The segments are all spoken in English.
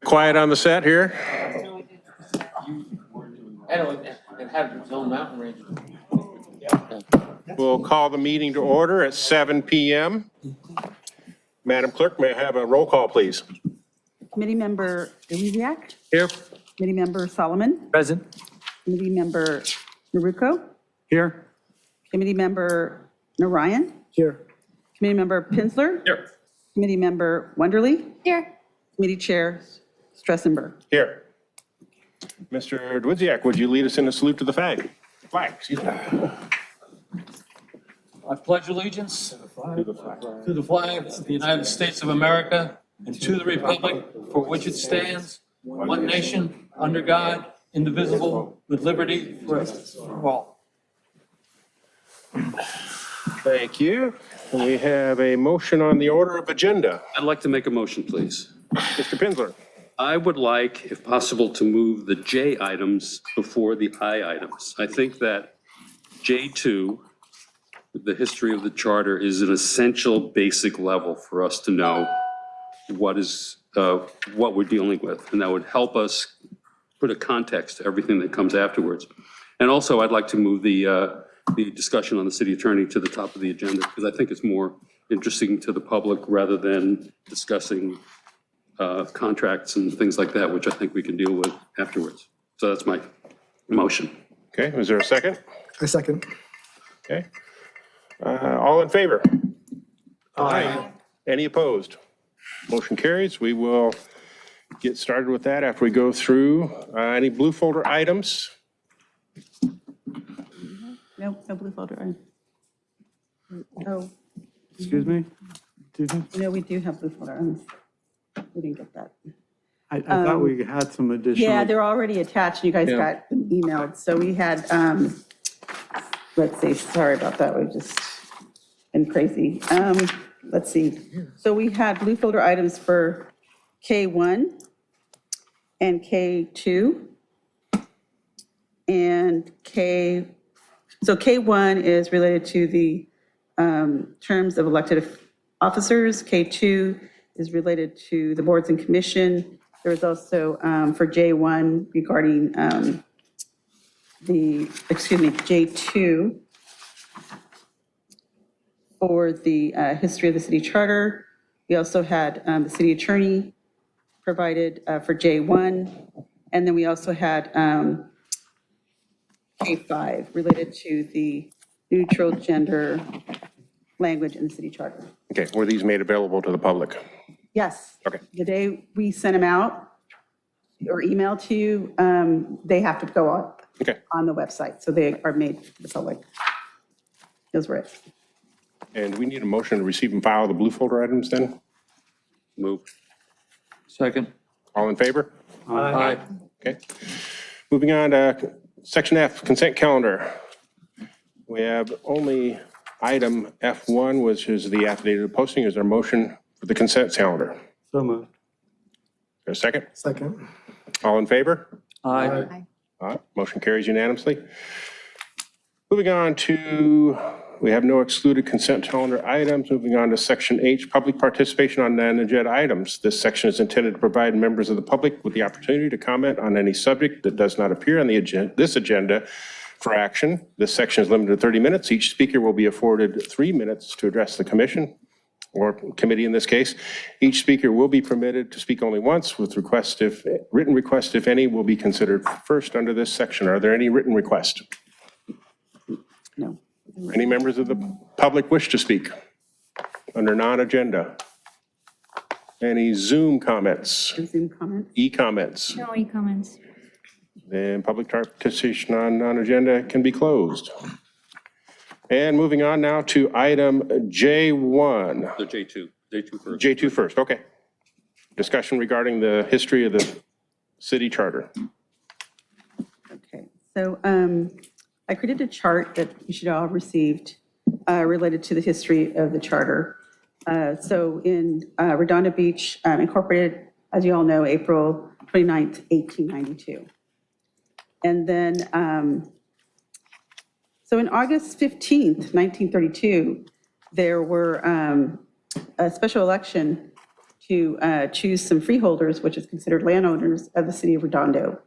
Quiet on the set here. It had its own mountain range. We'll call the meeting to order at 7 p.m. Madam Clerk, may I have a roll call, please? Committee Member Iwiak, Here. Committee Member Solomon, Present. Committee Member Naruko, Here. Committee Member Narayan, Here. Committee Member Pinsler. Here. Committee Member Wonderly. Here. Committee Chair Stressenberg. Here. Mr. Dwidziak, would you lead us in a salute to the flag? Excuse me. I pledge allegiance to the flag of the United States of America and to the republic for which it stands, one nation, under God, indivisible, with liberty for all. Thank you. We have a motion on the order of agenda. I'd like to make a motion, please. Mr. Pinsler. I would like, if possible, to move the J items before the I items. I think that J2, the history of the charter, is an essential basic level for us to know what we're dealing with, and that would help us put a context to everything that comes afterwards. And also, I'd like to move the discussion on the city attorney to the top of the agenda, because I think it's more interesting to the public rather than discussing contracts and things like that, which I think we can deal with afterwards. So that's my motion. Okay, is there a second? A second. Okay. All in favor? Aye. Any opposed? Motion carries. We will get started with that after we go through any blue folder items. No blue folder. Oh, Excuse me? no, we do have blue folder. We didn't get that. I thought we had some additional. Yeah, they're already attached. You guys Yeah. got them emailed. So we had, let's see, sorry about that. We've just been crazy. Let's see. So we had blue folder items for K1 and K2 and so K1 is related to the terms of elected officers. K2 is related to the boards and commission. There was also for J1 regarding J2 for the history of the city charter. We also had the city attorney provided for J1. And then we also had K5 related to the neutral gender language in the city charter. Okay, were these made available to the public? Yes. Okay. The day we sent them out or emailed to you, they have to go up Okay. on the website. So they are made to the public. Those were it. And we need a motion to receive and file the blue folder items then? Move. Second. All in favor? Aye. Okay. Moving on to section F, consent calendar. We have only item F1, which is the affidavit of posting. Is there a motion for the consent calendar? So moved. Is there a second? Second. All in favor? Aye. Motion carries unanimously. Moving on to, we have no excluded consent calendar items. Moving on to section H, public participation on non-agenda items. This section is intended to provide members of the public with the opportunity to comment on any subject that does not appear on the this agenda for action. This section is limited to 30 minutes. Each speaker will be afforded 3 minutes to address the commission, or committee in this case. Each speaker will be permitted to speak only once, with written requests, if any, will be considered first under this section. Are there any written requests? No. Any members of the public wish to speak under non-agenda? Any Zoom comments, Zoom comments? e-comments? No comments. Then public participation on non-agenda can be closed. And moving on now to item J1. The J2 first. J2 first, okay. Discussion regarding the history of the city charter. Okay, so I created a chart that you should all have received related to the history of the charter. So in Redondo Beach Incorporated, as you all know, April 29th, 1892. And then, so in August 15th, 1932, there were a special election to choose some freeholders, which is considered landowners of the city of Redondo.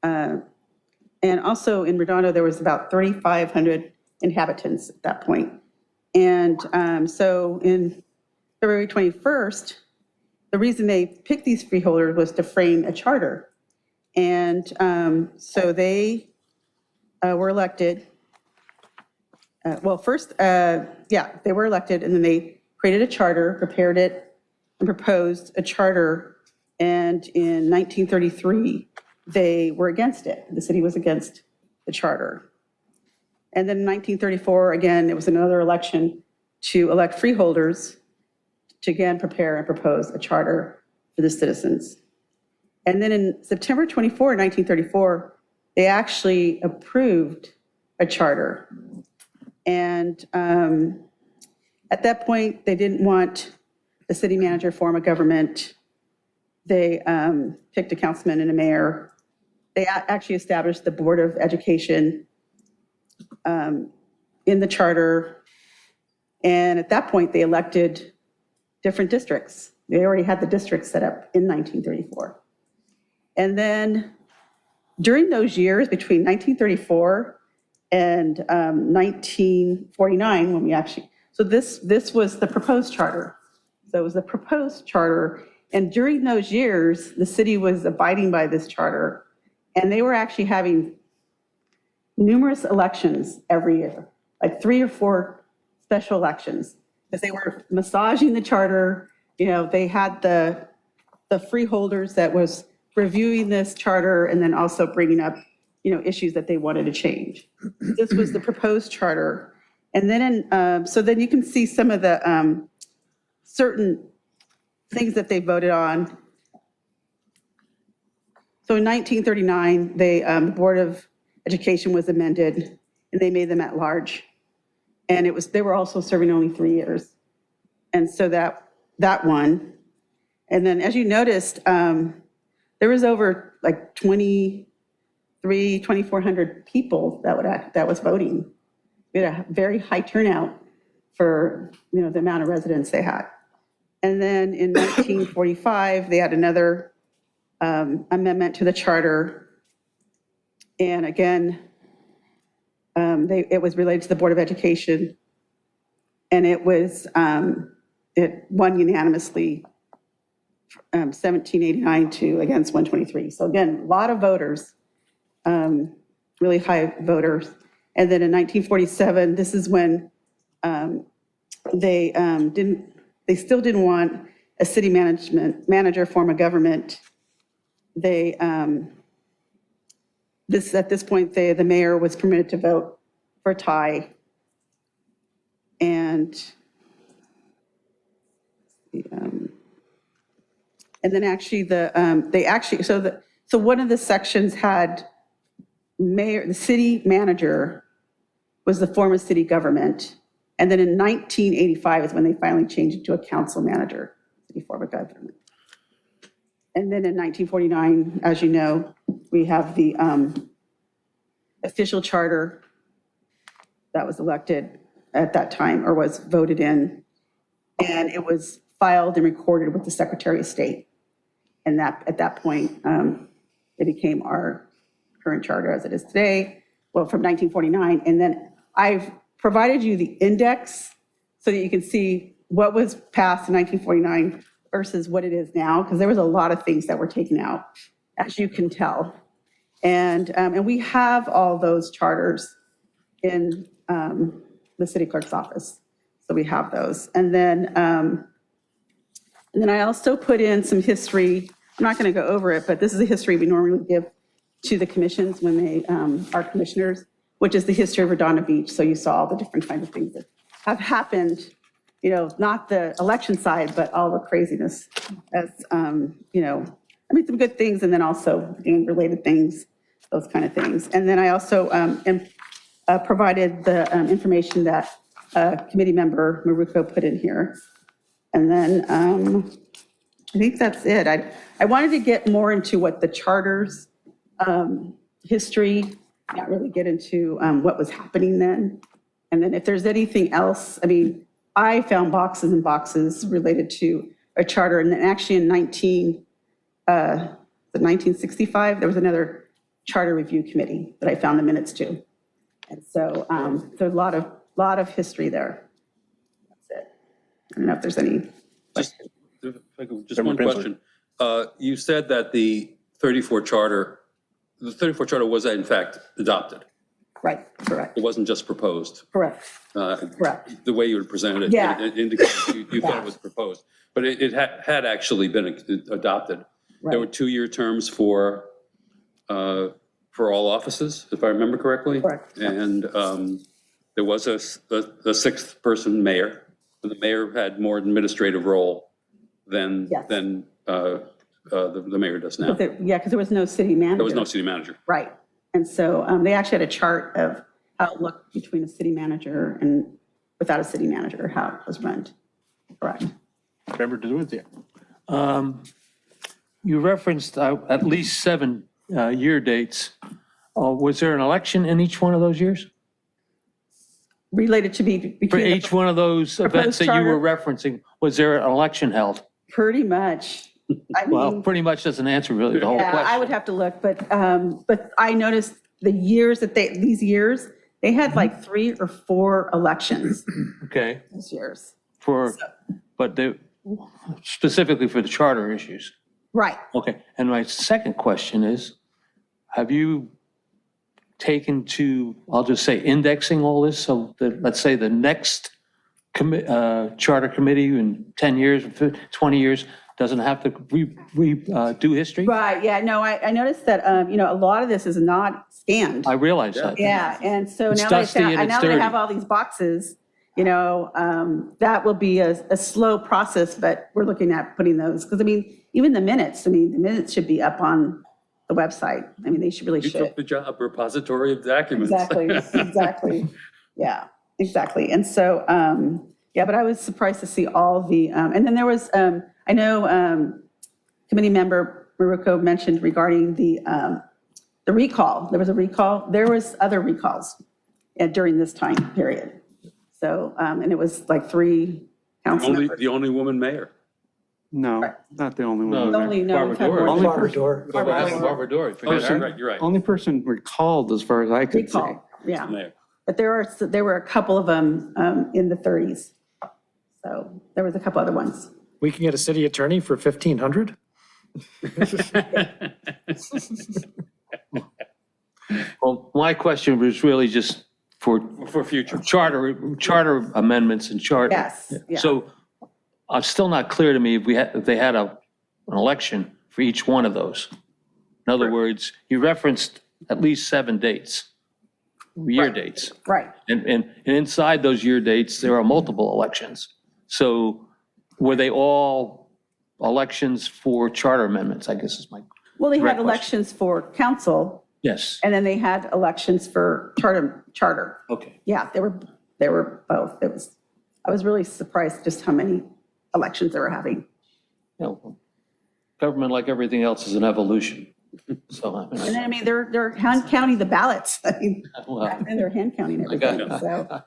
And also in Redondo, there was about 3,500 inhabitants at that point. And so in February 21st, the reason they picked these freeholders was to frame a charter. And so they were elected. Well, first, they were elected, and then they created a charter, prepared it, and proposed a charter. And in 1933, they were against it. The city was against the charter. And then in 1934, again, it was another election to elect freeholders to again prepare and propose a charter for the citizens. And then in September 24, 1934, they actually approved a charter. And at that point, they didn't want the city manager form of government. They picked a councilman and a mayor. They actually established the Board of Education in the charter. And at that point, they elected different districts. They already had the districts set up in 1934. And then during those years, between 1934 and 1949, when we actually, so this was the proposed charter. So it was the proposed charter. And during those years, the city was abiding by this charter. And they were actually having numerous elections every year, like 3 or 4 special elections, because they were massaging the charter. You know, they had the freeholders that was reviewing this charter and then also bringing up, you know, issues that they wanted to change. This was the proposed charter. And then, so then you can see some of the certain things that they voted on. So in 1939, the Board of Education was amended, and they made them at large. And they were also serving only 3 years. And so that won. And then, as you noticed, there was over like 2,400 people that was voting. We had a very high turnout for, you know, the amount of residents they had. And then in 1945, they had another amendment to the charter. And again, it was related to the Board of Education. And it won unanimously, 1789 to against 123. So again, a lot of voters, really high voters. And then in 1947, this is when they still didn't want a city manager form of government. At this point, the mayor was permitted to vote for a tie. And then actually so one of the sections had the city manager was the form of city government. And then in 1985 is when they finally changed it to a council manager, city form of government. And then in 1949, as you know, we have the official charter that was elected at that time, or was voted in, and it was filed and recorded with the Secretary of State. And at that point, it became our current charter as it is today, well, from 1949. And then I've provided you the index so that you can see what was passed in 1949 versus what it is now, because there was a lot of things that were taken out, as you can tell. And we have all those charters in the city clerk's office. So we have those. And then I also put in some history. I'm not going to go over it, but this is a history we normally give to the commissions when they are commissioners, which is the history of Redondo Beach. So you saw all the different kinds of things that have happened, you know, not the election side, but all the craziness as, you know, I mean, some good things and then also gang-related things, those kind of things. And then I also provided the information that committee member Maruko put in here. And then I think that's it. I wanted to get more into what the charter's history, not really get into what was happening then. And then if there's anything else, I mean, I found boxes and boxes related to a charter, and then actually in 1965, there was another charter review committee that I found the minutes to. And so there's a lot of history there. That's it. I don't know if there's any. Just one question. You said that the 34 charter was in fact adopted. Right, correct, It wasn't just proposed. correct, correct. The way you had presented it, Yeah. it indicated you thought it was proposed, but it had actually been adopted. There were Right. 2-year terms for all offices, if I remember correctly. Correct. And there was a sixth person mayor, and the mayor had more administrative role than Yes. the mayor does now. Yeah, because there was no city manager. There was no city manager. Right. And so they actually had a chart of how it looked between a city manager and without a city manager, how it was run. Correct. Member DeWitt? You referenced at least 7 year dates. Was there an election in each one of those years? Related to be For between each one of those events that you were referencing, was there an election held? pretty much. I Well, mean, pretty much doesn't answer really the whole yeah, I would question. have to look, but I noticed the years that these years, they had like 3 or 4 elections Okay, those years. but specifically for the charter issues. Right. Okay, and my second question is, have you taken to, I'll just say indexing all this, so that, let's say the next charter committee in 10 years, 20 years, doesn't have to do history? Right, yeah, no, I noticed that, a lot of this is not scanned. I realize that. Yeah, and so It's now that I dusty and found, it's now that I dirty. have all these boxes, that will be a slow process, but we're looking at putting those, because even the minutes should be up on the website. They really You should. took the job, repository of documents. Exactly, yeah, exactly. And so, but I was surprised to see all the, and then there was, I know committee member Maruko mentioned regarding the recall. There was a recall. There was other recalls during this time period. So, and it was like 3 council members. The only woman mayor. No, not the only one. Only, no, we've had more Barbara than Dorr. Barbara Dorr, Oh, forget her. right, you're right. Only person recalled as far as I could see. recall, yeah. Mayor. But there were a couple of them in the 30s. So there was a couple other ones. We can get a city attorney for 1,500? Well, my question was really just for future. charter amendments and charter. Yes, yeah. So it's still not clear to me if they had an election for each one of those. In other words, you referenced at least 7 dates, year dates. Right. And inside those year dates, there are multiple elections. So were they all elections for charter amendments, I guess is my, Well, they Direct had question. elections for council, yes, and then they had elections for charter. okay. Yeah, they were both. I was really surprised just how many elections they were having. You know, government, like everything else, is an evolution. So, And then, they're hand counting the ballots. well, And they're hand counting got everything, it. so.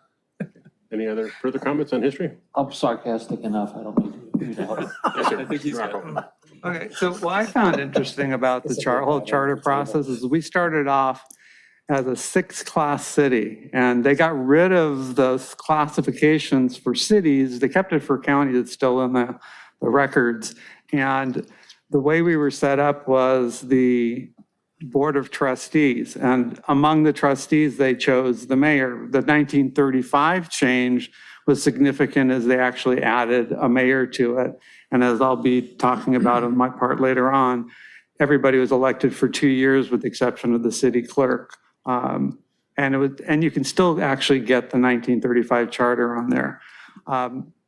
Any other further comments on history? I'm sarcastic enough, I don't need to help. Yes, sir. I think he's got Rocco. Okay, so what I found interesting about the whole charter process is we started off as a 6-class city, and they got rid of those classifications for cities. They kept it for county that's still in the records. And the way we were set up was the Board of Trustees, and among the trustees, they chose the mayor. The 1935 change was significant as they actually added a mayor to it. And as I'll be talking about in my part later on, everybody was elected for 2 years with the exception of the city clerk. And you can still actually get the 1935 charter on there.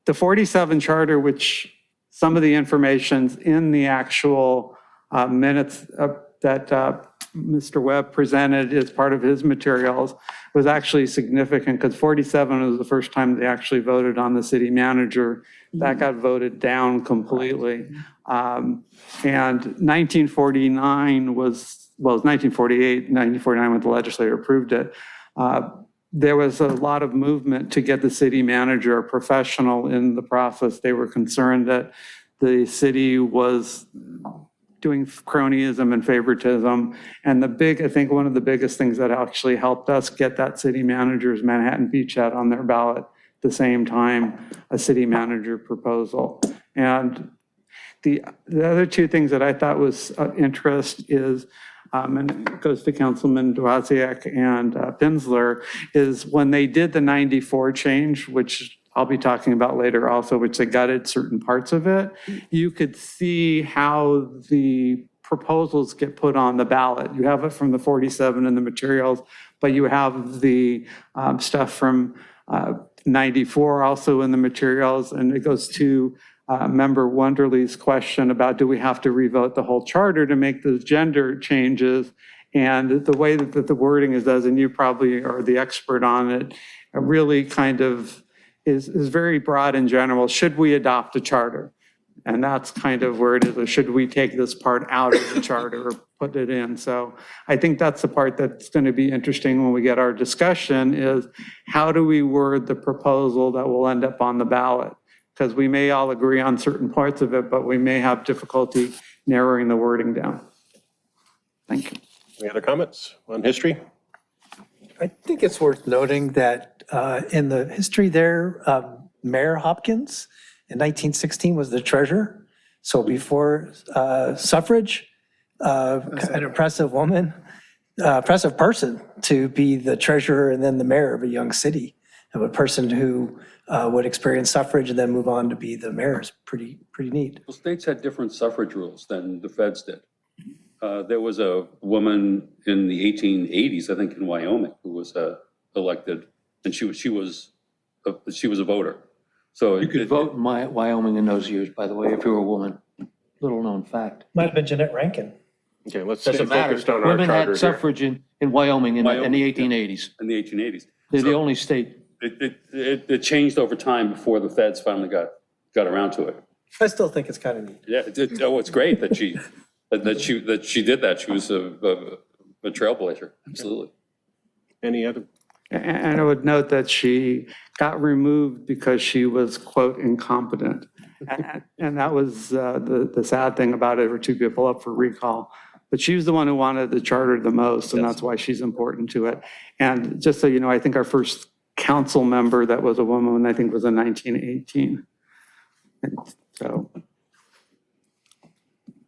The 47 charter, which some of the information's in the actual minutes that Mr. Webb presented as part of his materials, was actually significant because 47 was the first time they actually voted on the city manager. That got voted down completely. And 1949 was, well, it was 1948, 1949 when the legislature approved it. There was a lot of movement to get the city manager a professional in the process. They were concerned that the city was doing cronyism and favoritism. And I think one of the biggest things that actually helped us get that city manager's Manhattan Beach Head on their ballot at the same time, a city manager proposal. And the other two things that I thought was of interest is, and it goes to Councilman Dwazek and Pinsler, is when they did the 94 change, which I'll be talking about later also, which they gutted certain parts of it, you could see how the proposals get put on the ballot. You have it from the 47 in the materials, but you have the stuff from 94 also in the materials, and it goes to Member Wonderly's question about, do we have to revote the whole charter to make those gender changes? And the way that the wording is, and you probably are the expert on it, really kind of is very broad in general. Should we adopt a charter? And that's kind of where it is. Or should we take this part out of the charter or put it in? So I think that's the part that's going to be interesting when we get our discussion is how do we word the proposal that will end up on the ballot? Because we may all agree on certain parts of it, but we may have difficulty narrowing the wording down. Thank you. Any other comments on history? I think it's worth noting that in the history there, Mayor Hopkins in 1916 was the treasurer. So before suffrage, an impressive woman, impressive person to be the treasurer and then the mayor of a young city. And a person who would experience suffrage and then move on to be the mayor is pretty neat. Well, states had different suffrage rules than the feds did. There was a woman in the 1880s, I think in Wyoming, who was elected, and she was a voter. So You could vote in Wyoming in those years, by the way, if you were a woman. Little known fact. Might have been Jeanette Rankin. Okay, let's stay Doesn't matter. focused on our Women charter had here. suffrage in Wyoming in the 1880s. In the 1880s. They're the only state. It changed over time before the feds finally got around to it. I still think it's kind of neat. Yeah, it's great that she did that. She was a trailblazer, absolutely. Any other? And I would note that she got removed because she was, quote, incompetent. And that was the sad thing about it, were two people up for recall. But she was the one who wanted the charter the most, and that's why she's important to it. And just so you know, I think our first council member that was a woman, I think was in 1918. And so.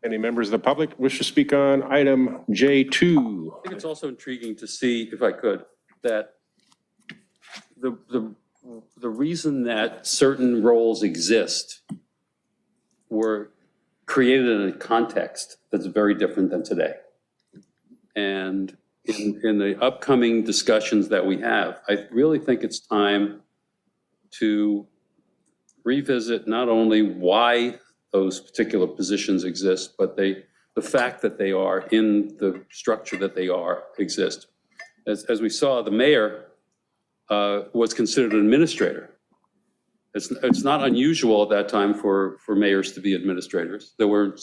Any members of the public wish to speak on item J2? I think it's also intriguing to see, if I could, that the reason that certain roles exist were created in a context that's very different than today. And in the upcoming discussions that we have, I really think it's time to revisit not only why those particular positions exist, but the fact that they are in the structure that they exist. As we saw, the mayor was considered an administrator. It's not unusual at that time for mayors to be administrators. There were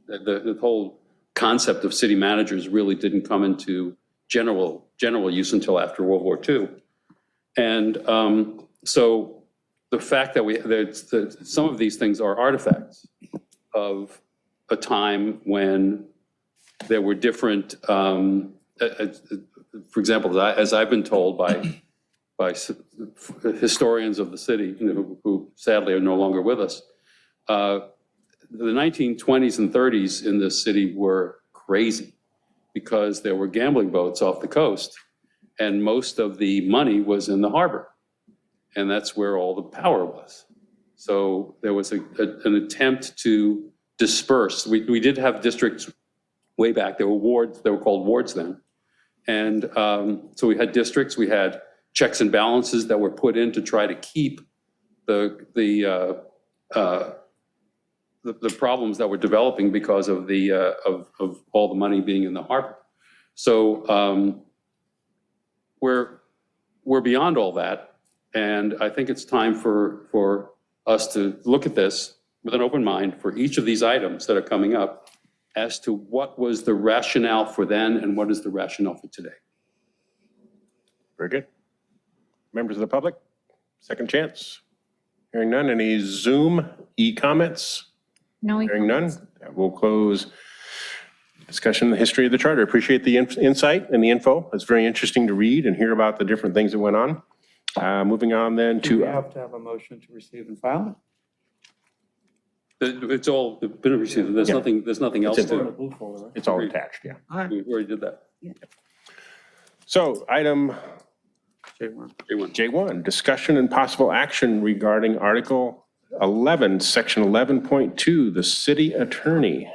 the whole concept of city managers really didn't come into general use until after World War II. And so the fact that some of these things are artifacts of a time when there were different, for example, as I've been told by historians of the city, who sadly are no longer with us, the 1920s and 30s in this city were crazy because there were gambling boats off the coast and most of the money was in the harbor. And that's where all the power was. So there was an attempt to disperse. We did have districts way back. There were wards, they were called wards then. And so we had districts, we had checks and balances that were put in to try to keep the problems that were developing because of of all the money being in the harbor. So we're beyond all that, and I think it's time for us to look at this with an open mind for each of these items that are coming up as to what was the rationale for then and what is the rationale for today. Very good. Members of the public, second chance. Hearing none, any Zoom e-comments? No, Hearing none, we'll close discussion of the history of the charter. Appreciate the insight and the info. It's very interesting to read and hear about the different things that went on. Moving on then Do we to, have to have a motion to receive and file? It's all been received. There's nothing else It's in to, it's all attached, yeah. we already did that. So item J1. J1, discussion and possible action regarding Article 11, Section 11.2, the city attorney.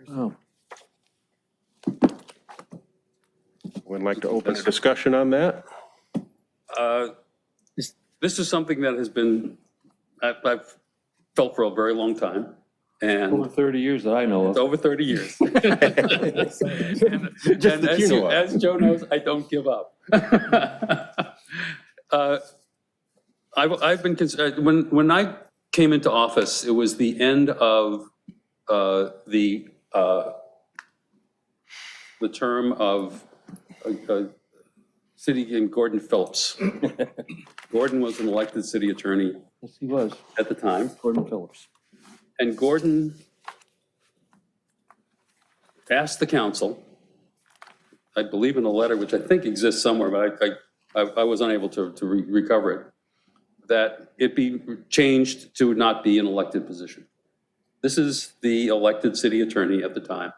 Oh. Would like to open a discussion on that? This is something that has been, I've felt for a very long time, and Over 30 years that I know it's of. over 30 years. Just And the cue. as Joe knows, I don't give up. I've been concerned, when I came into office, it was the end of the term of city in Gordon Phillips. Gordon was an elected city attorney Yes, he was, at the time. Gordon Phillips. And Gordon asked the council, I believe in a letter which I think exists somewhere, but I was unable to recover it, that it be changed to not be an elected position. This is the elected city attorney at the time.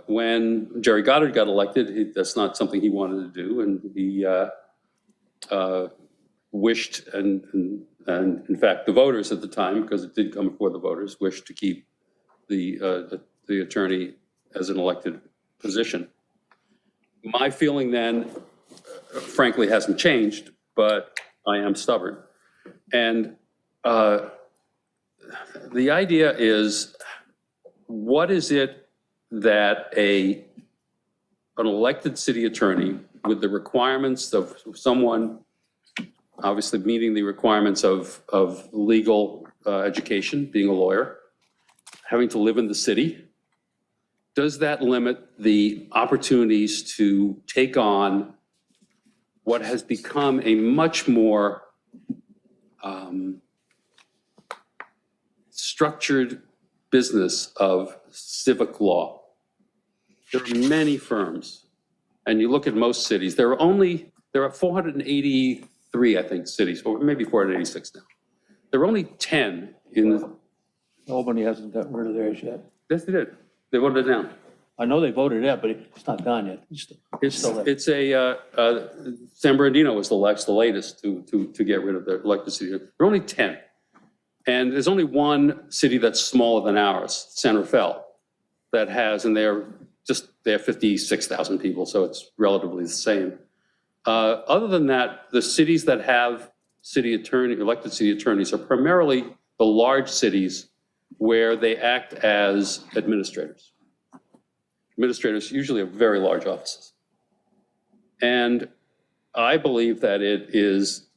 When Jerry Goddard got elected, that's not something he wanted to do, and he wished, and in fact, the voters at the time, because it did come before the voters, wished to keep the attorney as an elected position. My feeling then, frankly, hasn't changed, but I am stubborn. And the idea is, what is it that an elected city attorney with the requirements of someone obviously meeting the requirements of legal education, being a lawyer, having to live in the city, does that limit the opportunities to take on what has become a much more structured business of civic law? There are many firms, and you look at most cities, there are 483, I think, cities, or maybe 486 now. There are only 10 in, Albany hasn't gotten rid of theirs yet. yes, they did. They voted it down. I know they voted it, but it's not gone yet. It's still there. It's San Bernardino was the latest to get rid of the elected city. There are only 10. And there's only one city that's smaller than ours, San Rafael, that has, and they have 56,000 people, so it's relatively the same. Other than that, the cities that have elected city attorneys are primarily the large cities where they act as administrators. Administrators usually have very large offices. And I believe that it is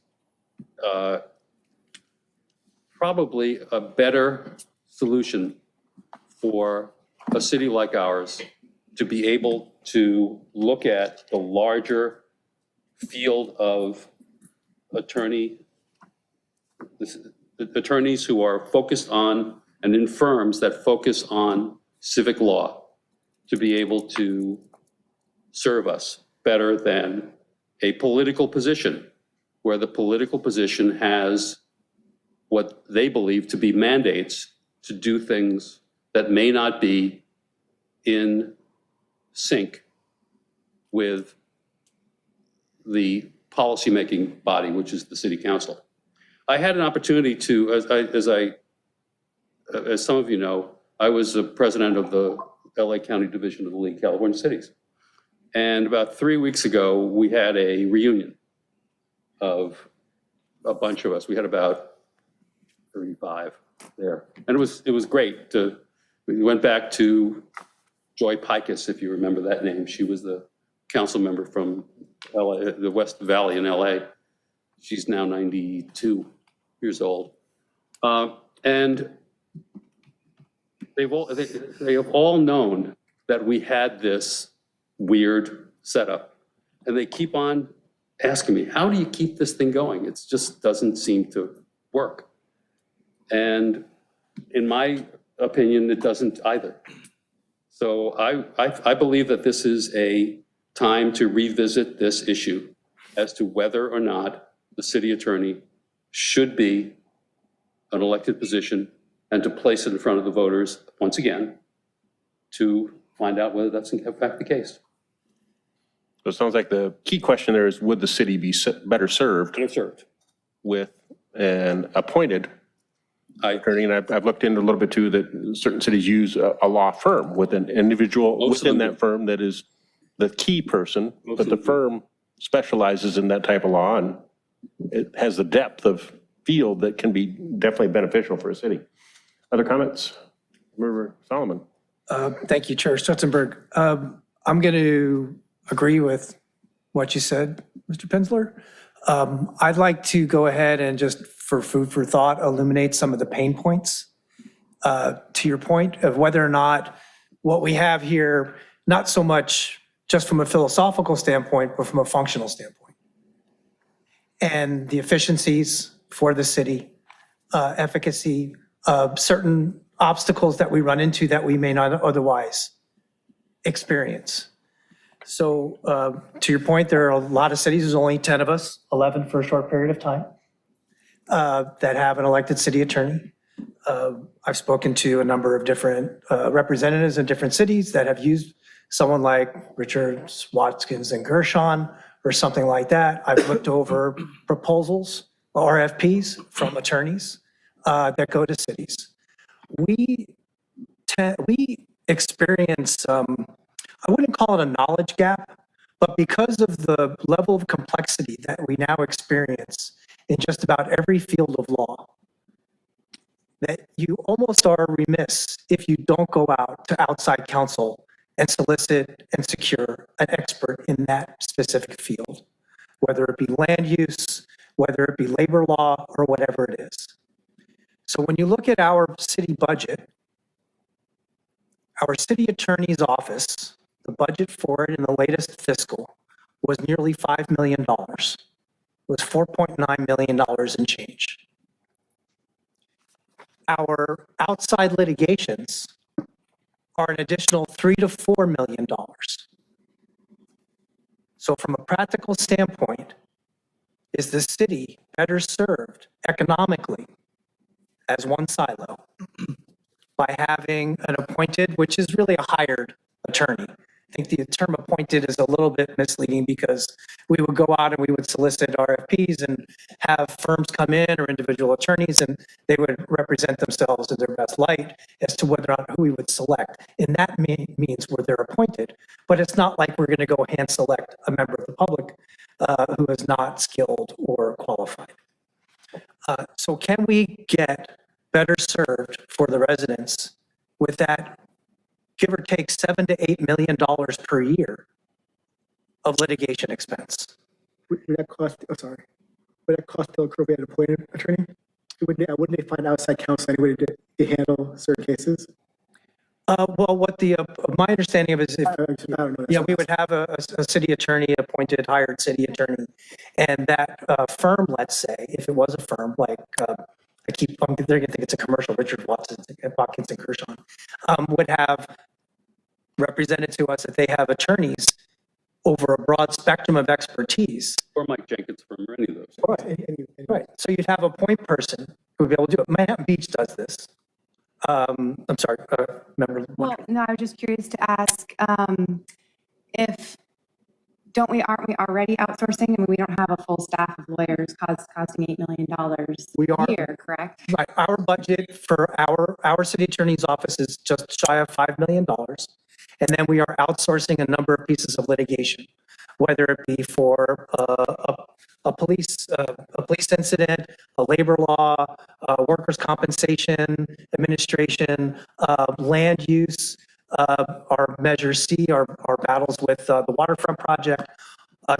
probably a better solution for a city like ours to be able to look at the larger field of attorneys who are focused on, and in firms that focus on civic law, to be able to serve us better than a political position, where the political position has what they believe to be mandates to do things that may not be in sync with the policymaking body, which is the city council. I had an opportunity to, as some of you know, I was the president of the LA County Division of the League of California Cities. And about 3 weeks ago, we had a reunion of a bunch of us. We had about 35 there. And it was great. We went back to Joy Pikus, if you remember that name. She was the council member from LA, the West Valley in LA. She's now 92 years old. And they have all known that we had this weird setup. And they keep on asking me, how do you keep this thing going? It just doesn't seem to work. And in my opinion, it doesn't either. So I believe that this is a time to revisit this issue as to whether or not the city attorney should be an elected position and to place it in front of the voters once again to find out whether that's in fact the case. So it sounds like the key question there is, would the city be better served And served. with an appointed I, attorney? And I've looked into a little bit too, that certain cities use a law firm with an individual Most of within them that firm that is the key person, Most but of the them do. firm specializes in that type of law, and it has the depth of field that can be definitely beneficial for a city. Other comments? Member Solomon? Thank you, Chair Stutzenberg. I'm going to agree with what you said, Mr. Penzler. I'd like to go ahead and just, for food for thought, illuminate some of the pain points. To your point of whether or not what we have here, not so much just from a philosophical standpoint, but from a functional standpoint. And the efficiencies for the city, efficacy, certain obstacles that we run into that we may not otherwise experience. So to your point, there are a lot of cities, there's only 10 of us, 11 for a short period of time, that have an elected city attorney. I've spoken to a number of different representatives in different cities that have used someone like Richards, Watkins, and Gershon, or something like that. I've looked over proposals, RFPs from attorneys that go to cities. We experience, I wouldn't call it a knowledge gap, but because of the level of complexity that we now experience in just about every field of law, that you almost are remiss if you don't go out to outside counsel and solicit and secure an expert in that specific field, whether it be land use, whether it be labor law, or whatever it is. So when you look at our city budget, our city attorney's office, the budget for it in the latest fiscal was nearly $5 million. It was $4.9 million in change. Our outside litigations are an additional $3 to $4 million. So from a practical standpoint, is the city better served economically as one silo by having an appointed, which is really a hired attorney? I think the term appointed is a little bit misleading because we would go out and we would solicit RFPs and have firms come in or individual attorneys, and they would represent themselves in their best light as to whether or not who we would select. And that means where they're appointed. But it's not like we're going to go hand select a member of the public who is not skilled or qualified. So can we get better served for the residents with that, give or take $7 to $8 million per year of litigation expense? Would that cost, oh, sorry, would that cost Bill Crowe an appointed attorney? Wouldn't they find outside counsel anyway to handle certain cases? Well, what the, my understanding of it is, if, I don't know. yeah, we would have a city attorney, appointed, hired city attorney, and that firm, let's say, if it was a firm, like, they're gonna think it's a commercial, Richard Watkins and Gershon, would have represented to us that they have attorneys over a broad spectrum of expertise. or Mike Jenkins from or any of those. Right, so you'd have a point person who would be able to do it. Manhattan Beach does this. I'm sorry, member. Well, no, I was just curious to ask if, aren't we already outsourcing? I mean, we don't have a full staff of lawyers costing $8 million We are. a year, correct? Right, our budget for our city attorney's office is just shy of $5 million. And then we are outsourcing a number of pieces of litigation, whether it be for a police incident, a labor law, workers' compensation, administration, land use, our Measure C, our battles with the waterfront project.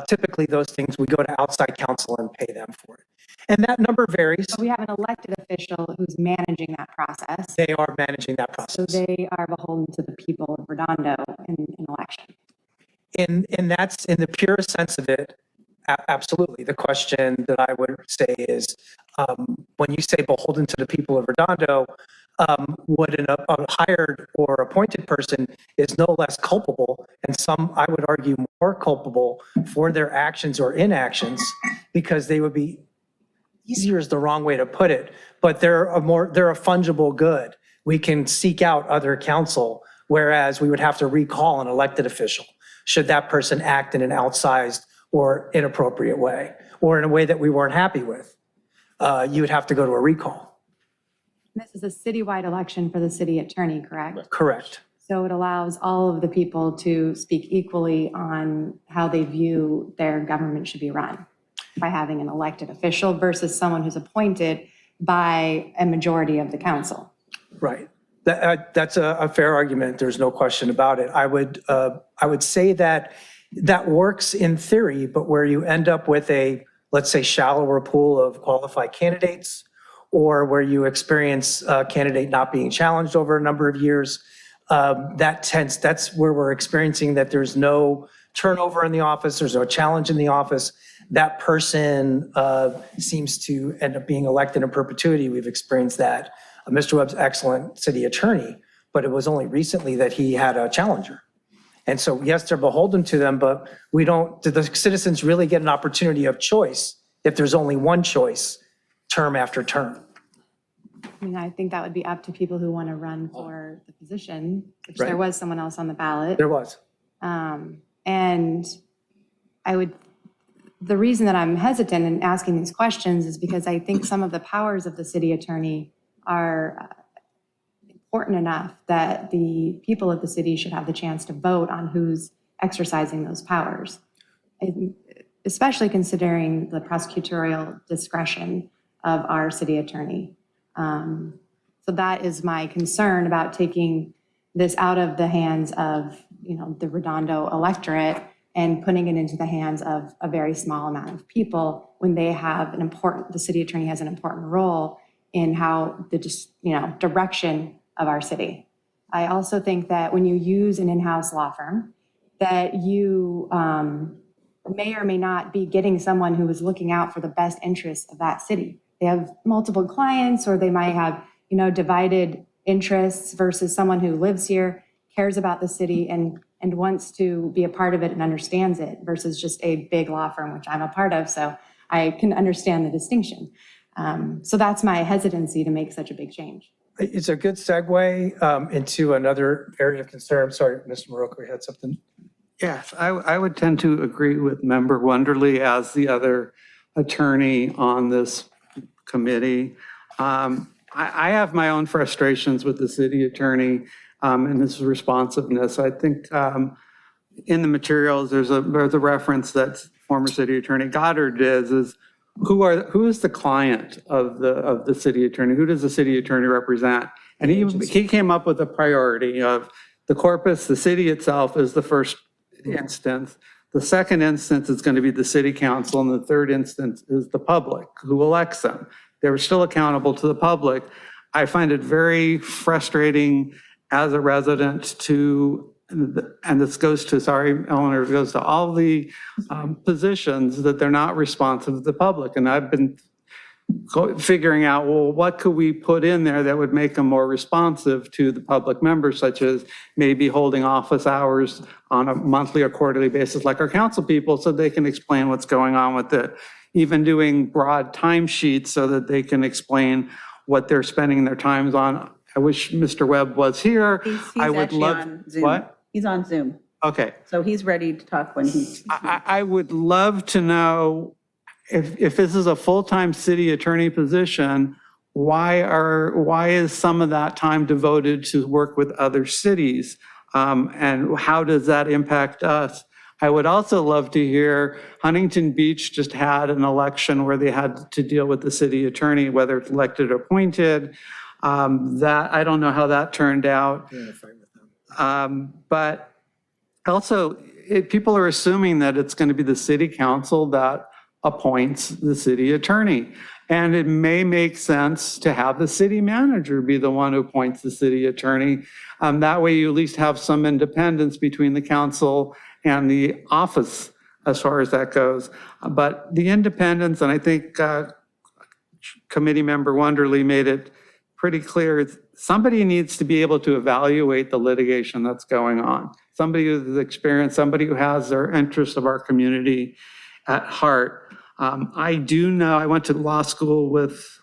Typically, those things, we go to outside counsel and pay them for it. And that number varies. But we have an elected official who's managing that process. They are managing that So process. they are beholden to the people of Redondo in an election. And that's, in the purest sense of it, absolutely. The question that I would say is, when you say beholden to the people of Redondo, would a hired or appointed person is no less culpable, and some, I would argue, more culpable for their actions or inactions, because they would be, easier is the wrong way to put it, but they're a fungible good. We can seek out other counsel, whereas we would have to recall an elected official should that person act in an outsized or inappropriate way, or in a way that we weren't happy with. You would have to go to a recall. This is a citywide election for the city attorney, correct? Correct. So it allows all of the people to speak equally on how they view their government should be run by having an elected official versus someone who's appointed by a majority of the council. Right. That's a fair argument. There's no question about it. I would say that works in theory, but where you end up with a, let's say, shallower pool of qualified candidates, or where you experience a candidate not being challenged over a number of years, that's where we're experiencing that there's no turnover in the office, there's no challenge in the office. That person seems to end up being elected in perpetuity. We've experienced that. Mr. Webb's excellent city attorney, but it was only recently that he had a challenger. And so, yes, they're beholden to them, but do the citizens really get an opportunity of choice if there's only one choice term after term? I mean, I think that would be up to people who want to run for the position, which Right. there was someone else on the ballot. There was. And the reason that I'm hesitant in asking these questions is because I think some of the powers of the city attorney are important enough that the people of the city should have the chance to vote on who's exercising those powers, especially considering the prosecutorial discretion of our city attorney. So that is my concern about taking this out of the hands of, the Redondo electorate and putting it into the hands of a very small amount of people when they have the city attorney has an important role in how the direction of our city. I also think that when you use an in-house law firm, that you may or may not be getting someone who is looking out for the best interests of that city. They have multiple clients, or they might have, divided interests versus someone who lives here, cares about the city, and wants to be a part of it and understands it versus just a big law firm, which I'm a part of. So I can understand the distinction. So that's my hesitancy to make such a big change. It's a good segue into another area of concern. Sorry, Mr. Morocco, you had something? Yes, I would tend to agree with Member Wonderly as the other attorney on this committee. I have my own frustrations with the city attorney and his responsiveness. I think in the materials, there's a reference that former city attorney Goddard did, is who is the client of the city attorney? Who does the city attorney represent? And he came up with a priority of the corpus, the city itself is the first instance. The second instance is going to be the city council, and the third instance is the public who elects them. They're still accountable to the public. I find it very frustrating as a resident and this goes to, sorry, Eleanor, it goes to all the positions that they're not responsive to the public. And I've been figuring out, well, what could we put in there that would make them more responsive to the public members, such as maybe holding office hours on a monthly or quarterly basis like our council people, so they can explain what's going on with it. Even doing broad timesheets so that they can explain what they're spending their times on. I wish Mr. Webb was here. He's I would actually love. on Zoom. What? He's on Zoom, Okay. so he's ready to talk when he's. I would love to know if this is a full-time city attorney position, why is some of that time devoted to work with other cities? And how does that impact us? I would also love to hear, Huntington Beach just had an election where they had to deal with the city attorney, whether it's elected or appointed. That I don't know how that turned out. But also, people are assuming that it's going to be the city council that appoints the city attorney. And it may make sense to have the city manager be the one who appoints the city attorney. That way you at least have some independence between the council and the office as far as that goes. But the independence, and I think committee member Wonderly made it pretty clear. Somebody needs to be able to evaluate the litigation that's going on. Somebody who's experienced, somebody who has their interests of our community at heart. I do know, I went to law school with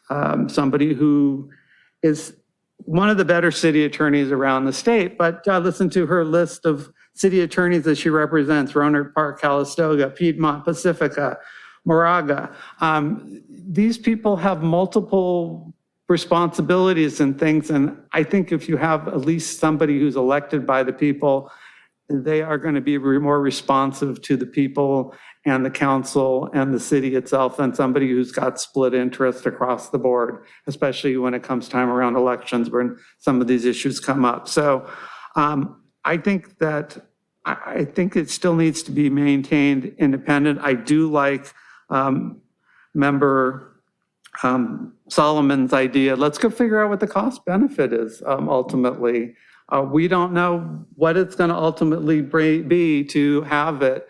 somebody who is one of the better city attorneys around the state, but I listened to her list of city attorneys that she represents: Roanoke Park, Calistoga, Piedmont, Pacifica, Moraga. These people have multiple responsibilities and things, and I think if you have at least somebody who's elected by the people, they are going to be more responsive to the people and the council and the city itself than somebody who's got split interest across the board, especially when it comes time around elections when some of these issues come up. So I think it still needs to be maintained independent. I do like Member Solomon's idea. Let's go figure out what the cost benefit is ultimately. We don't know what it's going to ultimately be to have it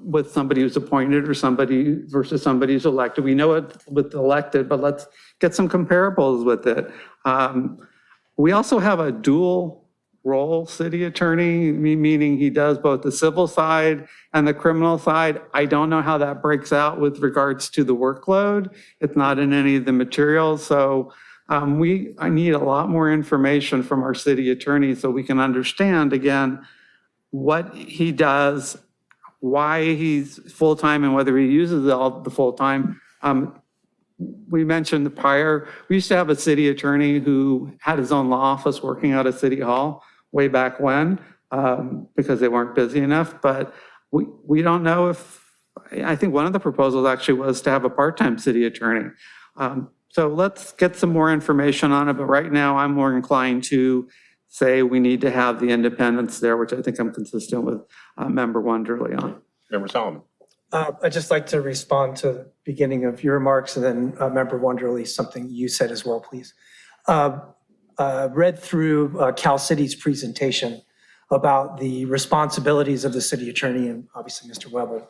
with somebody who's appointed or somebody versus somebody who's elected. We know it with elected, but let's get some comparables with it. We also have a dual role city attorney, meaning he does both the civil side and the criminal side. I don't know how that breaks out with regards to the workload. It's not in any of the materials. So I need a lot more information from our city attorney so we can understand, again, what he does, why he's full-time, and whether he uses all the full-time. We mentioned the prior, we used to have a city attorney who had his own law office working out of City Hall way back when because they weren't busy enough. But we don't know if, I think one of the proposals actually was to have a part-time city attorney. So let's get some more information on it. But right now I'm more inclined to say we need to have the independence there, which I think I'm consistent with Member Wonderly on. Member Solomon. I'd just like to respond to the beginning of your remarks and then Member Wonderly, something you said as well, please. Read through Cal City's presentation about the responsibilities of the city attorney, and obviously Mr. Webb will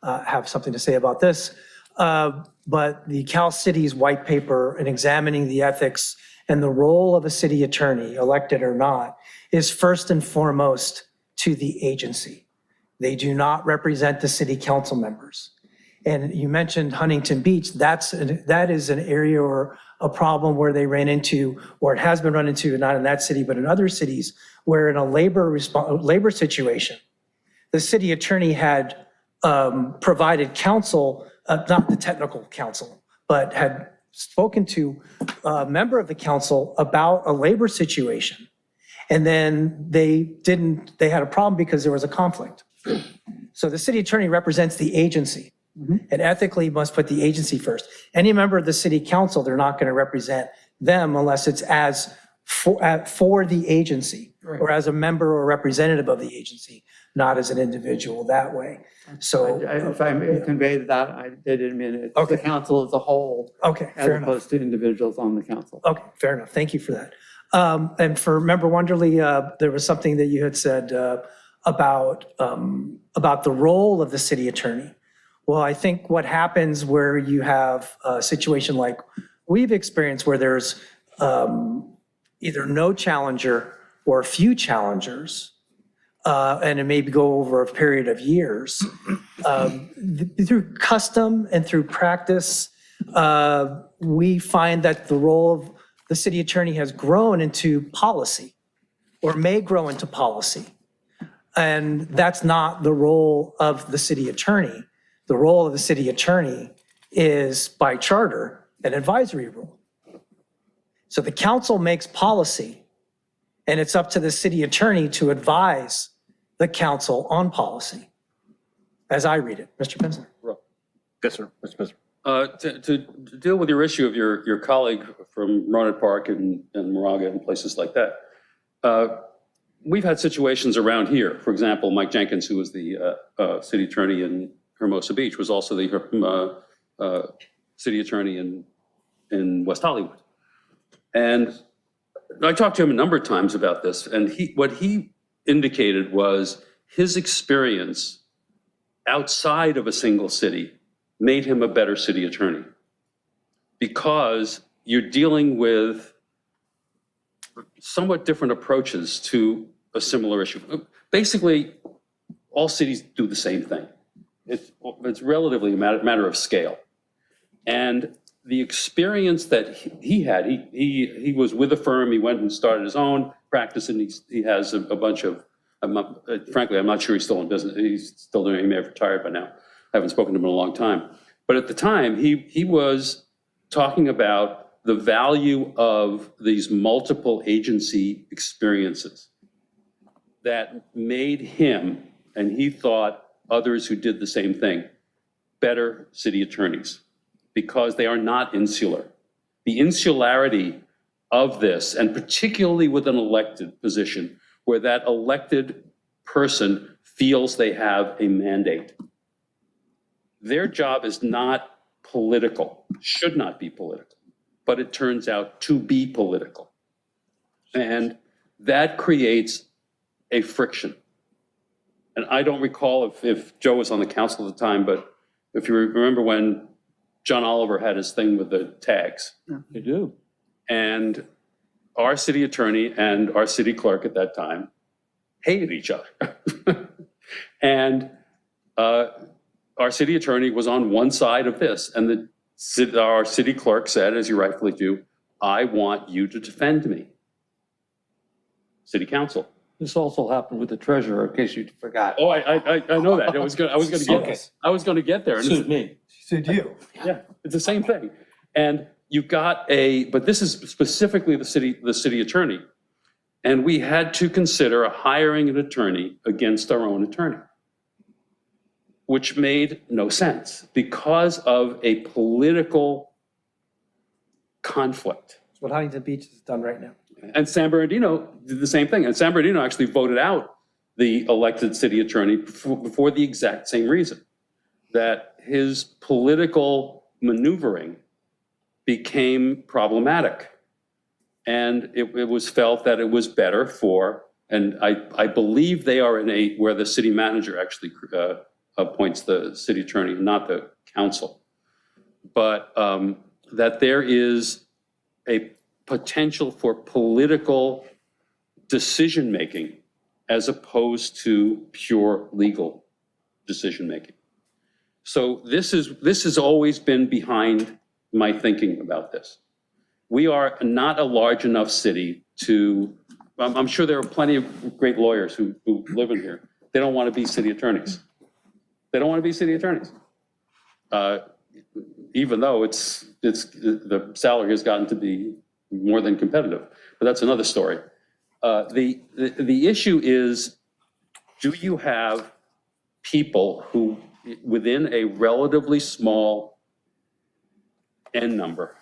have something to say about this. But the Cal City's white paper in examining the ethics and the role of a city attorney, elected or not, is first and foremost to the agency. They do not represent the city council members. And you mentioned Huntington Beach. That is an area or a problem where they ran into, or it has been run into, not in that city, but in other cities, where in a labor situation, the city attorney had provided counsel, not the technical counsel, but had spoken to a member of the council about a labor situation. And then they had a problem because there was a conflict. So the city attorney represents the agency and ethically must put the agency first. Any member of the city council, they're not going to represent them unless it's as for the agency, or as a member or representative of the agency, not as an individual that way. So If I may convey that, I didn't mean it. It's the council as a whole, okay, as fair enough. opposed to individuals on the council. Okay, fair enough. Thank you for that. And for Member Wonderly, there was something that you had said about the role of the city attorney. Well, I think what happens where you have a situation like we've experienced, where there's either no challenger or a few challengers, and it may go over a period of years, through custom and through practice, we find that the role of the city attorney has grown into policy, or may grow into policy. And that's not the role of the city attorney. The role of the city attorney is, by charter, an advisory role. So the council makes policy, and it's up to the city attorney to advise the council on policy, as I read it. Mr. Pinsner. Yes, sir. Mr. Spencer. To deal with your issue of your colleague from Roanoke Park and Moraga and places like that, we've had situations around here. For example, Mike Jenkins, who was the city attorney in Hermosa Beach, was also the city attorney in West Hollywood. And I talked to him a number of times about this, and what he indicated was his experience outside of a single city made him a better city attorney, because you're dealing with somewhat different approaches to a similar issue. Basically, all cities do the same thing. It's relatively a matter of scale. And the experience that he had, he was with a firm, he went and started his own practice, and he has a bunch of, frankly, I'm not sure he's still in business. He's still doing it. He may have retired by now. I haven't spoken to him in a long time. But at the time, he was talking about the value of these multiple agency experiences that made him, and he thought others who did the same thing, better city attorneys, because they are not insular. The insularity of this, and particularly with an elected position, where that elected person feels they have a mandate. Their job is not political, should not be political, but it turns out to be political. And that creates a friction. And I don't recall if Joe was on the council at the time, but if you remember when John Oliver had his thing with the tags. They do. And our city attorney and our city clerk at that time hated each other. And our city attorney was on one side of this, and our city clerk said, as you rightfully do, I want you to defend me. City council. This also happened with the treasurer, in case you forgot. Oh, I know that. I was going to get there. And Suit me. Sued you. yeah, it's the same thing. And you've got but this is specifically the city attorney. And we had to consider hiring an attorney against our own attorney, which made no sense because of a political conflict. That's what Huntington Beach has done right now. And San Bernardino did the same thing. And San Bernardino actually voted out the elected city attorney for the exact same reason, that his political maneuvering became problematic. And it was felt that it was better for, and I believe they are where the city manager actually appoints the city attorney, not the council. But that there is a potential for political decision-making as opposed to pure legal decision-making. So this has always been behind my thinking about this. We are not a large enough city to, I'm sure there are plenty of great lawyers who live in here. They don't want to be city attorneys. They don't want to be city attorneys. Even though the salary has gotten to be more than competitive, but that's another story. The issue is, do you have people who, within a relatively small N number,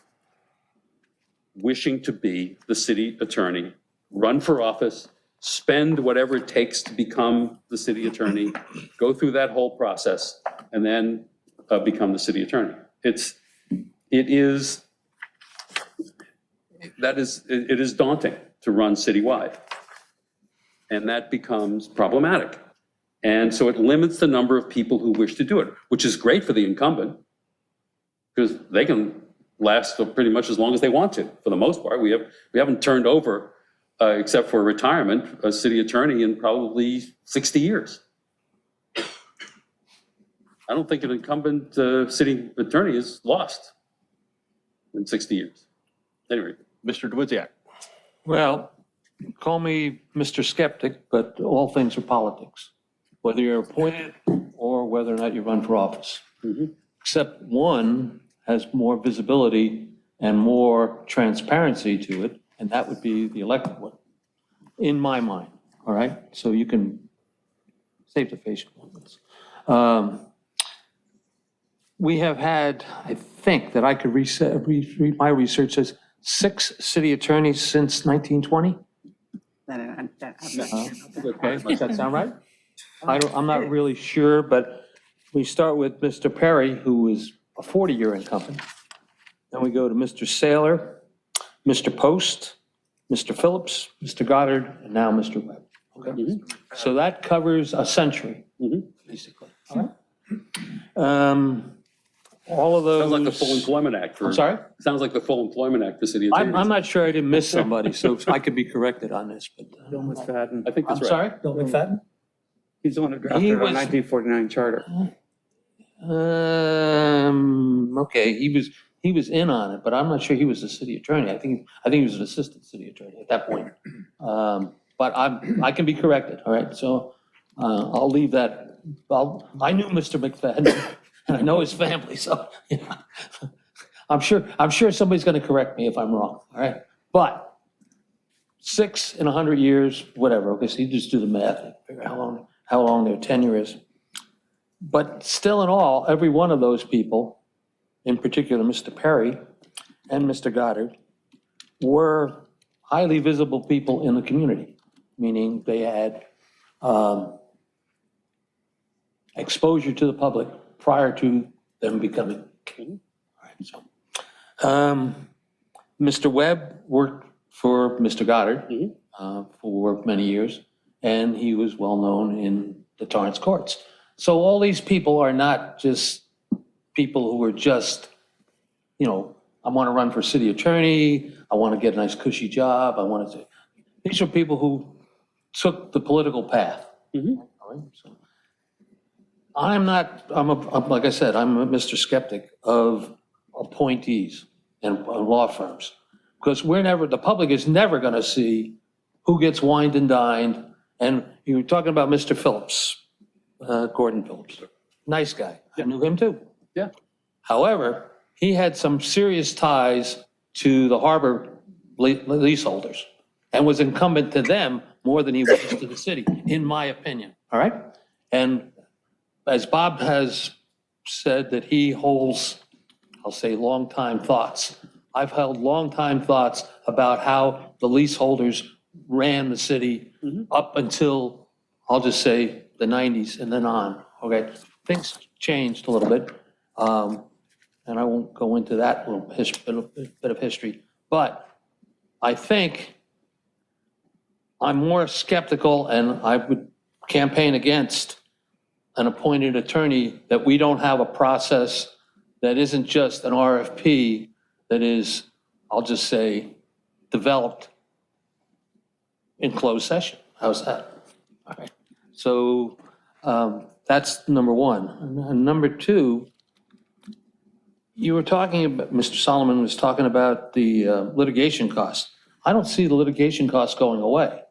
wishing to be the city attorney, run for office, spend whatever it takes to become the city attorney, go through that whole process, and then become the city attorney? It is daunting to run citywide, and that becomes problematic. And so it limits the number of people who wish to do it, which is great for the incumbent, because they can last pretty much as long as they want to, for the most part. We haven't turned over, except for retirement, a city attorney in probably 60 years. I don't think an incumbent city attorney is lost in 60 years. Anyway. Mr. DeWidziak. Well, call me Mr. Skeptic, but all things are politics, whether you're appointed or whether or not you run for office. Except one has more visibility and more transparency to it, and that would be the elected one, in my mind, all right? So you can save the face moments. We have had, I think that I could read my research says, 6 city attorneys since 1920. Okay, does that sound right? I'm not really sure, but we start with Mr. Perry, who is a 40-year incumbent. Then we go to Mr. Saylor, Mr. Post, Mr. Phillips, Mr. Goddard, and now Mr. Webb. Okay? So that covers a century, basically. All right? all of those. Sounds like the Full Employment Act for. I'm sorry? Sounds like the Full Employment Act for city I'm attorneys. not sure I didn't miss somebody, so I could be corrected on this, but. Bill McFadden. I think I'm that's right. sorry? Bill McFadden? He's the one who drafted He our was- 1949 charter. Okay, he was in on it, but I'm not sure he was the city attorney. I think he was an assistant city attorney at that point. But I can be corrected, all right? So I'll leave that. I knew Mr. McFadden and I know his family, so yeah. I'm sure somebody's going to correct me if I'm wrong, all right? But 6 in 100 years, whatever. Okay, so you just do the math and figure out how long their tenure is. But still in all, every one of those people, in particular Mr. Perry and Mr. Goddard, were highly visible people in the community, meaning they had exposure to the public prior to them becoming king. All right, so, Mr. Webb worked for Mr. Goddard for many years, and he was well-known in the Torrance courts. So all these people are not just people who are just, I want to run for city attorney, I want to get a nice cushy job, these are people who took the political path. All right, so like I said, I'm a Mr. Skeptic of appointees and law firms. Because the public is never going to see who gets wined and dined. And you were talking about Mr. Phillips. Gordon Phillips, nice guy. I knew him too. Yeah. However, he had some serious ties to the harbor leaseholders and was incumbent to them more than he was to the city, in my opinion. All right? And as Bob has said that he holds, I'll say, long-time thoughts. I've held long-time thoughts about how the leaseholders ran the city up until, I'll just say, the 90s and then on, okay? Things changed a little bit, and I won't go into that little bit of history, but I think I'm more skeptical, and I would campaign against an appointed attorney that we don't have a process that isn't just an RFP that is, I'll just say, developed in closed session. How's that? All right. So that's number one. And number two, you were talking about, Mr. Solomon was talking about the litigation costs. I don't see the litigation costs going away.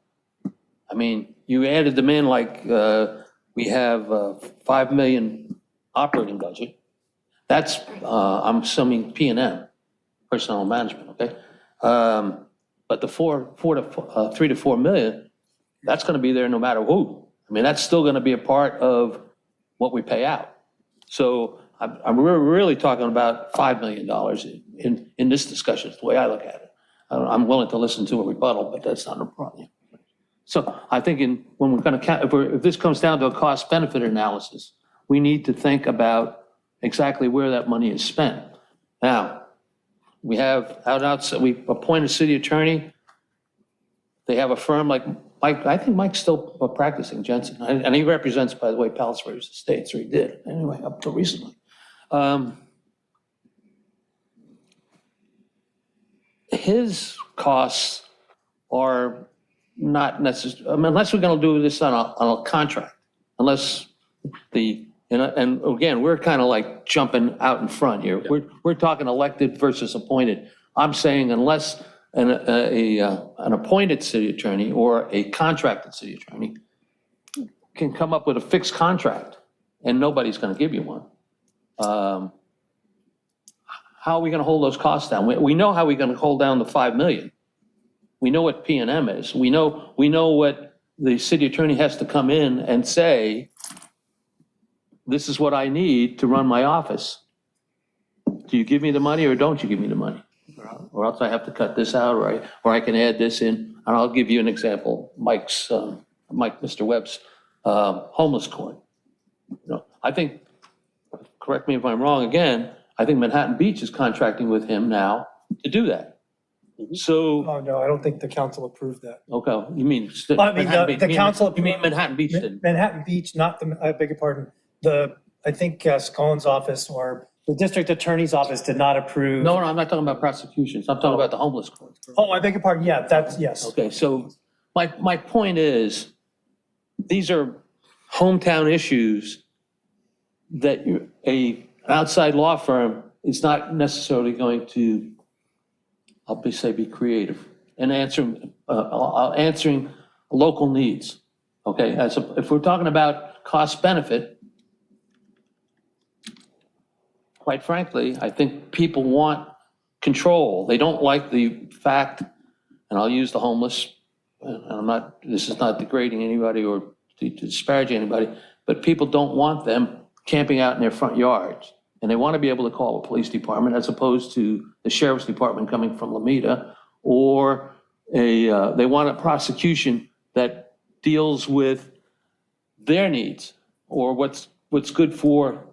I mean, you added them in like we have a $5 million operating budget. That's, I'm assuming P&M, personnel management, okay? But the 3 to 4 million, that's going to be there no matter who. I mean, that's still going to be a part of what we pay out. So I'm really talking about $5 million in this discussion, is the way I look at it. I'm willing to listen to a rebuttal, but that's not a problem. So I think when we're going to, if this comes down to a cost-benefit analysis, we need to think about exactly where that money is spent. Now, we have we appoint a city attorney. They have a firm like Mike, I think Mike's still practicing, Jensen, and he represents, by the way, Palos Verdes Estates, or he did, anyway, up till recently. His costs are not necessarily, I mean, unless we're going to do this on a contract, unless and again, we're kind of like jumping out in front here. We're talking elected versus appointed. I'm saying unless an appointed city attorney or a contracted city attorney can come up with a fixed contract, and nobody's going to give you one. How are we going to hold those costs down? We know how we're going to hold down the 5 million. We know what P&M is. We know what the city attorney has to come in and say, this is what I need to run my office. Do you give me the money or don't you give me the money? Or else I have to cut this out, or I can add this in. And I'll give you an example. Mr. Webb's homeless court. I think, correct me if I'm wrong again, I think Manhattan Beach is contracting with him now to do that. So, Oh, no, I don't think the council approved that. okay, you mean? I mean, Manhattan the Beach. council. You mean Manhattan Beach didn't? Manhattan Beach, not I beg your pardon, I think Scollins' office or The district attorney's office did not approve. No, I'm not talking about prosecutions. I'm talking about the homeless court. Oh, I beg your pardon. Yeah, that's, yes. Okay, so my point is, these are hometown issues that an outside law firm is not necessarily going to, be creative and answering local needs. Okay, if we're talking about cost benefit, quite frankly, I think people want control. They don't like the fact, and I'll use the homeless, and this is not degrading anybody or to disparage anybody, but people don't want them camping out in their front yards. And they want to be able to call a police department as opposed to the sheriff's department coming from Lomita, or they want a prosecution that deals with their needs or what's good for,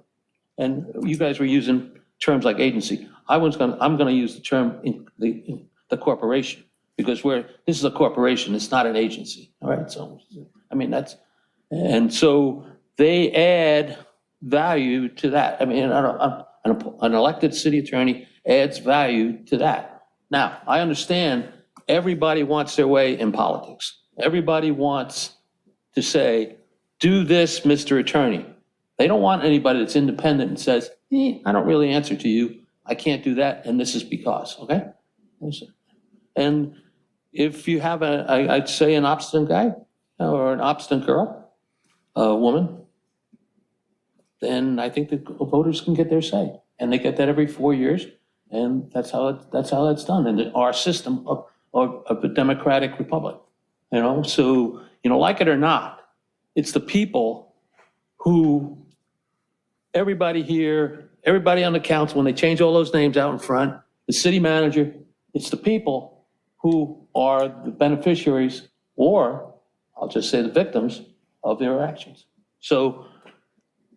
and you guys were using terms like agency. I'm going to use the term the corporation, because this is a corporation, it's not an agency, all right? So, I mean, and so they add value to that. I mean, an elected city attorney adds value to that. Now, I understand everybody wants their way in politics. Everybody wants to say, do this, Mr. Attorney. They don't want anybody that's independent and says, I don't really answer to you. I can't do that, and this is because, okay? And if you have I'd say an obstinate guy or an obstinate girl, a woman, then I think the voters can get their say. And they get that every 4 years, and that's how it's done in our system of a democratic republic. So, like it or not, it's the people who, everybody here, everybody on the council, when they change all those names out in front, the city manager, it's the people who are the beneficiaries, or I'll just say the victims of their actions. So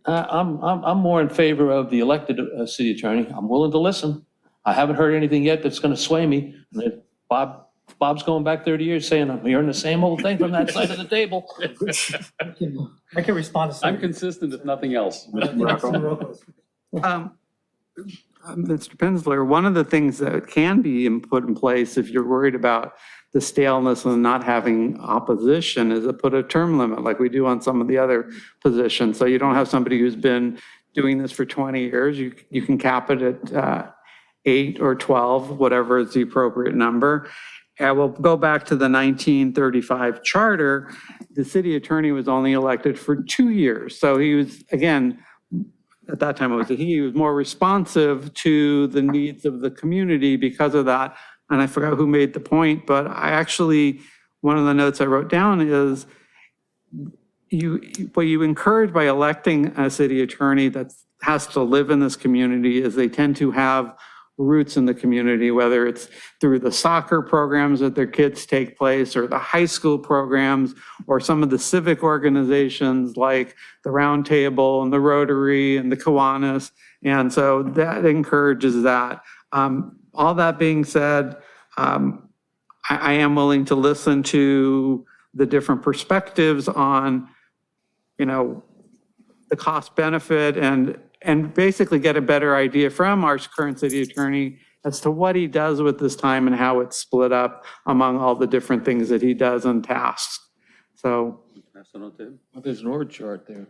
I'm more in favor of the elected city attorney. I'm willing to listen. I haven't heard anything yet that's going to sway me. Bob's going back 30 years saying I'm hearing the same old thing from that side of the table. I can respond to some. I'm consistent if nothing else. Mr. Penzler, one of the things that can be put in place if you're worried about the staleness and not having opposition is to put a term limit like we do on some of the other positions. So you don't have somebody who's been doing this for 20 years. You can cap it at 8 or 12, whatever is the appropriate number. And we'll go back to the 1935 charter. The city attorney was only elected for 2 years. So he was, again, at that time, he was more responsive to the needs of the community because of that. And I forgot who made the point, but one of the notes I wrote down is what you encourage by electing a city attorney that has to live in this community is they tend to have roots in the community, whether it's through the soccer programs that their kids take place or the high school programs or some of the civic organizations like the Round Table and the Rotary and the Kiwanis. And so that encourages that. All that being said, I am willing to listen to the different perspectives on, the cost benefit and basically get a better idea from our current city attorney as to what he does with this time and how it's split up among all the different things that he does and tasks. So. There's an org chart there.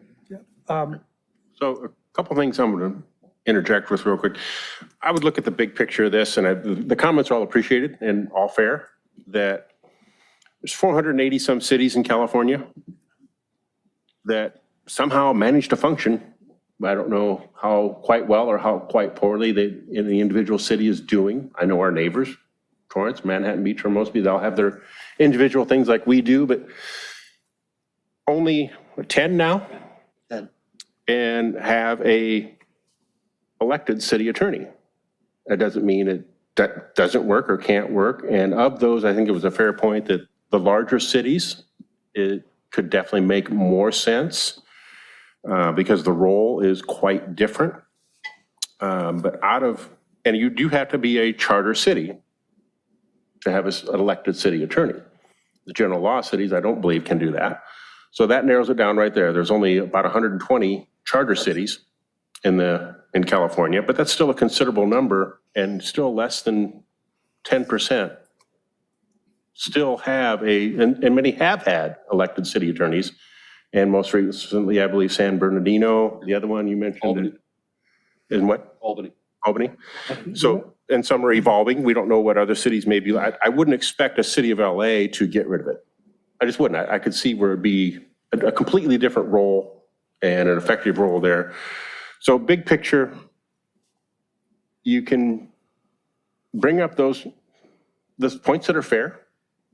So a couple things I'm going to interject with real quick. I would look at the big picture of this, and the comments are all appreciated and all fair, that there's 480 some cities in California that somehow manage to function. I don't know how quite well or how quite poorly the individual city is doing. I know our neighbors, Torrance, Manhattan Beach, or Mosby, they'll have their individual things like we do, but only 10 now 10. And have a elected city attorney. That doesn't mean that doesn't work or can't work. And of those, I think it was a fair point that the larger cities, it could definitely make more sense. Because the role is quite different. And you do have to be a charter city to have an elected city attorney. The general law cities, I don't believe, can do that. So that narrows it down right there. There's only about 120 charter cities in California, but that's still a considerable number, and still less than 10% still have and many have had elected city attorneys. And most recently, I believe San Bernardino, the other one you mentioned. Albany. In what? Albany. Albany? So, and some are evolving. We don't know what other cities may be. I wouldn't expect a city of LA to get rid of it. I just wouldn't. I could see where it'd be a completely different role and an effective role there. So big picture, you can bring up those points that are fair.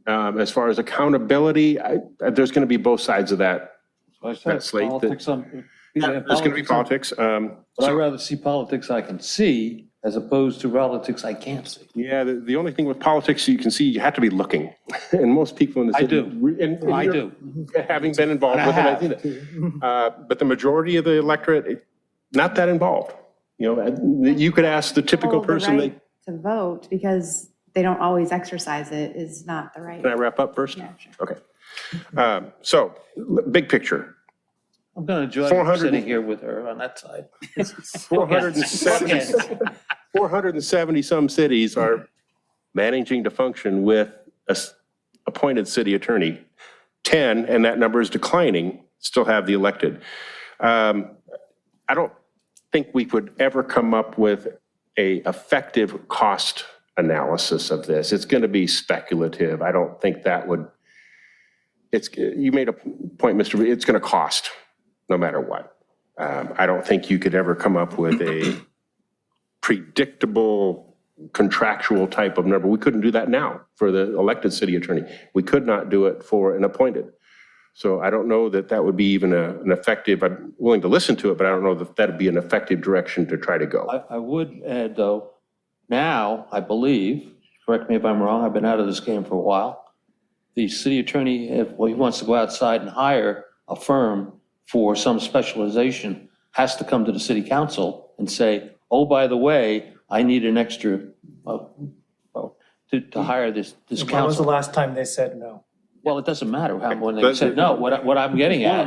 As far as accountability, there's going to be both sides of that. So I said slate that- politics on. There's going to be politics. But I'd rather see politics I can see as opposed to politics I can't see. Yeah, the only thing with politics you can see, you have to be looking. And most people in the I city. do. And I you're- do. Having been involved And with I it, I see that. But the majority of the electorate, not that involved. You know, you could ask the typical Oh, the person, right to vote, because they don't always exercise it, is not the right. can I wrap up first? Yeah, sure. Okay. So, big picture. I'm going to enjoy 400 sitting here with her on that side. 470 some cities are managing to function with a appointed city attorney. 10, and that number is declining, still have the elected. I don't think we could ever come up with a effective cost analysis of this. It's going to be speculative. I don't think that would, you made a point, Mr. It's going to cost no matter what. I don't think you could ever come up with a predictable contractual type of number. We couldn't do that now for the elected city attorney. We could not do it for an appointed. So I don't know that that would be even an effective, I'm willing to listen to it, but I don't know that that'd be an effective direction to try to go. I would add, though, now, I believe, correct me if I'm wrong, I've been out of this game for a while, the city attorney, if he wants to go outside and hire a firm for some specialization, has to come to the city council and say, oh, by the way, I need an extra, to hire this When was the council. last time they said no? Well, it doesn't matter when they said no. What I'm getting at,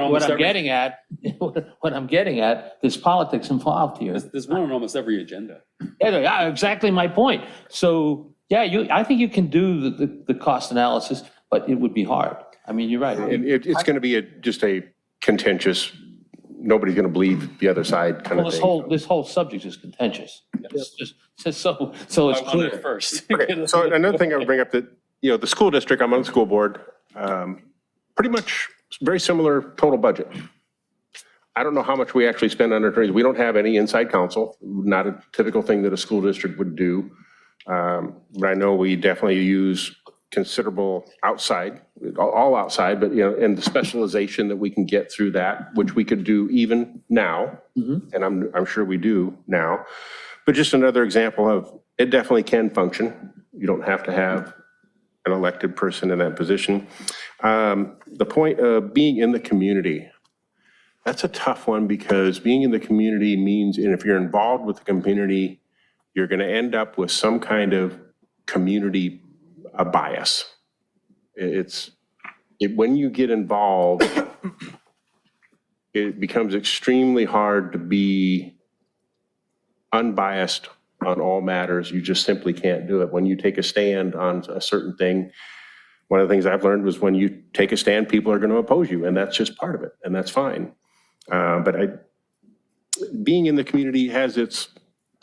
what I'm getting at, there's politics involved here. There's one on almost every agenda. Yeah, exactly my point. So, yeah, I think you can do the cost analysis, but it would be hard. I mean, you're right. It's going to be just a contentious, nobody's going to believe the other side kind Well, of thing. this whole subject is contentious. It's just so it's clear. First. Okay, so another thing I would bring up that, the school district, I'm on the school board, pretty much very similar total budget. I don't know how much we actually spend on attorneys. We don't have any inside counsel, not a typical thing that a school district would do. But I know we definitely use considerable outside, all outside, but, and the specialization that we can get through that, which we could do even now, and I'm sure we do now. But just another example of, it definitely can function. You don't have to have an elected person in that position. The point of being in the community, that's a tough one, because being in the community means, and if you're involved with the community, you're going to end up with some kind of community bias. When you get involved, it becomes extremely hard to be unbiased on all matters. You just simply can't do it. When you take a stand on a certain thing, one of the things I've learned was when you take a stand, people are going to oppose you, and that's just part of it, and that's fine. But being in the community has its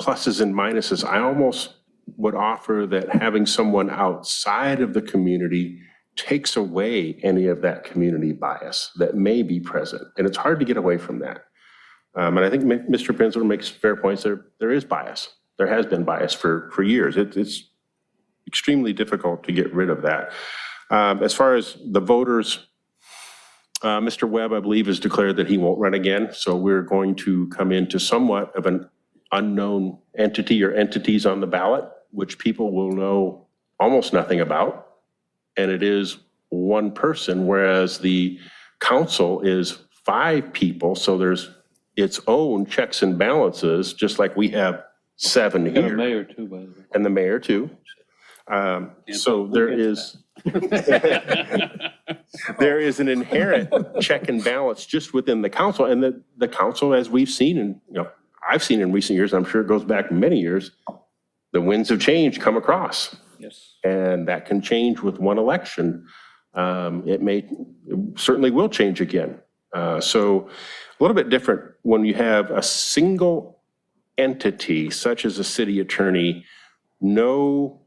pluses and minuses. I almost would offer that having someone outside of the community takes away any of that community bias that may be present, and it's hard to get away from that. And I think Mr. Penzler makes fair points. There is bias. There has been bias for years. It's extremely difficult to get rid of that. As far as the voters, Mr. Webb, I believe, has declared that he won't run again. So we're going to come into somewhat of an unknown entity or entities on the ballot, which people will know almost nothing about. And it is one person, whereas the council is 5 people. So there's its own checks and balances, just like we have 7 And the here. mayor too, by the way. And the mayor too. So there is, there is an inherent check and balance just within the council, and the council, as we've seen, and I've seen in recent years, I'm sure it goes back many years, the winds of change come across. Yes. And that can change with one election. It certainly will change again. So a little bit different when you have a single entity such as a city attorney, no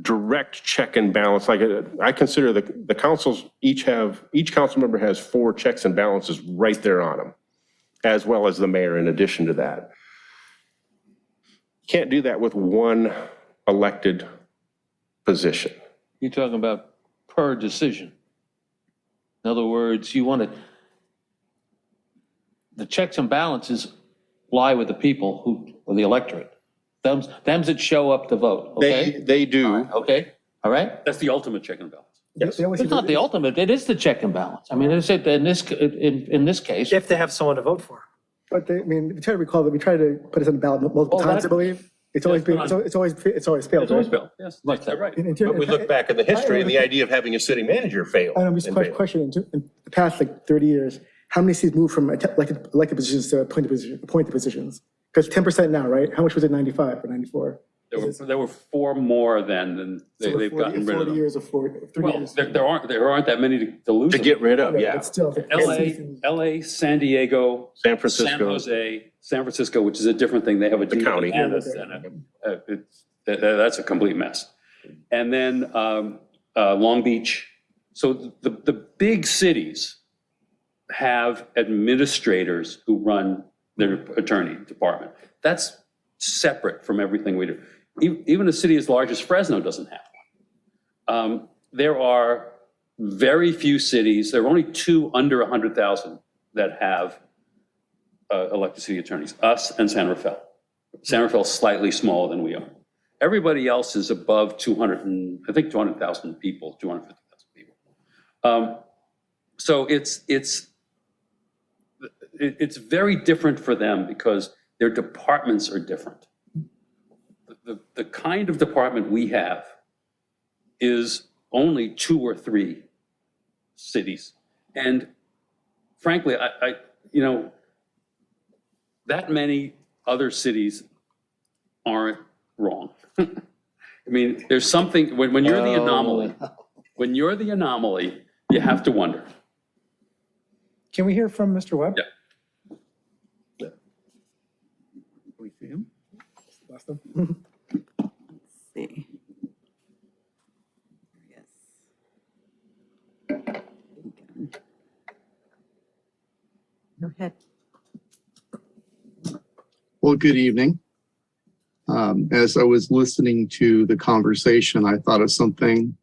direct check and balance. Like I consider the councils each council member has 4 checks and balances right there on them, as well as the mayor in addition to that. You can't do that with one elected position. You're talking about per decision. In other words, the checks and balances lie with the people or the electorate. Them that show up to vote, okay? They do. Okay, all right? That's the ultimate check and balance. Yes. They always It's say not the ultimate, it is the check and balance. I mean, it's in this case. If they have someone to vote for. But I mean, we try to recall that we try to put this on the ballot multiple Oh, times, that- I believe. It's always been, Yes, it's always failed. It's always right? Bill, yes, you're right. But we look back at the history and the idea of having a city manager fail. And I'm just questioning, in the past like 30 years, how many seats moved from elected positions to appointed positions? Because 10% now, right? How much was it, 95 or 94? There were 4 more than So they've gotten rid of 40 them. years of 3 Well, years. there aren't that many to lose. To them. get rid of, yeah. But still. LA, San Diego, San San Francisco. Jose, San Francisco, which is a different thing. They have a county. That's a complete mess. And then Long Beach. So the big cities have administrators who run their attorney department. That's separate from everything we do. Even a city as large as Fresno doesn't have one. There are very few cities, there are only 2 under 100,000 that have elected city attorneys, us and San Rafael. San Rafael is slightly smaller than we are. Everybody else is above 200,000 people, 250,000 people. So it's very different for them because their departments are different. The kind of department we have is only 2 or 3 cities. And frankly, I that many other cities aren't wrong. I mean, there's something, when you're the anomaly, you have to wonder. Can we hear from Mr. Webb? Yeah. We see him? Lost them. Let's see. Yes. Go ahead. Well, good evening. As I was listening to the conversation, I thought of something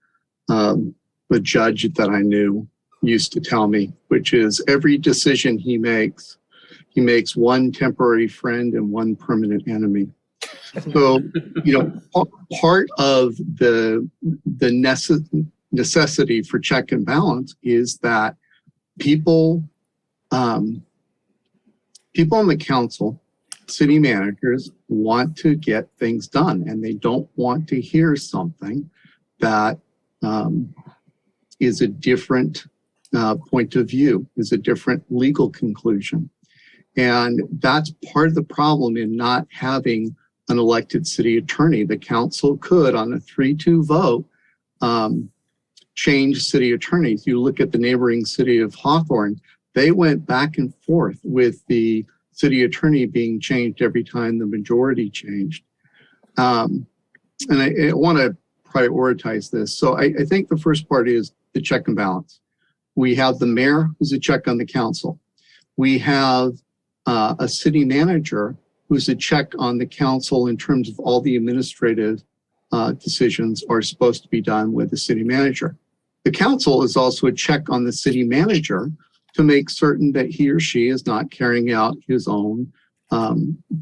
a judge that I knew used to tell me, which is every decision he makes one temporary friend and one permanent enemy. So, part of the necessity for check and balance is that people on the council, city managers, want to get things done, and they don't want to hear something that is a different point of view, is a different legal conclusion. And that's part of the problem in not having an elected city attorney. The council could, on a 3-2 vote, change city attorneys. You look at the neighboring city of Hawthorne, they went back and forth with the city attorney being changed every time the majority changed. And I want to prioritize this. So I think the first part is the check and balance. We have the mayor, who's a check on the council. We have a city manager who's a check on the council in terms of all the administrative decisions are supposed to be done with the city manager. The council is also a check on the city manager to make certain that he or she is not carrying out his own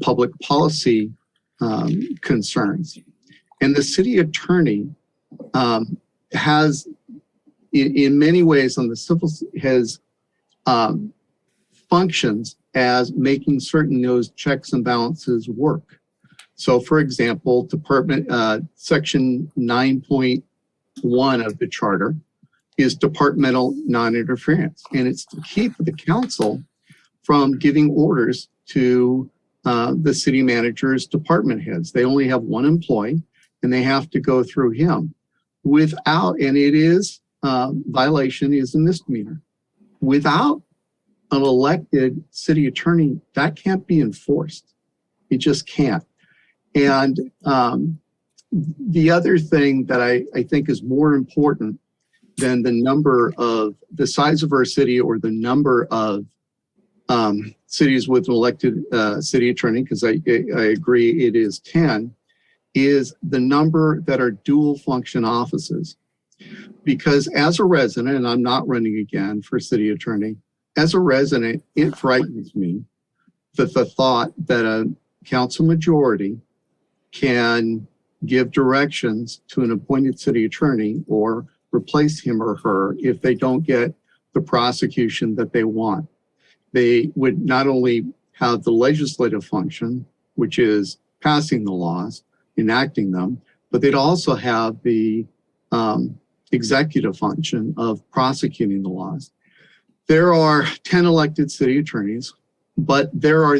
public policy concerns. And the city attorney has, in many ways on the civil, has functions as making certain those checks and balances work. So for example, section 9.1 of the charter is departmental non-interference. And it's to keep the council from giving orders to the city manager's department heads. They only have one employee and they have to go through him without, and it is, violation is a misdemeanor. Without an elected city attorney, that can't be enforced. It just can't. And the other thing that I think is more important than the size of our city or the number of cities with an elected city attorney, because I agree it is 10, is the number that are dual function offices. Because as a resident, and I'm not running again for city attorney, as a resident, it frightens me that the thought that a council majority can give directions to an appointed city attorney or replace him or her if they don't get the prosecution that they want. They would not only have the legislative function, which is passing the laws, enacting them, but they'd also have the executive function of prosecuting the laws. There are 10 elected city attorneys, but there are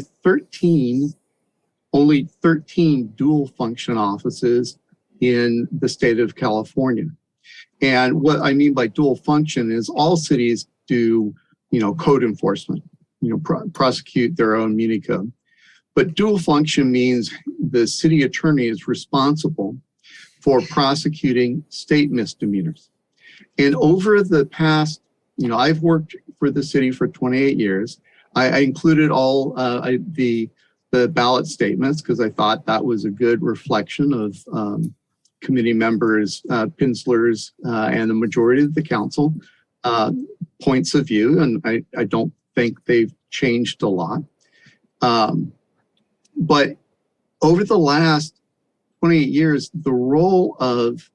only 13 dual function offices in the state of California. And what I mean by dual function is all cities do, code enforcement, prosecute their own muni code. But dual function means the city attorney is responsible for prosecuting state misdemeanors. And over the past, I've worked for the city for 28 years. I included all the ballot statements because I thought that was a good reflection of committee members, Pinsler's, and the majority of the council points of view. And I don't think they've changed a lot. But over the last 28 years, the role of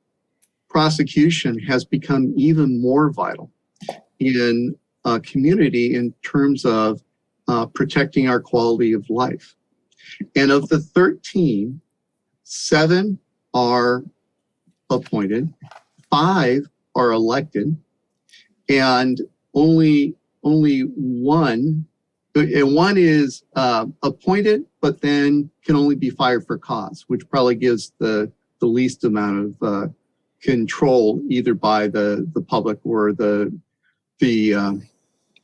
prosecution has become even more vital in a community in terms of protecting our quality of life. And of the 13, 7 are appointed, 5 are elected, and only one, and one is appointed, but then can only be fired for cause, which probably gives the least amount of control either by the public or the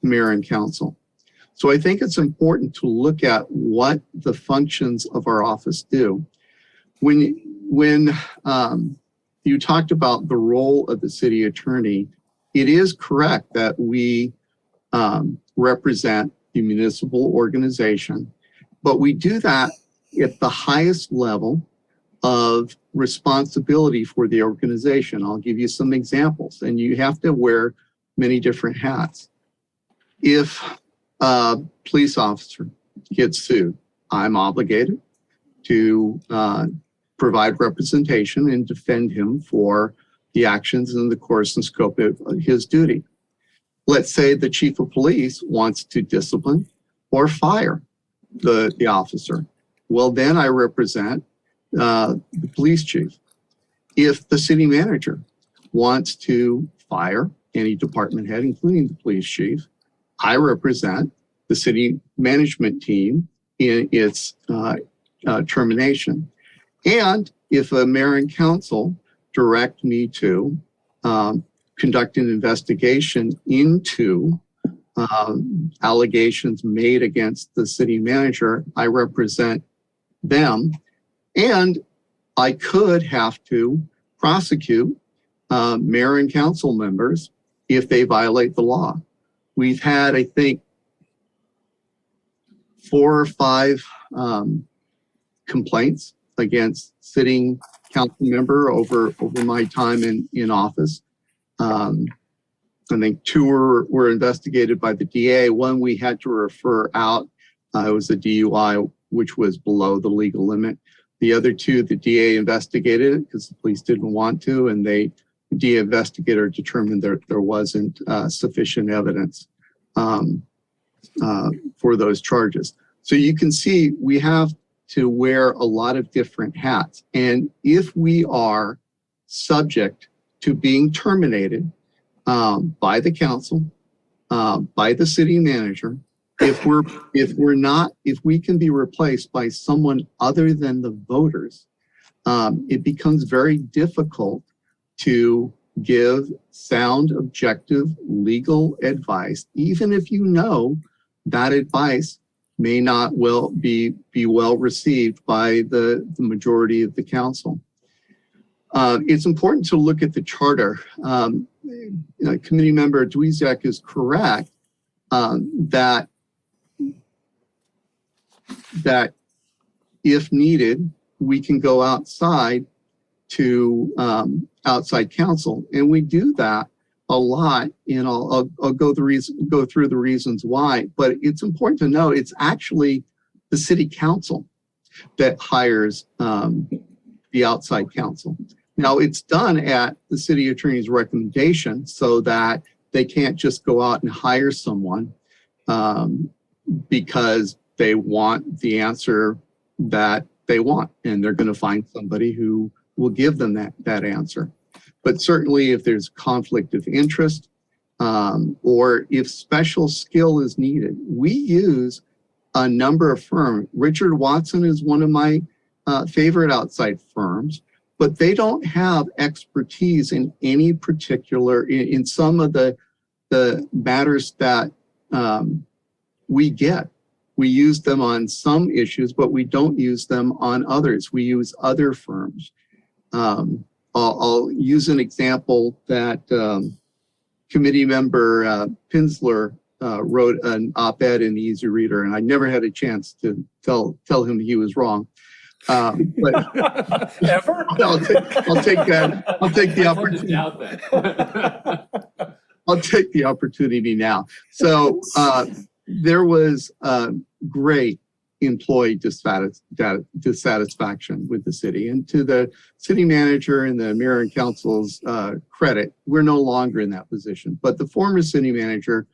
mayor and council. So I think it's important to look at what the functions of our office do. When you talked about the role of the city attorney, it is correct that we represent the municipal organization, but we do that at the highest level of responsibility for the organization. I'll give you some examples, and you have to wear many different hats. If a police officer gets sued, I'm obligated to provide representation and defend him for the actions in the course and scope of his duty. Let's say the chief of police wants to discipline or fire the officer. Well, then I represent the police chief. If the city manager wants to fire any department head, including the police chief, I represent the city management team in its termination. And if a mayor and council direct me to conduct an investigation into allegations made against the city manager, I represent them. And I could have to prosecute mayor and council members if they violate the law. We've had, I think, 4 or 5 complaints against sitting council member over my time in office. I think 2 were investigated by the DA. 1 we had to refer out. It was a DUI, which was below the legal limit. The other 2, the DA investigated because the police didn't want to, and the DA investigator determined there wasn't sufficient evidence for those charges. So you can see we have to wear a lot of different hats. And if we are subject to being terminated by the council, by the city manager, if we can be replaced by someone other than the voters, it becomes very difficult to give sound, objective, legal advice, even if you know that advice may not be well received by the majority of the council. It's important to look at the charter. Committee member Dweezak is correct that if needed, we can go outside to outside counsel, and we do that a lot. And I'll go through the reasons why. But it's important to know it's actually the city council that hires the outside counsel. Now, it's done at the city attorney's recommendation, so that they can't just go out and hire someone because they want the answer that they want, and they're going to find somebody who will give them that answer. But certainly if there's conflict of interest or if special skill is needed, we use a number of firms. Richard Watson is one of my favorite outside firms, but they don't have expertise in any particular, in some of the matters that we get. We use them on some issues, but we don't use them on others. We use other firms. I'll use an example that committee member Pinsler wrote an op-ed in the Easy Reader, and I never had a chance to tell him he was wrong. But Ever? I'll take the opportunity. I'll take the opportunity now. So there was great employee dissatisfaction with the city, and to the city manager and the mayor and council's credit, we're no longer in that position. But the former city manager,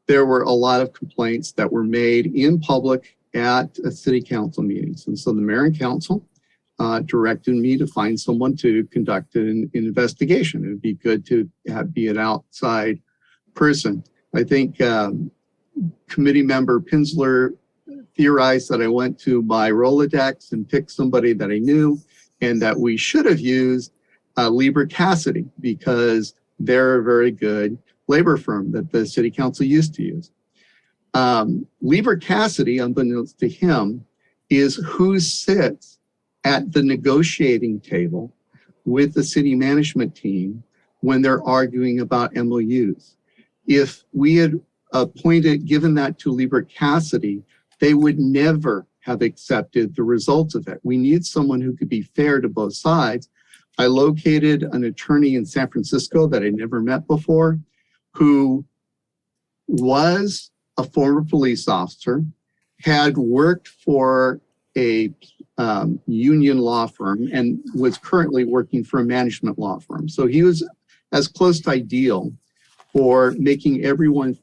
there were a lot of complaints that were made in public at city council meetings. And so the mayor and council directed me to find someone to conduct an investigation. It would be good to be an outside person. I think committee member Pinsler theorized that I went to my Rolodex and picked somebody that I knew, and that we should have used Lieber Cassidy, because they're a very good labor firm that the city council used to use. Lieber Cassidy, unbeknownst to him, is who sits at the negotiating table with the city management team when they're arguing about MOUs. If we had given that to Lieber Cassidy, they would never have accepted the results of it. We need someone who could be fair to both sides. I located an attorney in San Francisco that I never met before, who was a former police officer, had worked for a union law firm, and was currently working for a management law firm. So he was as close to ideal for making everyone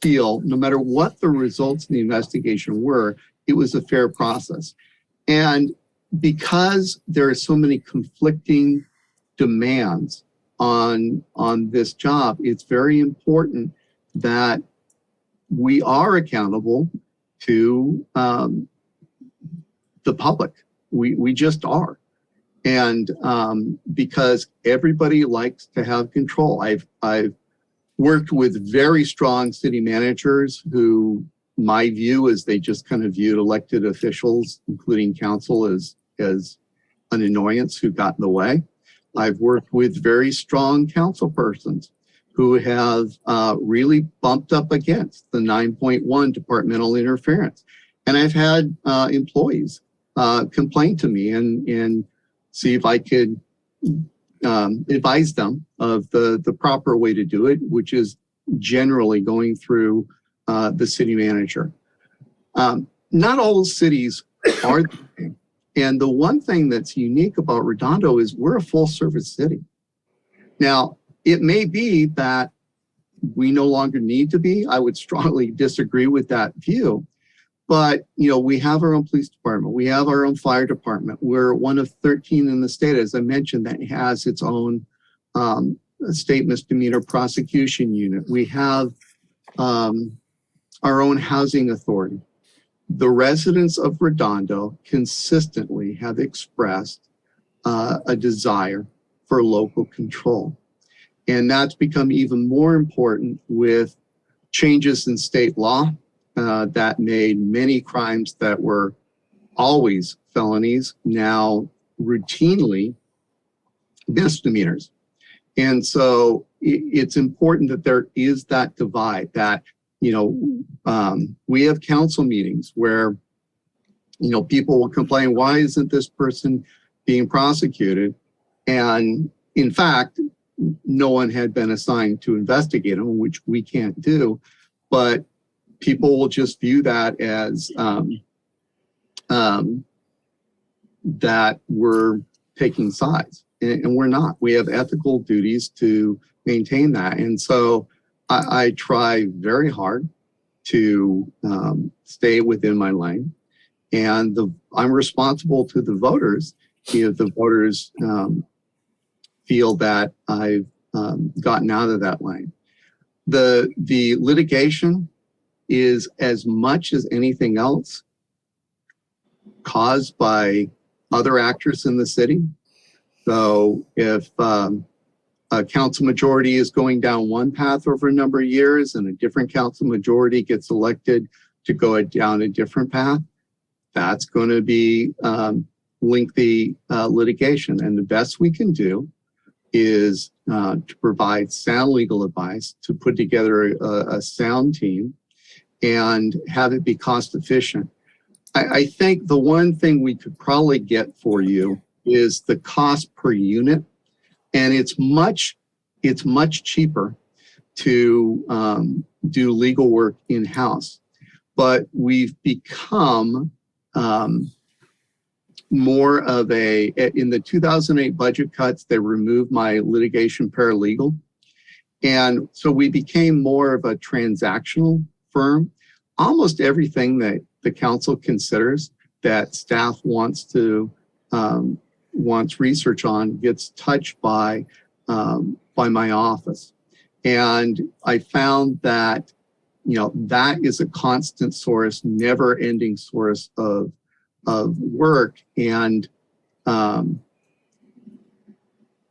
feel, no matter what the results of the investigation were, it was a fair process. And because there are so many conflicting demands on this job, it's very important that we are accountable to the public. We just are. And because everybody likes to have control. I've worked with very strong city managers who, my view is, they just kind of viewed elected officials, including council, as an annoyance who got in the way. I've worked with very strong council persons who have really bumped up against the 9.1 departmental interference. And I've had employees complain to me and see if I could advise them of the proper way to do it, which is generally going through the city manager. Not all cities are the same. And the one thing that's unique about Redondo is we're a full service city. Now, it may be that we no longer need to be. I would strongly disagree with that view. But, we have our own police department. We have our own fire department. We're one of 13 in the state, as I mentioned, that has its own state misdemeanor prosecution unit. We have our own housing authority. The residents of Redondo consistently have expressed a desire for local control. And that's become even more important with changes in state law that made many crimes that were always felonies now routinely misdemeanors. And so it's important that there is that divide, that, you know, we have council meetings where, you know, people will complain, why isn't this person being prosecuted? And in fact, no one had been assigned to investigate them, which we can't do, but people will just view that as that we're taking sides, and we're not. We have ethical duties to maintain that. And so I try very hard to stay within my lane, and I'm responsible to the voters if the voters feel that I've gotten out of that lane. The litigation is, as much as anything else, caused by other actors in the city. So if a council majority is going down one path over a number of years and a different council majority gets elected to go down a different path, that's going to be lengthy litigation. And the best we can do is to provide sound legal advice, to put together a sound team and have it be cost efficient. I think the one thing we could probably get for you is the cost per unit. And it's much cheaper to do legal work in-house. But we've become more of in the 2008 budget cuts, they removed my litigation paralegal. And so we became more of a transactional firm. Almost everything that the council considers that staff wants research on gets touched by my office. And I found that, you know, that is a constant source, never ending source of work. And the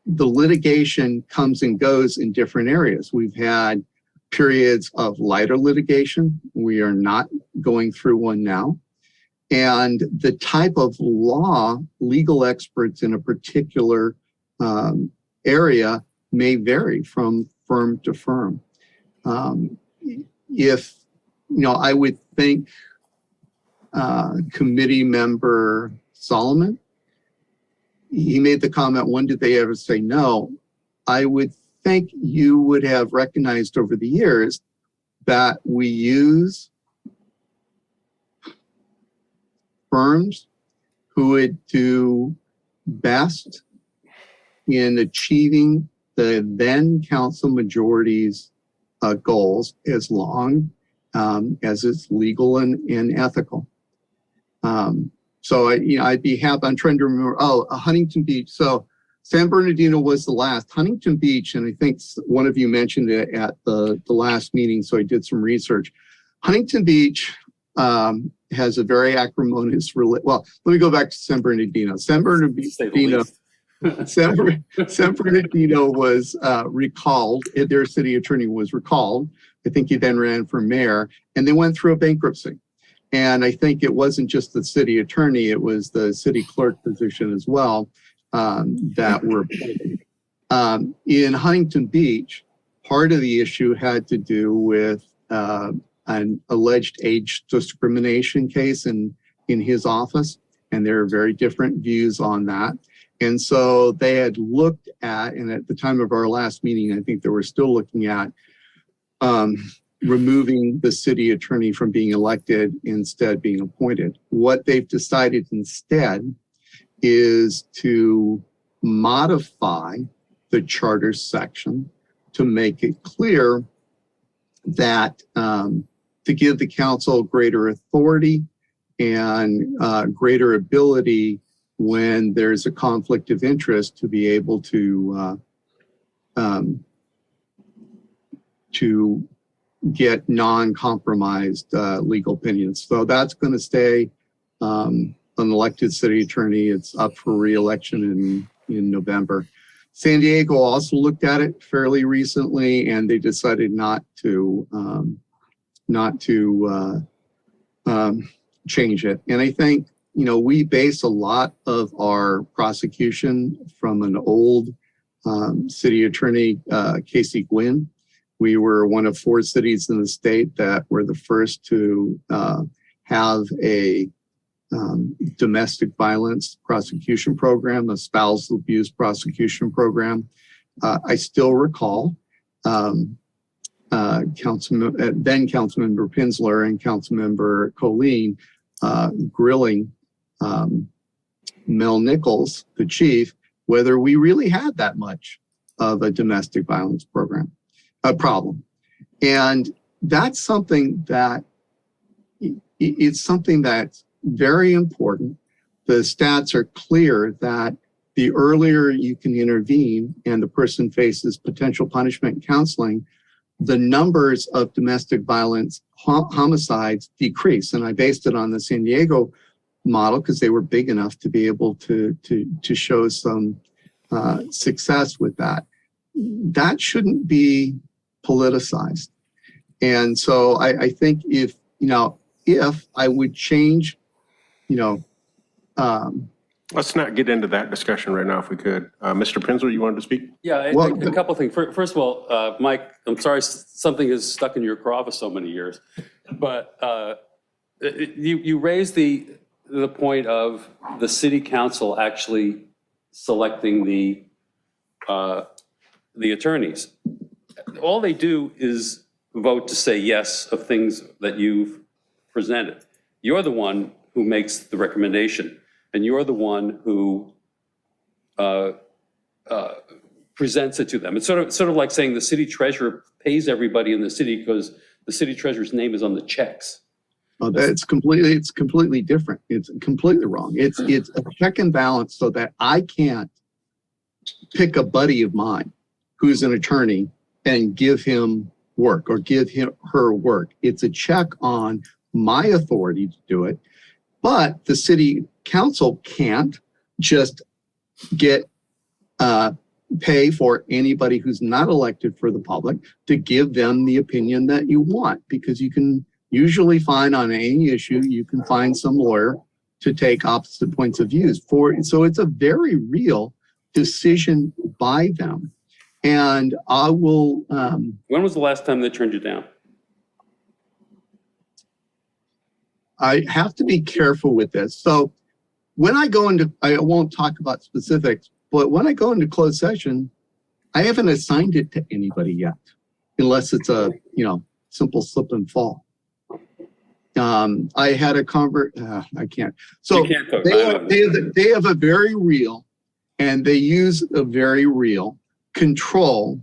litigation comes and goes in different areas. We've had periods of lighter litigation. We are not going through one now. And the type of law legal experts in a particular area may vary from firm to firm. If, you know, I would think committee member Solomon, he made the comment, when did they ever say no? I would think you would have recognized over the years that we use firms who would do best in achieving the then council majority's goals as long as it's legal and ethical. So I'd be happy. I'm trying to remember. Huntington Beach. So San Bernardino was the last. Huntington Beach, and I think one of you mentioned it at the last meeting, so I did some research. Huntington Beach has a very acrimonious, well, let me go back to San Bernardino. San Bernardino was recalled. Their city attorney was recalled. I think he then ran for mayor, and they went through a bankruptcy. And I think it wasn't just the city attorney, it was the city clerk position as well that were appointed. In Huntington Beach, part of the issue had to do with an alleged age discrimination case in his office, and there are very different views on that. And so they had looked at, and at the time of our last meeting, I think they were still looking at removing the city attorney from being elected, instead being appointed. What they've decided instead is to modify the charter section to make it clear that to give the council greater authority and greater ability when there's a conflict of interest to be able to get non-compromised legal opinions. So that's going to stay an elected city attorney. It's up for re-election in November. San Diego also looked at it fairly recently, and they decided not to change it. And I think, you know, we base a lot of our prosecution from an old city attorney, Casey Gwynn. We were one of 4 cities in the state that were the first to have a domestic violence prosecution program, a spousal abuse prosecution program. I still recall then Councilmember Pinsler and Councilmember Colleen grilling Mel Nichols, the chief, whether we really had that much of a domestic violence problem. And that's something that it's something that's very important. The stats are clear that the earlier you can intervene and the person faces potential punishment and counseling, the numbers of domestic violence homicides decrease. And I based it on the San Diego model because they were big enough to be able to show some success with that. That shouldn't be politicized. And so I think if I would change, Let's not get into that discussion right now if we could. Mr. Pinsler, you wanted to speak? Yeah, a couple of things. First of all, Mike, I'm sorry something is stuck in your craw for so many years, but you raised the point of the city council actually selecting the attorneys. All they do is vote to say yes of things that you've presented. You're the one who makes the recommendation, and you're the one who presents it to them. It's sort of like saying the city treasurer pays everybody in the city because the city treasurer's name is on the checks. Oh, it's completely different. It's completely wrong. It's a check and balance so that I can't pick a buddy of mine who's an attorney and give him work or give her work. It's a check on my authority to do it, but the city council can't just pay for anybody who's not elected for the public to give them the opinion that you want, because you can usually find on any issue, you can find some lawyer to take opposite points of views for. So it's a very real decision by them. And I will. When was the last time they turned you down? I have to be careful with this. So when I go into, I won't talk about specifics, but when I go into closed session, I haven't assigned it to anybody yet, unless it's a, simple slip and fall. I had a I can't. So You can't talk. they have a very real, and they use a very real control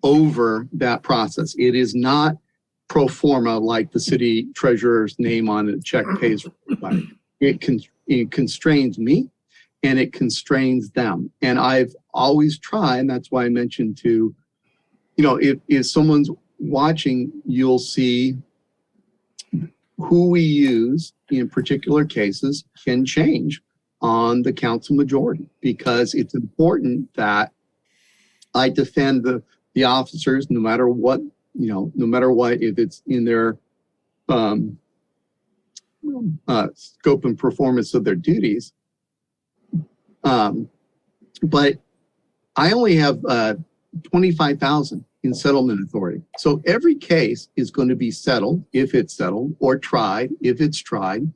over that process. It is not pro forma like the city treasurer's name on a check pays for everybody. It constrains me and it constrains them. And I've always tried, and that's why I mentioned to, if someone's watching, you'll see who we use in particular cases can change on the council majority, because it's important that I defend the officers no matter what, if it's in their scope and performance of their duties. But I only have 25,000 in settlement authority. So every case is going to be settled, if it's settled, or tried, if it's tried,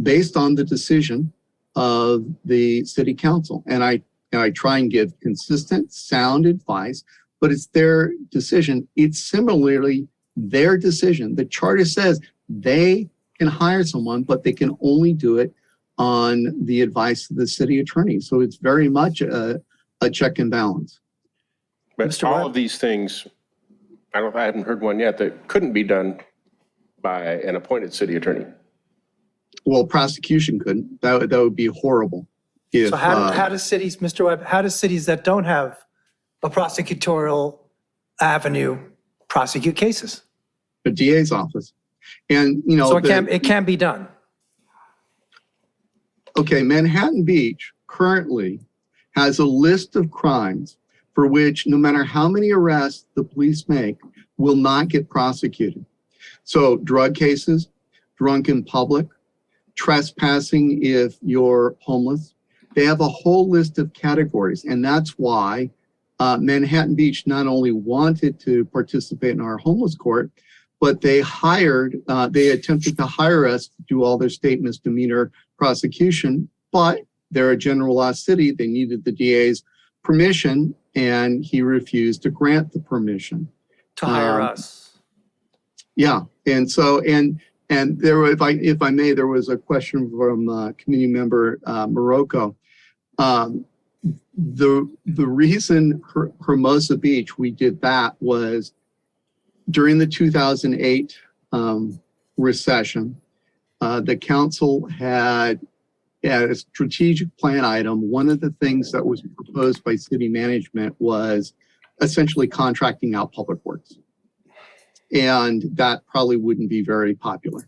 based on the decision of the city council. And I try and give consistent, sound advice, but it's their decision. It's similarly their decision. The charter says they can hire someone, but they can only do it on the advice of the city attorney. So it's very much a check and balance. But Mr. all Webb? of these things, I haven't heard one yet that couldn't be done by an appointed city attorney. Well, prosecution couldn't. That would be horrible. So how do cities, Mr. Webb, how do cities that don't have a prosecutorial avenue prosecute cases. The DA's office. And, you know, So it can be done. okay, Manhattan Beach currently has a list of crimes for which no matter how many arrests the police make, will not get prosecuted. So drug cases, drunk in public, trespassing if you're homeless. They have a whole list of categories. And that's why Manhattan Beach not only wanted to participate in our homeless court, but they attempted to hire us to do all their state misdemeanor prosecution, but they're a general law city. They needed the DA's permission, and he refused to grant the permission. To hire us. Yeah, and so, and there, if I may, there was a question from committee member Morocco. The reason Hermosa Beach, we did that was during the 2008 recession, the council had a strategic plan item. One of the things that was proposed by city management was essentially contracting out public works. And that probably wouldn't be very popular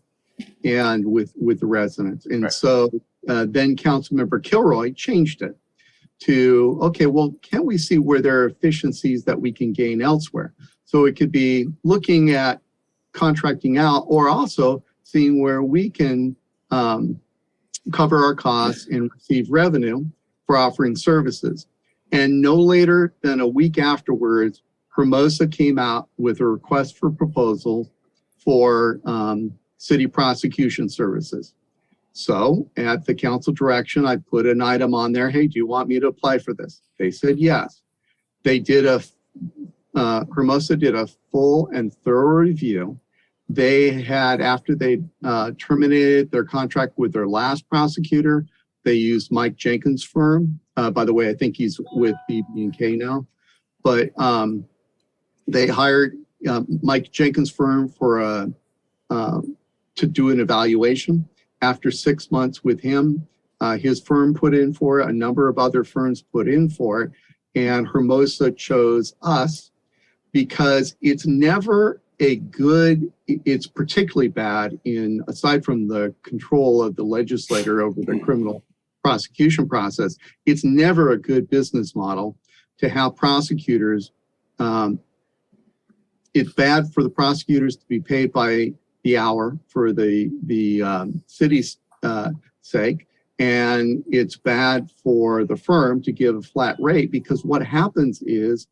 and with the residents. And so then Councilmember Kilroy changed it to, okay, well, can we see where there are efficiencies that we can gain elsewhere? So it could be looking at contracting out, or also seeing where we can cover our costs and receive revenue for offering services. And no later than a week afterwards, Hermosa came out with a request for proposal for city prosecution services. So at the council direction, I put an item on there. Hey, do you want me to apply for this? They said yes. They did Hermosa did a full and thorough review. They had, after they terminated their contract with their last prosecutor, they used Mike Jenkins' firm. By the way, I think he's with BB&K now. But they hired Mike Jenkins' firm for to do an evaluation. After 6 months with him, his firm put in for it, a number of other firms put in for it, and Hermosa chose us because it's never a good, it's particularly bad in, aside from the control of the legislator over the criminal prosecution process, it's never a good business model to have prosecutors. It's bad for the prosecutors to be paid by the hour for the city's sake, and it's bad for the firm to give a flat rate, because what happens is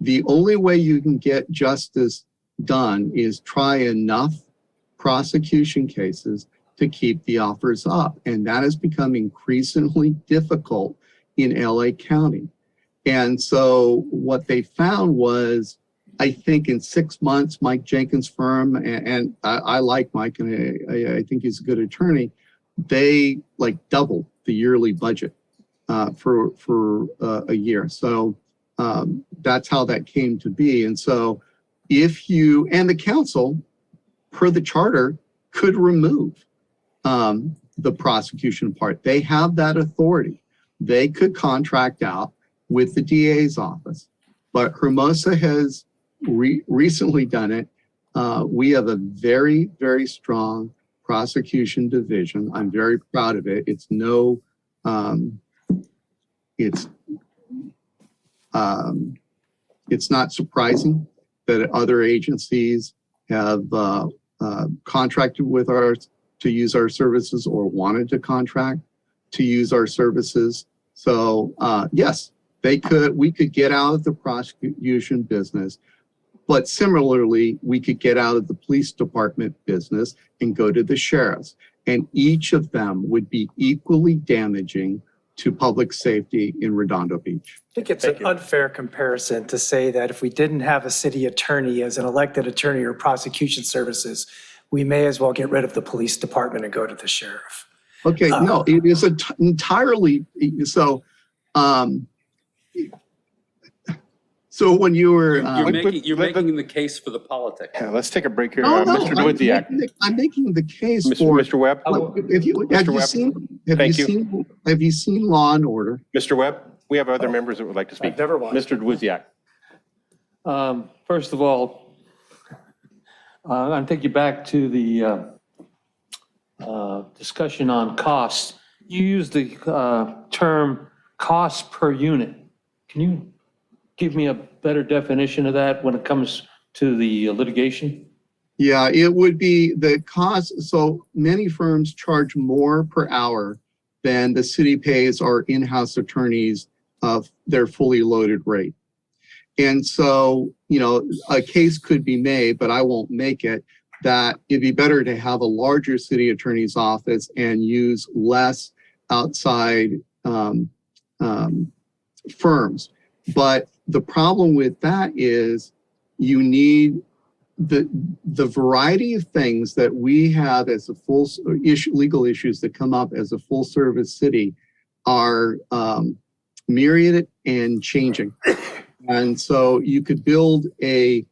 the only way you can get justice done is try enough prosecution cases to keep the offers up. And that has become increasingly difficult in LA County. And so what they found was, I think in 6 months, Mike Jenkins' firm, and I like Mike, and I think he's a good attorney, they like doubled the yearly budget for a year. So that's how that came to be. And so if you, and the council, per the charter, could remove the prosecution part. They have that authority. They could contract out with the DA's office, but Hermosa has recently done it. We have a very, very strong prosecution division. I'm very proud of it. It's no, it's not surprising that other agencies have contracted with ours to use our services, or wanted to contract to use our services. So yes, we could get out of the prosecution business, but similarly, we could get out of the police department business and go to the sheriffs. And each of them would be equally damaging to public safety in Redondo Beach. I think it's an unfair comparison to say that if we didn't have a city attorney as an elected attorney or prosecution services, we may as well get rid of the police department and go to the sheriff. Okay, no, it is entirely, so, so when you were. You're making the case for the politics. Yeah, let's take a break here. No, Mr. Duiziak. I'm making the case for. Mr. Webb? Have you seen Law and Order? Mr. Webb, we have other members that would like to speak. I've never watched. Mr. Duiziak. First of all, I'm going to take you back to the discussion on costs. You used the term cost per unit. Can you give me a better definition of that when it comes to the litigation? Yeah, it would be the cost. So many firms charge more per hour than the city pays our in-house attorneys of their fully loaded rate. And so, you know, a case could be made, but I won't make it, that it'd be better to have a larger city attorney's office and use less outside firms. But the problem with that is you need the variety of things that we have as a full legal issues that come up as a full service city are myriad and changing. And so you could build a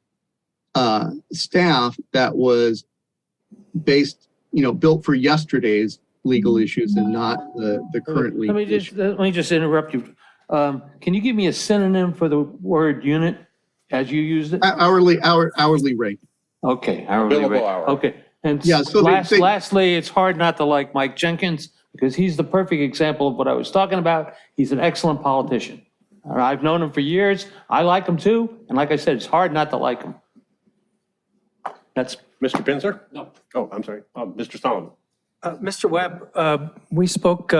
staff that was based, you know, built for yesterday's legal issues and not the current legal issues. Let me just interrupt you. Can you give me a synonym for the word unit as you used it? Hourly rate. Okay, hourly Billable rate. hour. Okay, and Yeah, so lastly, it's hard not to like Mike Jenkins because he's the perfect example of what I was talking about. He's an excellent politician. I've known him for years. I like him too. And like I said, it's hard not to like him. That's Mr. Pinsler? No. Oh, I'm sorry. Mr. Solomon. Mr. Webb, we spoke,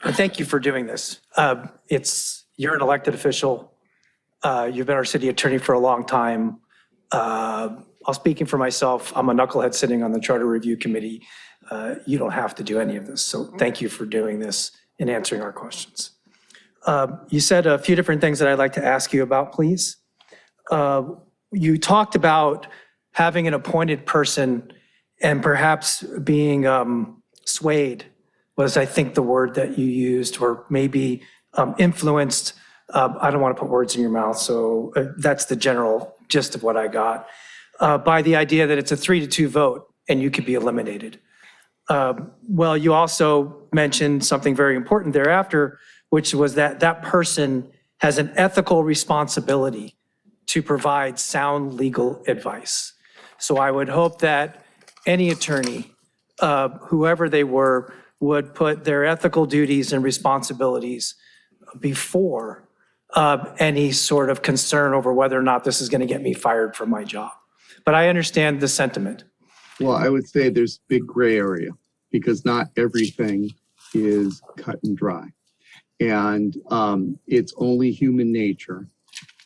thank you for doing this. You're an elected official. You've been our city attorney for a long time. Speaking for myself, I'm a knucklehead sitting on the Charter Review Committee. You don't have to do any of this. So thank you for doing this and answering our questions. You said a few different things that I'd like to ask you about, please. You talked about having an appointed person and perhaps being swayed was, I think, the word that you used, or maybe influenced. I don't want to put words in your mouth, so that's the general gist of what I got. By the idea that it's a 3-2 vote and you could be eliminated. Well, you also mentioned something very important thereafter, which was that that person has an ethical responsibility to provide sound legal advice. So I would hope that any attorney, whoever they were, would put their ethical duties and responsibilities before any sort of concern over whether or not this is going to get me fired from my job. But I understand the sentiment. Well, I would say there's big gray area because not everything is cut and dry. And it's only human nature.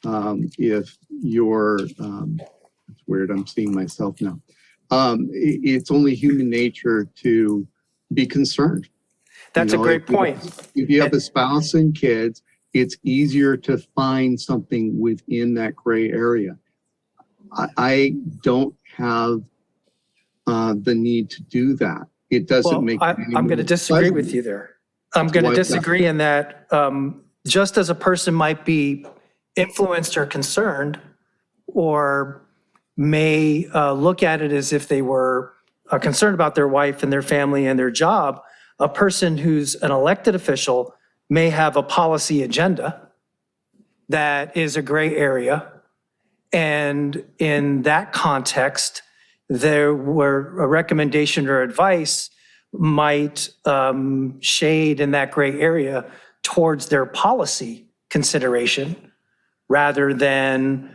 If you're, it's weird, I'm seeing myself now. It's only human nature to be concerned. That's a great point. If you have a spouse and kids, it's easier to find something within that gray area. I don't have the need to do that. It doesn't Well, make. I'm going to disagree with you there. I'm going to disagree in that just as a person might be influenced or concerned, or may look at it as if they were concerned about their wife and their family and their job, a person who's an elected official may have a policy agenda that is a gray area. And in that context, there were a recommendation or advice might shade in that gray area towards their policy consideration rather than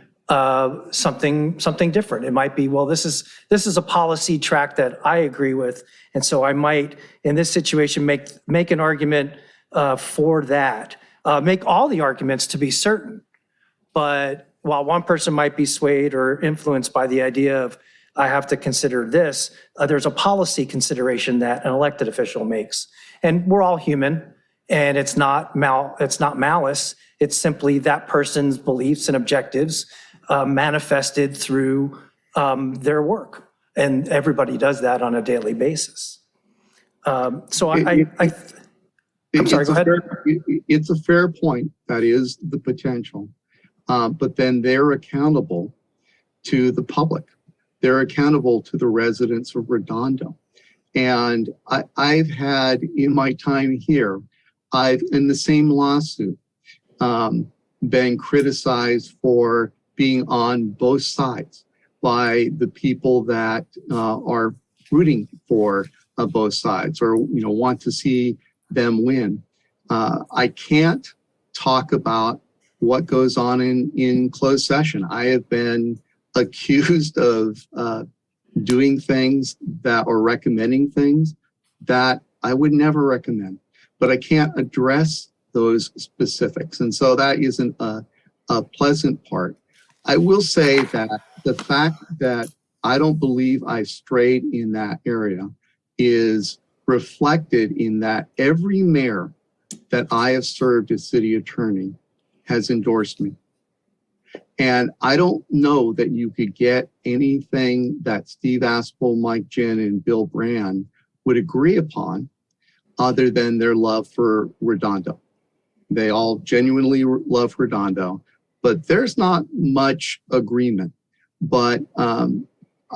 something different. It might be, well, this is a policy track that I agree with, and so I might, in this situation, make an argument for that. Make all the arguments to be certain, but while one person might be swayed or influenced by the idea of I have to consider this, there's a policy consideration that an elected official makes, and we're all human, and it's not malice. It's simply that person's beliefs and objectives manifested through their work. And everybody does that on a daily basis. I'm sorry, go ahead. It's a fair point. That is the potential. But then they're accountable to the public. They're accountable to the residents of Redondo. And I've had, in my time here, in the same lawsuit, been criticized for being on both sides. by the people that are rooting for both sides or, want to see them win. I can't talk about what goes on in closed session. I have been accused of doing things that or recommending things that I would never recommend, but I can't address those specifics. And so that isn't a pleasant part. I will say that the fact that I don't believe I strayed in that area is reflected in that every mayor that I have served as city attorney has endorsed me. And I don't know that you could get anything that Steve Aspel, Mike Ginn, and Bill Brand would agree upon other than their love for Redondo. They all genuinely love Redondo, but there's not much agreement. But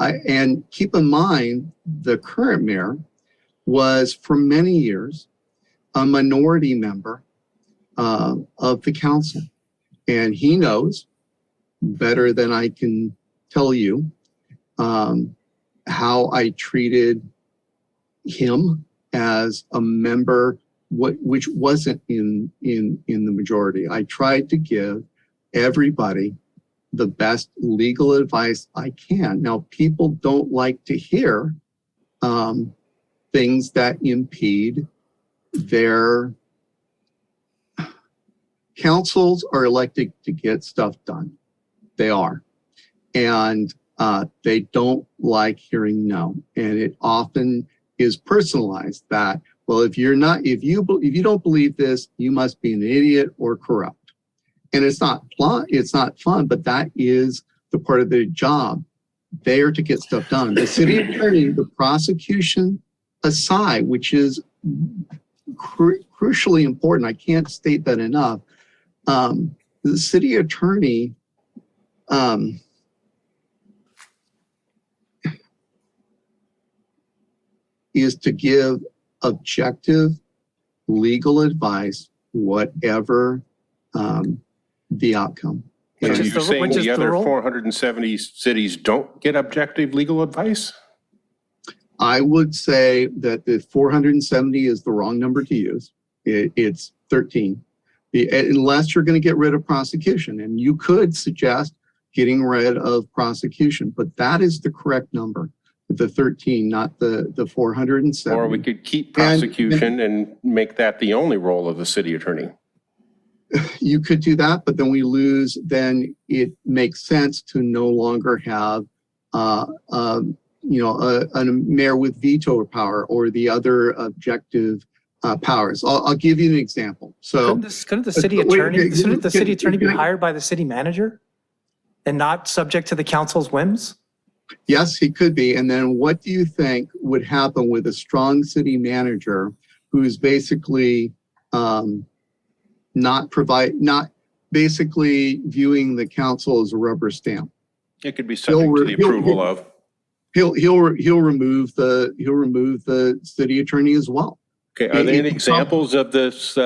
and keep in mind, the current mayor was for many years a minority member of the council. And he knows better than I can tell you how I treated him as a member, which wasn't in the majority. I tried to give everybody the best legal advice I can. Now, people don't like to hear things that impede their councils are elected to get stuff done. They are. And they don't like hearing no. And it often is personalized that, well, if you don't believe this, you must be an idiot or corrupt. And it's not fun, but that is the part of their job. They are to get stuff done. The city attorney, the prosecution aside, which is crucially important, I can't state that enough. The city attorney is to give objective legal advice, whatever the outcome. Are Which you is the- saying which is the the other rule? 470 cities don't get objective legal advice? I would say that the 470 is the wrong number to use. It's 13. Unless you're going to get rid of prosecution. And you could suggest getting rid of prosecution, but that is the correct number, the 13, not the 470. Or we could keep prosecution and make that the only role of the city attorney. You could do that, but then then it makes sense to no longer have a mayor with veto power or the other objective powers. I'll give you an example. So Couldn't the city attorney be hired by the city manager and not subject to the council's whims? yes, he could be. And then what do you think would happen with a strong city manager who's basically not basically viewing the council as a rubber stamp? It could be subject to the approval of. He'll remove the city attorney as well. Okay, are there any examples of this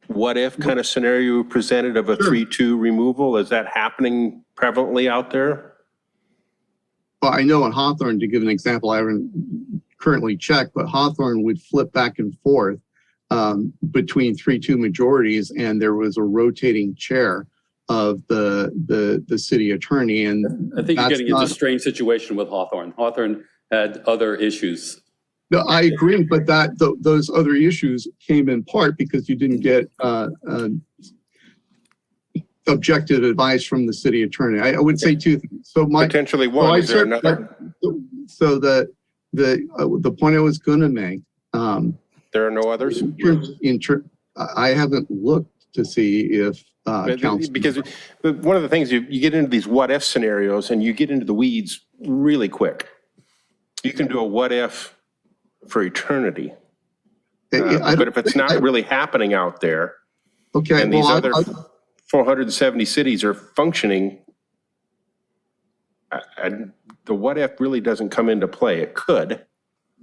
what if kind of scenario presented of a 3-2 removal? Is that happening prevalently out there? Well, I know in Hawthorne, to give an example, I haven't currently checked, but Hawthorne would flip back and forth between 3-2 majorities, and there was a rotating chair of the city attorney. And I think you're getting into a strange situation with Hawthorne. Hawthorne had other issues. No, I agree, but those other issues came in part because you didn't get objective advice from the city attorney. I would say two things. So Potentially one. Is there another? So the point I was going to make. There are no others? I haven't looked to see if council. Because one of the things, you get into these what if scenarios and you get into the weeds really quick. You can do a what if for eternity. But if it's not really happening out there, okay, and these other 470 cities are functioning, the what if really doesn't come into play. It could.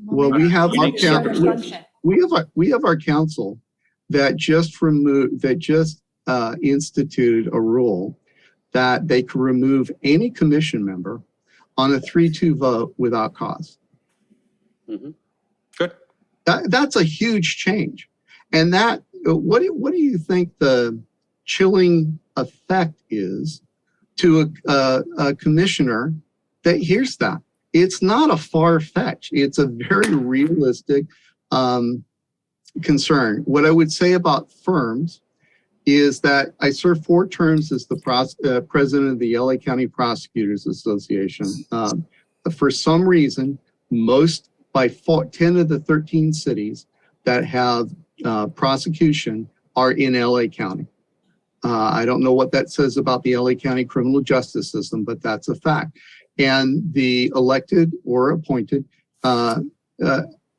Well, we have our Function. we have our council that just instituted a rule that they could remove any commission member on a 3-2 vote without cause. Good. That's a huge change. And that, what do you think the chilling effect is to a commissioner that hears that? It's not a far-fetched, it's a very realistic concern. What I would say about firms is that I served 4 terms as the president of the LA County Prosecutors Association. For some reason, by 10 of the 13 cities that have prosecution are in LA County. I don't know what that says about the LA County criminal justice system, but that's a fact. And the elected or appointed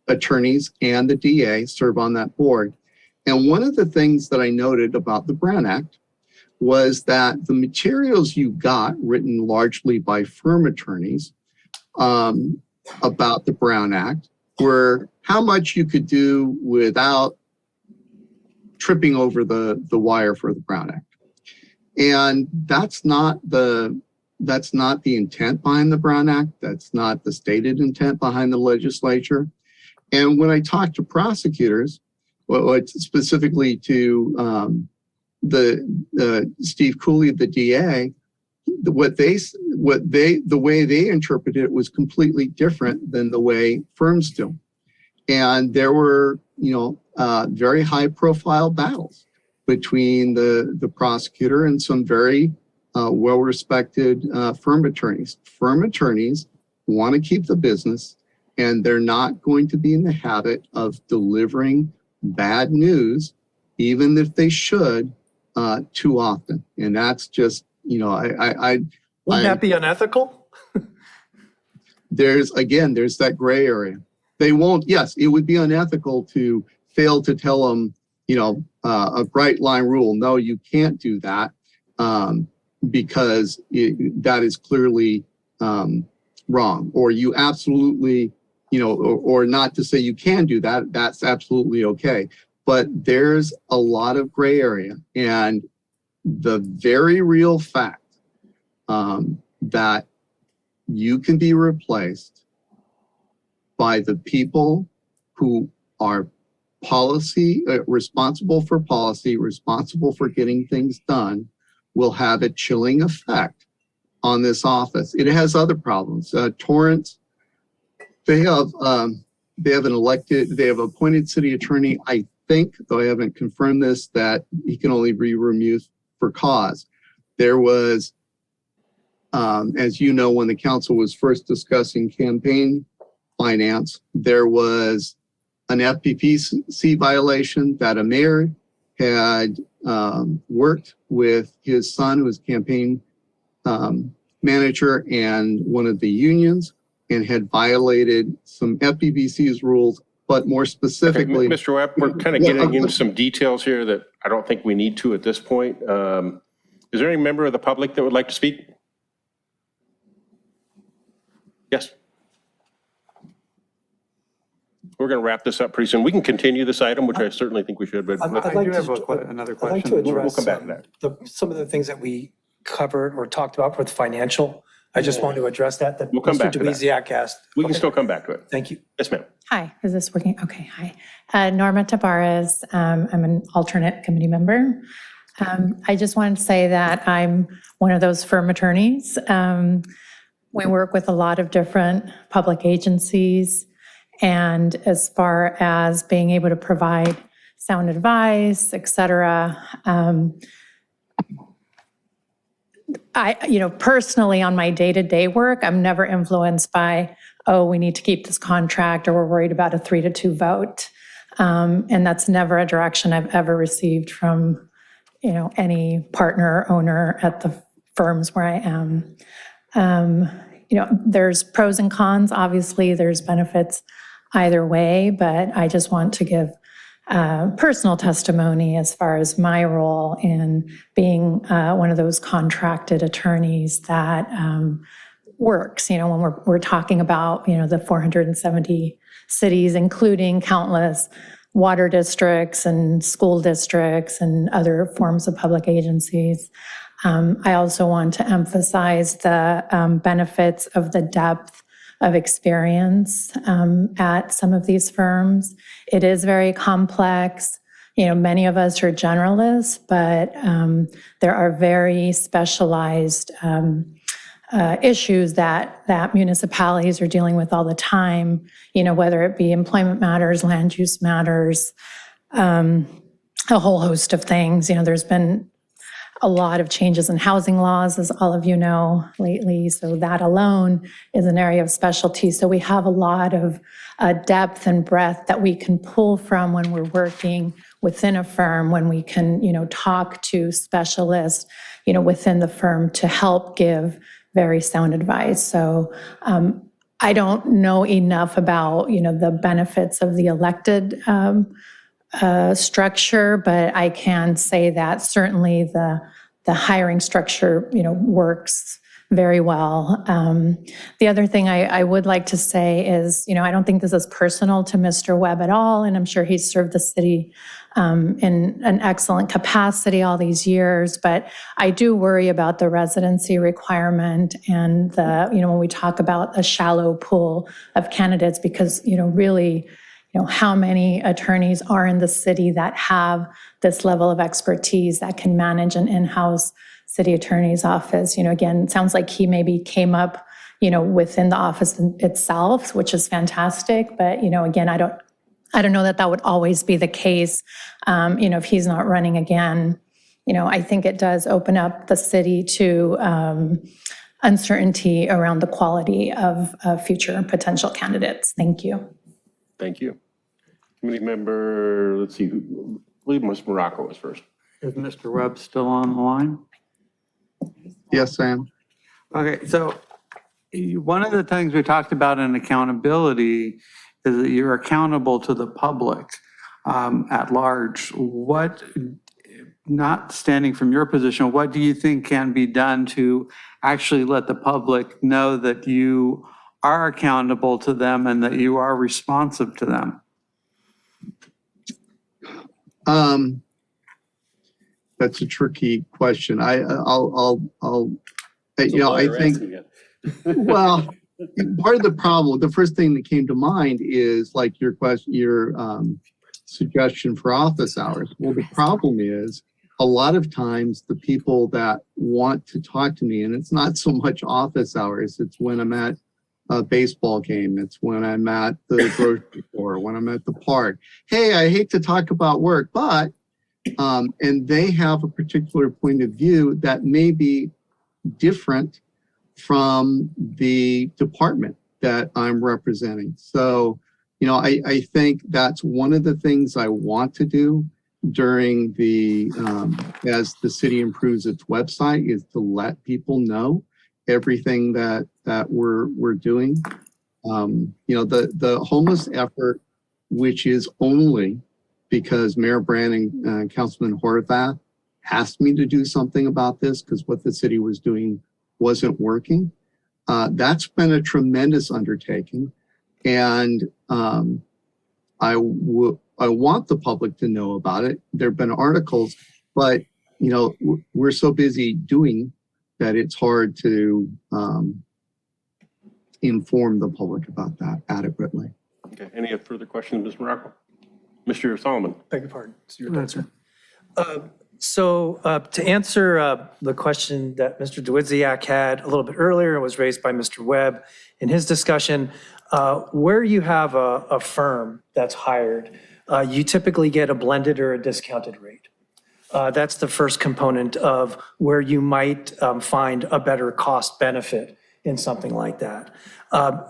attorneys and the DA serve on that board. And one of the things that I noted about the Brown Act was that the materials you got, written largely by firm attorneys about the Brown Act, were how much you could do without tripping over the wire for the Brown Act. And that's not the intent behind the Brown Act. That's not the stated intent behind the legislature. And when I talk to prosecutors, specifically to the Steve Cooley, the DA, the way they interpreted it was completely different than the way firms do. And there were, very high profile battles between the prosecutor and some very well-respected firm attorneys. Firm attorneys want to keep the business, and they're not going to be in the habit of delivering bad news, even if they should, too often. And that's just, Wouldn't that be unethical? There's that gray area. They won't, yes, it would be unethical to fail to tell them, a bright line rule. No, you can't do that because that is clearly wrong. Or you absolutely, or not to say you can do that, that's absolutely okay. But there's a lot of gray area. And the very real fact that you can be replaced by the people who are responsible for policy, responsible for getting things done, will have a chilling effect on this office. It has other problems. Torrance, they have appointed city attorney. I think, though I haven't confirmed this, that he can only be removed for cause. There was, as you know, when the council was first discussing campaign finance, there was an FPPC violation that a mayor had worked with his son, who was campaign manager and one of the unions, and had violated some FPPC's rules, but more specifically. Okay, Mr. Webb, we're kind of getting into some details here that I don't think we need to at this point. Is there any member of the public that would like to speak? Yes. We're going to wrap this up pretty soon. We can continue this item, which I certainly think we should, but I'd I like do have to- another I'd like to question. We'll address come back to that. some of the things that we covered or talked about with financial. I just wanted to address that We'll come back to that. Mr. Dubiziak asked. we can Okay. still come back to it. Thank you. Yes, ma'am. Hi, is this working? Okay, hi. Norma Tabarez, I'm an alternate committee member. I just wanted to say that I'm one of those firm attorneys. We work with a lot of different public agencies, and as far as being able to provide sound advice, et cetera, personally on my day-to-day work, I'm never influenced by, oh, we need to keep this contract, or we're worried about a 3-2 vote. And that's never a direction I've ever received from, any partner or owner at the firms where I am. There's pros and cons. Obviously, there's benefits either way, but I just want to give personal testimony as far as my role in being one of those contracted attorneys that works, when we're talking about, the 470 cities, including countless water districts and school districts and other forms of public agencies. I also want to emphasize the benefits of the depth of experience at some of these firms. It is very complex. You know, many of us are generalists, but there are very specialized issues that municipalities are dealing with all the time, you know, whether it be employment matters, land use matters, a whole host of things. You know, there's been a lot of changes in housing laws, as all of you know, lately. So that alone is an area of specialty. So we have a lot of depth and breadth that we can pull from when we're working within a firm, when we can, you know, talk to specialists, you know, within the firm to help give very sound advice. So I don't know enough about, you know, the benefits of the elected structure, but I can say that certainly the hiring structure, you know, works very well. The other thing I would like to say is, you know, I don't think this is personal to Mr. Webb at all, and I'm sure he's served the city in an excellent capacity all these years, but I do worry about the residency requirement and the, you know, when we talk about a shallow pool of candidates, because, you know, really, you know, how many attorneys are in the city that have this level of expertise that can manage an in-house city attorney's office? You know, again, it sounds like he maybe came up, you know, within the office itself, which is fantastic. But, you know, again, I don't know that would always be the case. You know, if he's not running again, you know, I think it does open up the city to uncertainty around the quality of future potential candidates. Thank you. Thank you. Committee member, let's see, I believe Ms. Morocco was first. Is Mr. Webb still on the line? Yes, Sam. Okay, so one of the things we talked about in accountability is that you're accountable to the public at large. What, not standing from your position, what do you think can be done to actually let the public know that you are accountable to them and that you are responsive to them? That's a tricky question. I'll you know, I think, well, part of the problem, the first thing that came to mind is like your question, your suggestion for office hours. Well, the problem is a lot of times the people that want to talk to me, and it's not so much office hours, it's when I'm at a baseball game, it's when I'm at the grocery store, when I'm at the park. Hey, I hate to talk about work, but, and they have a particular point of view that may be different from the department that I'm representing. So, you know, I think that's one of the things I want to do during the, as the city improves its website, is to let people know everything that we're doing. You know, the homeless effort, which is only because Mayor Brand and Councilman Horvath asked me to do something about this because what the city was doing wasn't working. That's been a tremendous undertaking. And I want the public to know about it. There have been articles, but you know, we're so busy doing that it's hard to inform the public about that adequately. Okay, any further questions, Ms. Morocco? Mr. Solomon. Beg your pardon. It's your turn, sir. So to answer the question that Mr. Dawidziak had a little bit earlier and was raised by Mr. Webb in his discussion, where you have a firm that's hired, you typically get a blended or a discounted rate. That's the first component of where you might find a better cost benefit in something like that.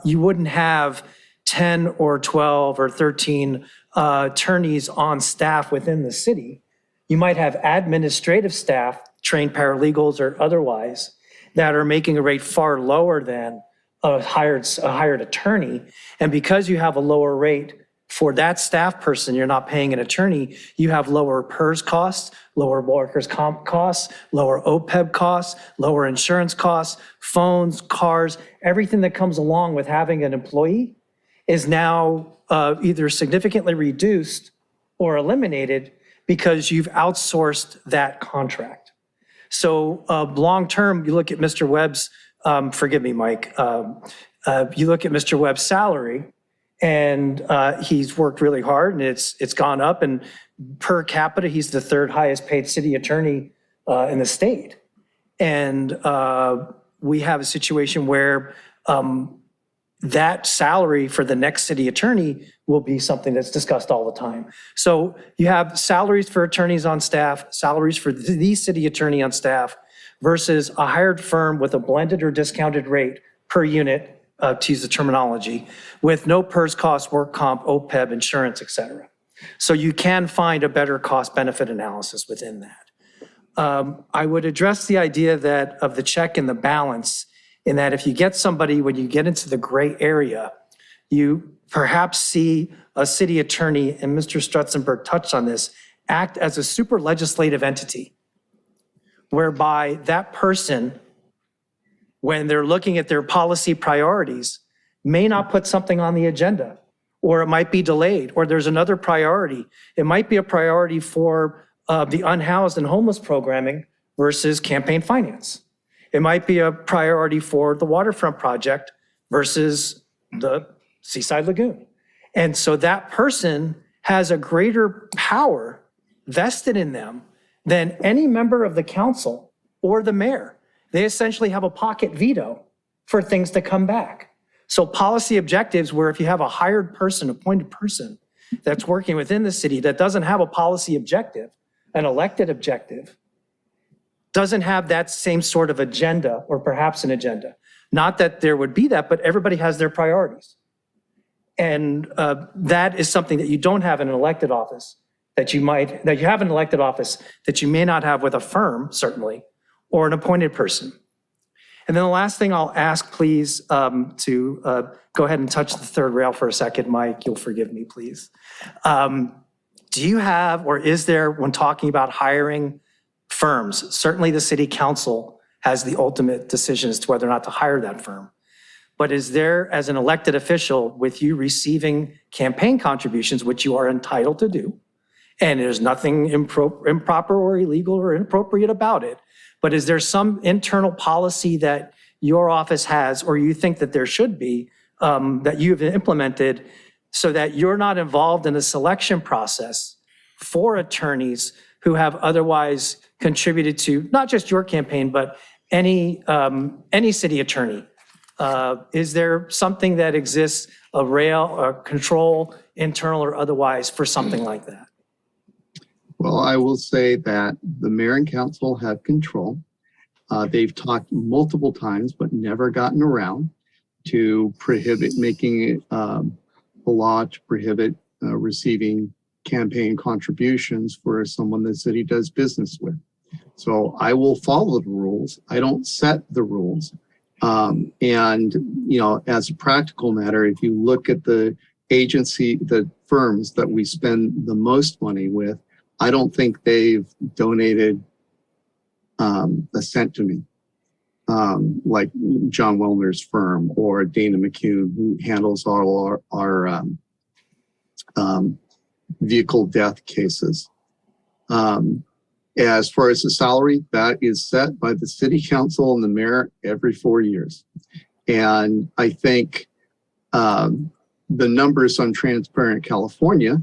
You wouldn't have 10 or 12 or 13 attorneys on staff within the city. You might have administrative staff, trained paralegals or otherwise, that are making a rate far lower than a hired attorney. And because you have a lower rate for that staff person, you're not paying an attorney, you have lower PERS costs, lower workers' comp costs, lower OPEB costs, lower insurance costs, phones, cars, everything that comes along with having an employee is now either significantly reduced or eliminated because you've outsourced that contract. So long-term, you look at Mr. Webb's, forgive me, Mike, you look at Mr. Webb's salary, and he's worked really hard, and it's gone up, and per capita, he's the third highest paid city attorney in the state. And we have a situation where that salary for the next city attorney will be something that's discussed all the time. So you have salaries for attorneys on staff, salaries for the city attorney on staff versus a hired firm with a blended or discounted rate per unit, to use the terminology, with no PERS cost, work comp, OPEB, insurance, et cetera. So you can find a better cost benefit analysis within that. I would address the idea that of the check and the balance, in that if you get somebody, when you get into the gray area, you perhaps see a city attorney, and Mr. Strutzenberg touched on this, act as a super legislative entity, whereby that person, when they're looking at their policy priorities, may not put something on the agenda, or it might be delayed, or there's another priority. It might be a priority for the unhoused and homeless programming versus campaign finance. It might be a priority for the waterfront project versus the Seaside Lagoon. And so that person has a greater power vested in them than any member of the council or the mayor. They essentially have a pocket veto for things to come back. So policy objectives, where if you have a hired person, appointed person that's working within the city that doesn't have a policy objective, an elected objective, doesn't have that same sort of agenda, or perhaps an agenda. Not that there would be that, but everybody has their priorities. And that is something that you don't have in an elected office, that you have an elected office that you may not have with a firm, certainly, or an appointed person. And then the last thing I'll ask, please, to go ahead and touch the third rail for a second, Mike, you'll forgive me, please. Do you have, or is there, when talking about hiring firms, certainly the city council has the ultimate decision as to whether or not to hire that firm. But is there, as an elected official, with you receiving campaign contributions, which you are entitled to do, and there's nothing improper or illegal or inappropriate about it, but is there some internal policy that your office has, or you think that there should be, that you've implemented so that you're not involved in a selection process for attorneys who have otherwise contributed to not just your campaign, but any city attorney? Is there something that exists, a rail or control, internal or otherwise, for something like that? Well, I will say that the mayor and council have control. They've talked multiple times, but never gotten around to making it a law to prohibit receiving campaign contributions for someone the city does business with. So I will follow the rules. I don't set the rules. And, you know, as a practical matter, if you look at the firms that we spend the most money with, I don't think they've donated a cent to me, like John Wellner's firm or Dana McCune, who handles all our vehicle death cases. As far as the salary, that is set by the city council and the mayor every 4 years. And I think the numbers on Transparent California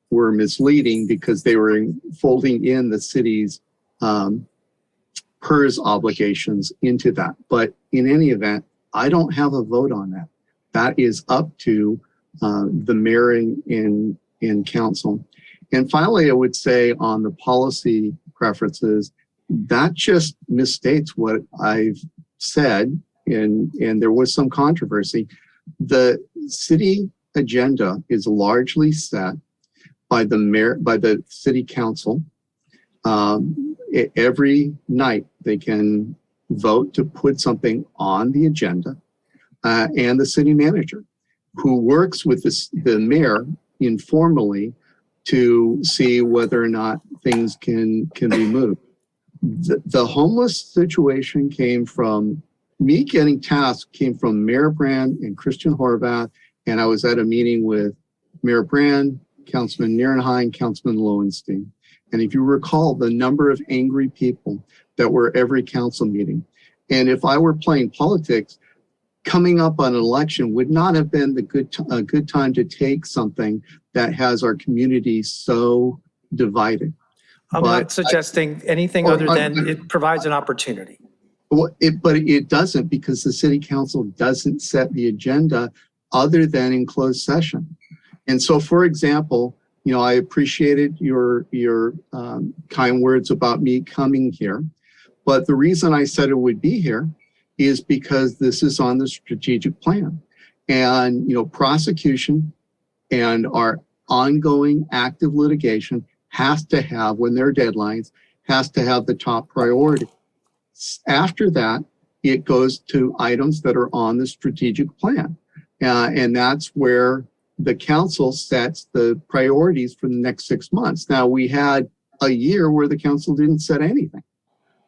were misleading because they were folding in the city's PERS obligations into that. But in any event, I don't have a vote on that. That is up to the mayor and council. And finally, I would say on the policy preferences, that just misstates what I've said, and there was some controversy. The city agenda is largely set by the mayor, by the city council. Every night they can vote to put something on the agenda, and the city manager, who works with the mayor informally to see whether or not things can be moved. The homeless situation came from me getting tasked, came from Mayor Brand and Christian Horvath, and I was at a meeting with Mayor Brand, Councilman Nierenheim, Councilman Lowenstein. And if you recall, the number of angry people that were every council meeting. And if I were playing politics, coming up on an election would not have been a good time to take something that has our community so divided. I'm not suggesting anything other than it provides an opportunity. Well, but it doesn't, because the city council doesn't set the agenda other than in closed session. And so, for example, I appreciated your kind words about me coming here. But the reason I said it would be here is because this is on the strategic plan. And, prosecution and our ongoing active litigation has to have, when there are deadlines, has to have the top priority. After that, it goes to items that are on the strategic plan. And that's where the council sets the priorities for the next 6 months. Now, we had a year where the council didn't set anything.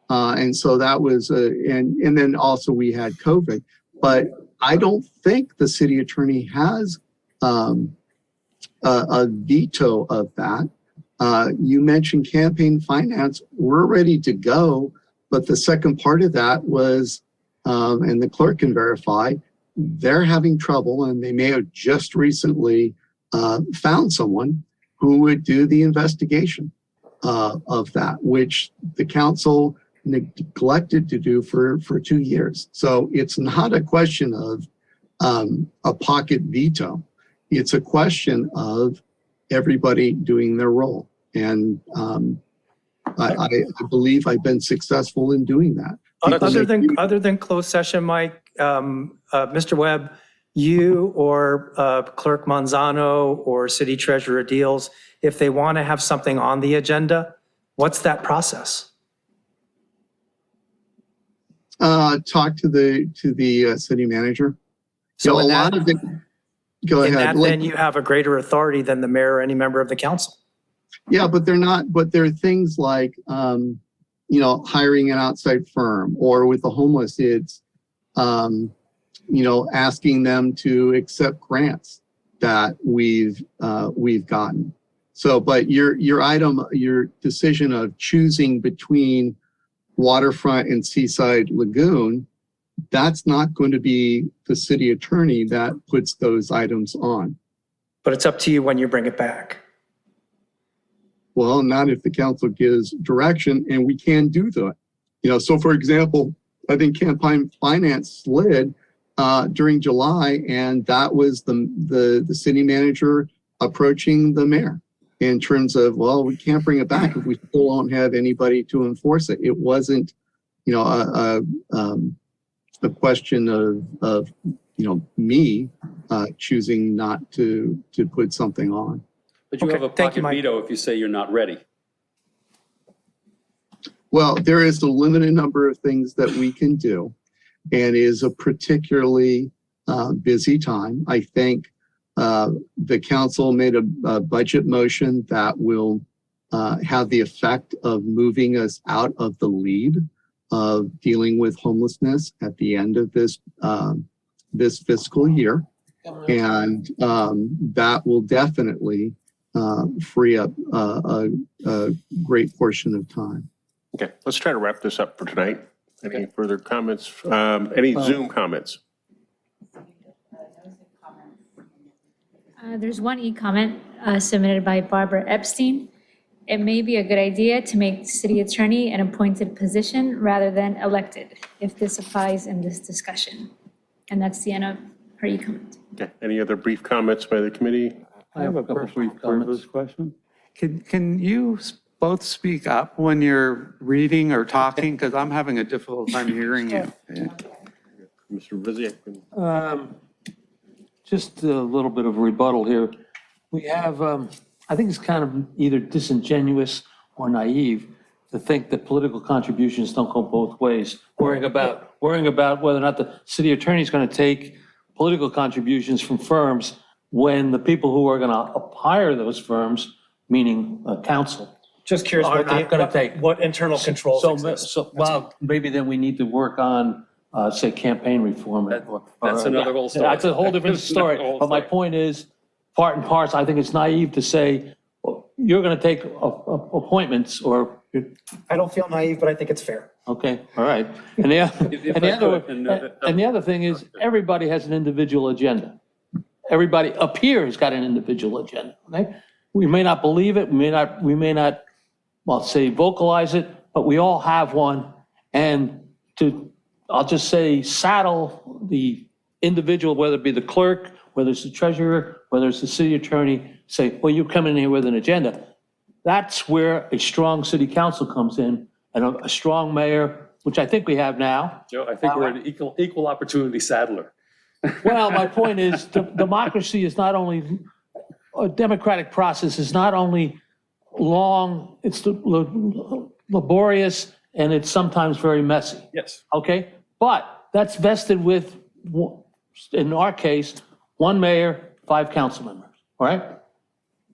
And so that was, and then also we had COVID. But I don't think the city attorney has a veto of that. You mentioned campaign finance. We're ready to go. But the second part of that was, and the clerk can verify, they're having trouble, and they may have just recently found someone who would do the investigation of that, which the council neglected to do for 2 years. So it's not a question of a pocket veto. It's a question of everybody doing their role. And I believe I've been successful in doing that. Other than closed session, Mike, Mr. Webb, you or Clerk Manzano or City Treasurer Deals, if they want to have something on the agenda, what's that process? Talk to the city manager. So a lot of it. Go in ahead. that, then you have a greater authority than the mayor or any member of the council. Yeah, but they're not. But there are things like, hiring an outside firm, or with the homeless, it's, asking them to accept grants that we've gotten. So, but your decision of choosing between waterfront and seaside lagoon, that's not going to be the city attorney that puts those items on. But it's up to you when you bring it back. Well, not if the council gives direction, and we can do that. So for example, I think campaign finance slid during July, and that was the city manager approaching the mayor in terms of, well, we can't bring it back if we still don't have anybody to enforce it. It wasn't, a question of me choosing not to put something on. But you Okay, have a thank you, pocket Mike. veto if you say you're not ready. Well, there is a limited number of things that we can do, and it is a particularly busy time. I think the council made a budget motion that will have the effect of moving us out of the lead of dealing with homelessness at the end of this fiscal year. And that will definitely free up a great portion of time. Okay, let's try to wrap this up for tonight. Any further comments? Any Zoom comments? There's one e-comment submitted by Barbara Epstein. It may be a good idea to make city attorney an appointed position rather than elected, if this applies in this discussion. And that's the end of her e-comment. Okay, any other brief comments by the committee? I have a couple brief comments. Question. Can you both speak up when you're reading or talking? Because I'm having a difficult time hearing you. Mr. Viziak. Just a little bit of a rebuttal here. We have, I think it's kind of either disingenuous or naive to think that political contributions don't go both ways. Worrying about whether or not the city attorney is going to take political contributions from firms when the people who are going to hire those firms, meaning council, Just curious are not going to take. what internal controls exist. So, well, maybe then we need to work on, say, campaign reform. That's another whole story. That's a whole different That's another story. whole But my story. point is, part and parts, I think it's naive to say, well, you're going to take appointments or I don't feel naive, but I think it's fair. Okay, all right. And the other thing is, everybody has an individual agenda. Everybody up here has got an individual agenda, okay? We may not believe it, we may not, well, say vocalize it, but we all have one. And I'll just say, saddle the individual, whether it be the clerk, whether it's the treasurer, whether it's the city attorney, say, well, you come in here with an agenda. That's where a strong city council comes in, and a strong mayor, which I think we have now. Joe, I think we're an equal opportunity saddler. Well, my point is, democracy is not only, a democratic process is not only long, it's laborious, and it's sometimes very messy. Yes. Okay? But that's vested with, in our case, 1 mayor, 5 council members, all right?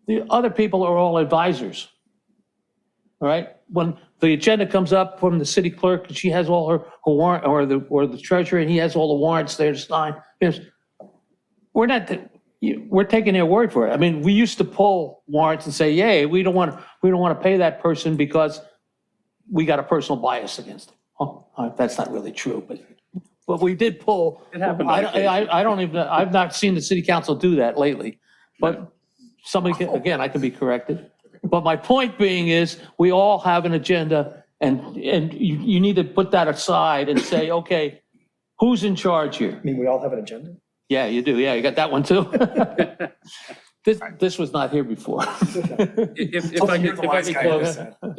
The other people are all advisors, all right? When the agenda comes up from the city clerk, and she has all her warrant, or the treasurer, and he has all the warrants there to sign, we're taking their word for it. I mean, we used to pull warrants and say, yay, we don't want to pay that person because we got a personal bias against them. Oh, that's not really true, but we did pull. It happened on I've not seen the city council do that lately, but again, I can be corrected. But my point being is, we all have an agenda, and you need to put that aside and say, okay, who's in charge here? I mean, we all have an agenda. Yeah, you do. Yeah, you got that one too. This was not here before. If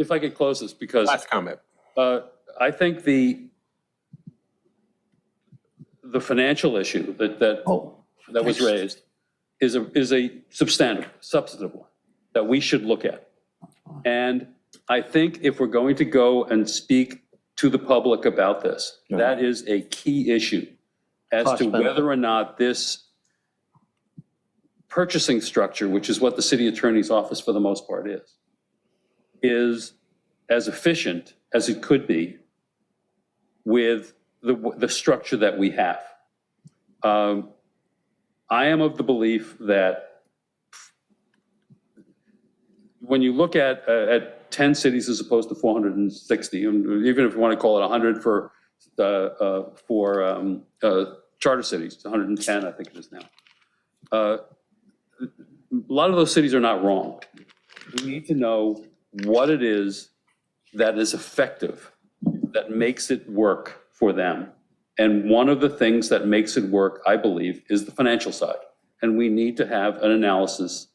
I could close this, because Last comment. I think the financial issue that was raised is a substantive one that we should look at. And I think if we're going to go and speak to the public about this, that is a key issue as to whether or not this purchasing structure, which is what the city attorney's office for the most part is as efficient as it could be with the structure that we have. I am of the belief that when you look at 10 cities as opposed to 460, and even if you want to call it 100 for charter cities, it's 110, I think it is now. A lot of those cities are not wrong. We need to know what it is that is effective, that makes it work for them. And one of the things that makes it work, I believe, is the financial side. And we need to have an analysis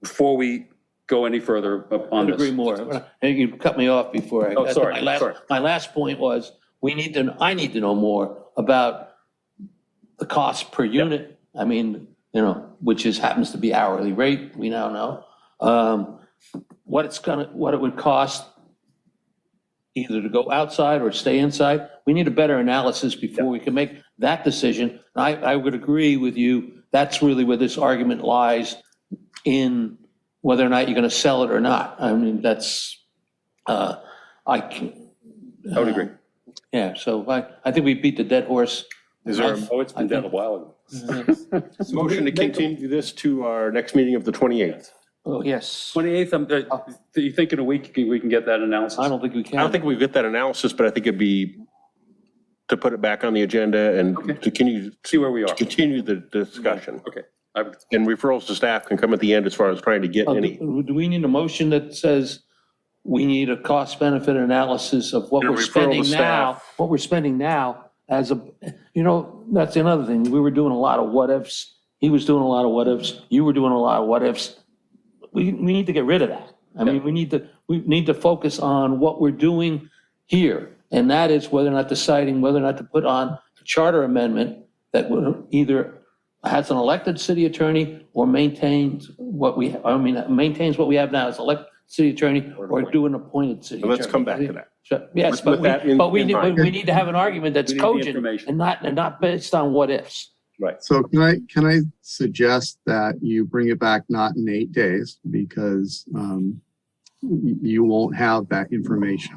before we go any further on this. I agree more. And you cut me off before I got to sorry. my last point was, I need to know more about the cost per unit. I mean, which happens to be hourly rate, we now know. What it would cost either to go outside or stay inside. We need a better analysis before we can make that decision. I would agree with you. That's really where this argument lies, in whether or not you're going to sell it or not. I mean, that's, I would agree. Yeah, so I think we beat the dead horse. It's been dead a while ago. Motion to continue this to our next meeting of the 28th. Oh, yes. 28th, do you think in a week we can get that analysis? I don't think we can. I don't think we get that analysis, but I think it'd be to put it back on the agenda and to continue. See where we are. Continue the discussion. Okay. And referrals to staff can come at the end as far as trying to get any. Do we need a motion that says we need a cost benefit analysis of what And a we're referral to spending now? staff. What we're spending now as that's another thing. We were doing a lot of what ifs. He was doing a lot of what ifs. You were doing a lot of what ifs. We need to get rid of that. I mean, we need to focus on what we're doing here. And that is whether or not deciding whether or not to put on a charter amendment that would either has an elected city attorney or maintains what we have now as elected city attorney, or do an appointed city attorney. Let's come back to that. So, yes, With that in we mind. need to have an argument that's We need the cogent information. and not based on what ifs. Right. So can I suggest that you bring it back not in 8 days, because you won't have that information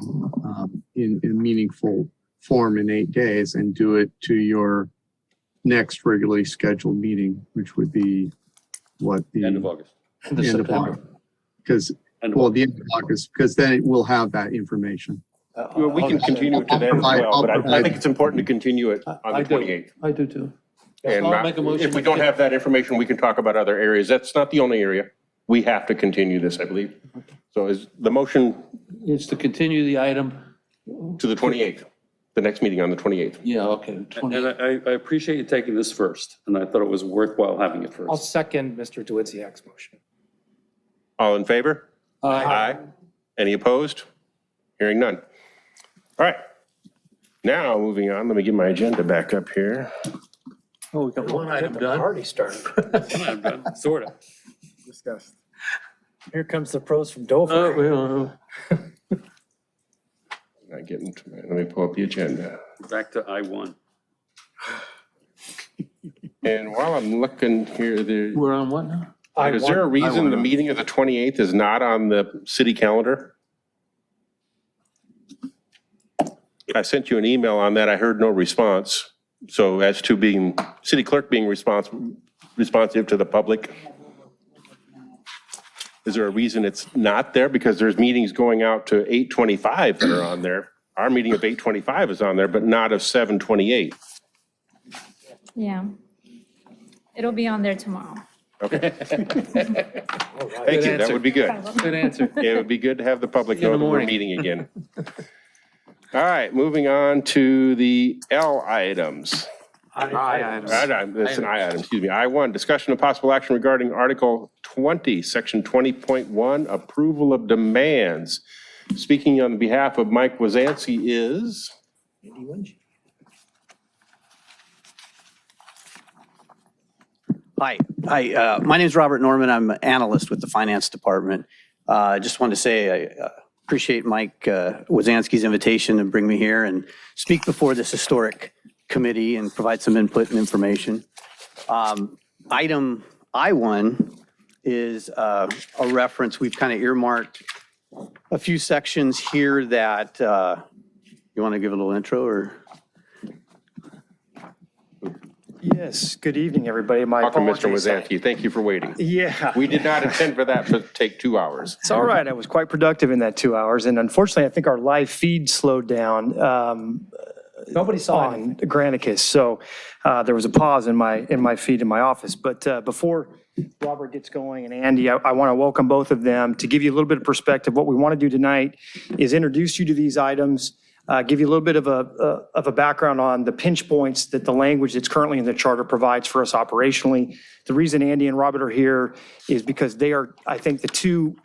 in meaningful form in 8 days, and do it to your next regularly scheduled meeting, which would be what, the End of August. End of end of September. August. Because, End of well, the end of August, because then it will have that information. Well, we can continue it to then as well, but I think it's important to continue it on I the do. 28th. I do too. And I'll make a motion. if we don't have that information, we can talk about other areas. That's not the only area. We have to continue this, I believe. So is the motion It's to continue the item. to the 28th, the next meeting on the 28th? Yeah, okay. And I appreciate you taking this first, and I thought it was worthwhile having it I'll first. second Mr. Duidziak's motion. All in favor? Aye. Any opposed? Hearing none. All right. Now, moving on, let me get my agenda back up here. Oh, we got one item done. Already started. Sort of. Discussed. Here comes the pros from Dover. Oh, Not getting to let me pull up the agenda. Back to I-1. And while I'm looking here, there, we're on what now? is there a reason the meeting of the 28th is not on the city calendar? I sent you an email on that. I heard no response. So as to being, city clerk being responsive to the public. Is there a reason it's not there? Because there's meetings going out to 8:25 that are on there. Our meeting of 8:25 is on there, but not of 7:28. Yeah. It'll be on there tomorrow. Okay. Thank you. That would be good. Good answer. It would be good to have the public In the know that we're morning. meeting again. All right, moving on to the L items. That's an I item, excuse me. I1, discussion of possible action regarding Article 20, Section 20.1, approval of demands. Speaking on behalf of Mike Wazanski is? Hi, my name is Robert Norman. I'm an analyst with the Finance Department. I just wanted to say I appreciate Mike Wazanski's invitation to bring me here and speak before this historic committee and provide some input and information. Item I1 is a reference. We've kind of earmarked a few sections here that, you want to give a little intro or? Yes, good evening, everybody. My Welcome, Mr. apologies. Wazanski. Thank you for waiting. Yeah. We did not intend for that to take 2 hours. It's all right. I was quite productive in that 2 hours. And unfortunately, I think our live feed slowed down Nobody saw it. on Granicus. So there was a pause in my feed in my office. But before Robert gets going and Andy, I want to welcome both of them to give you a little bit of perspective. What we want to do tonight is introduce you to these items, give you a little bit of a background on the pinch points that the language that's currently in the charter provides for us operationally. The reason Andy and Robert are here is because they are, I think, the two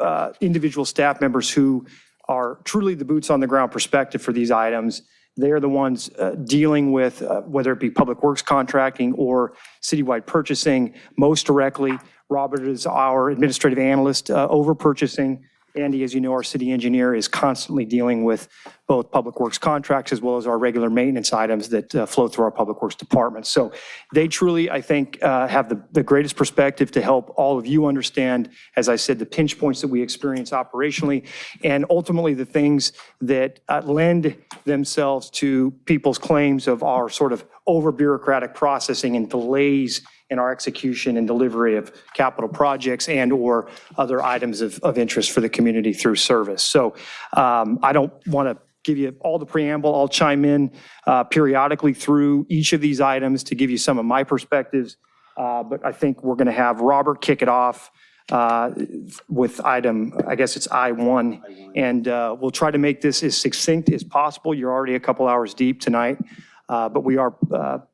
individual staff members who are truly the boots on the ground perspective for these items. They are the ones dealing with, whether it be public works contracting or citywide purchasing, most directly. Robert is our administrative analyst over purchasing. Andy, as you know, our city engineer is constantly dealing with both public works contracts as well as our regular maintenance items that flow through our public works department. So they truly, I think, have the greatest perspective to help all of you understand, as I said, the pinch points that we experience operationally, and ultimately the things that lend themselves to people's claims of our sort of over-bureaucratic processing and delays in our execution and delivery of capital projects and or other items of interest for the community through service. So I don't want to give you all the preamble. I'll chime in periodically through each of these items to give you some of my perspectives. But I think we're going to have Robert kick it off with item, I guess it's I1. And we'll try to make this as succinct as possible. You're already a couple hours deep tonight. But we are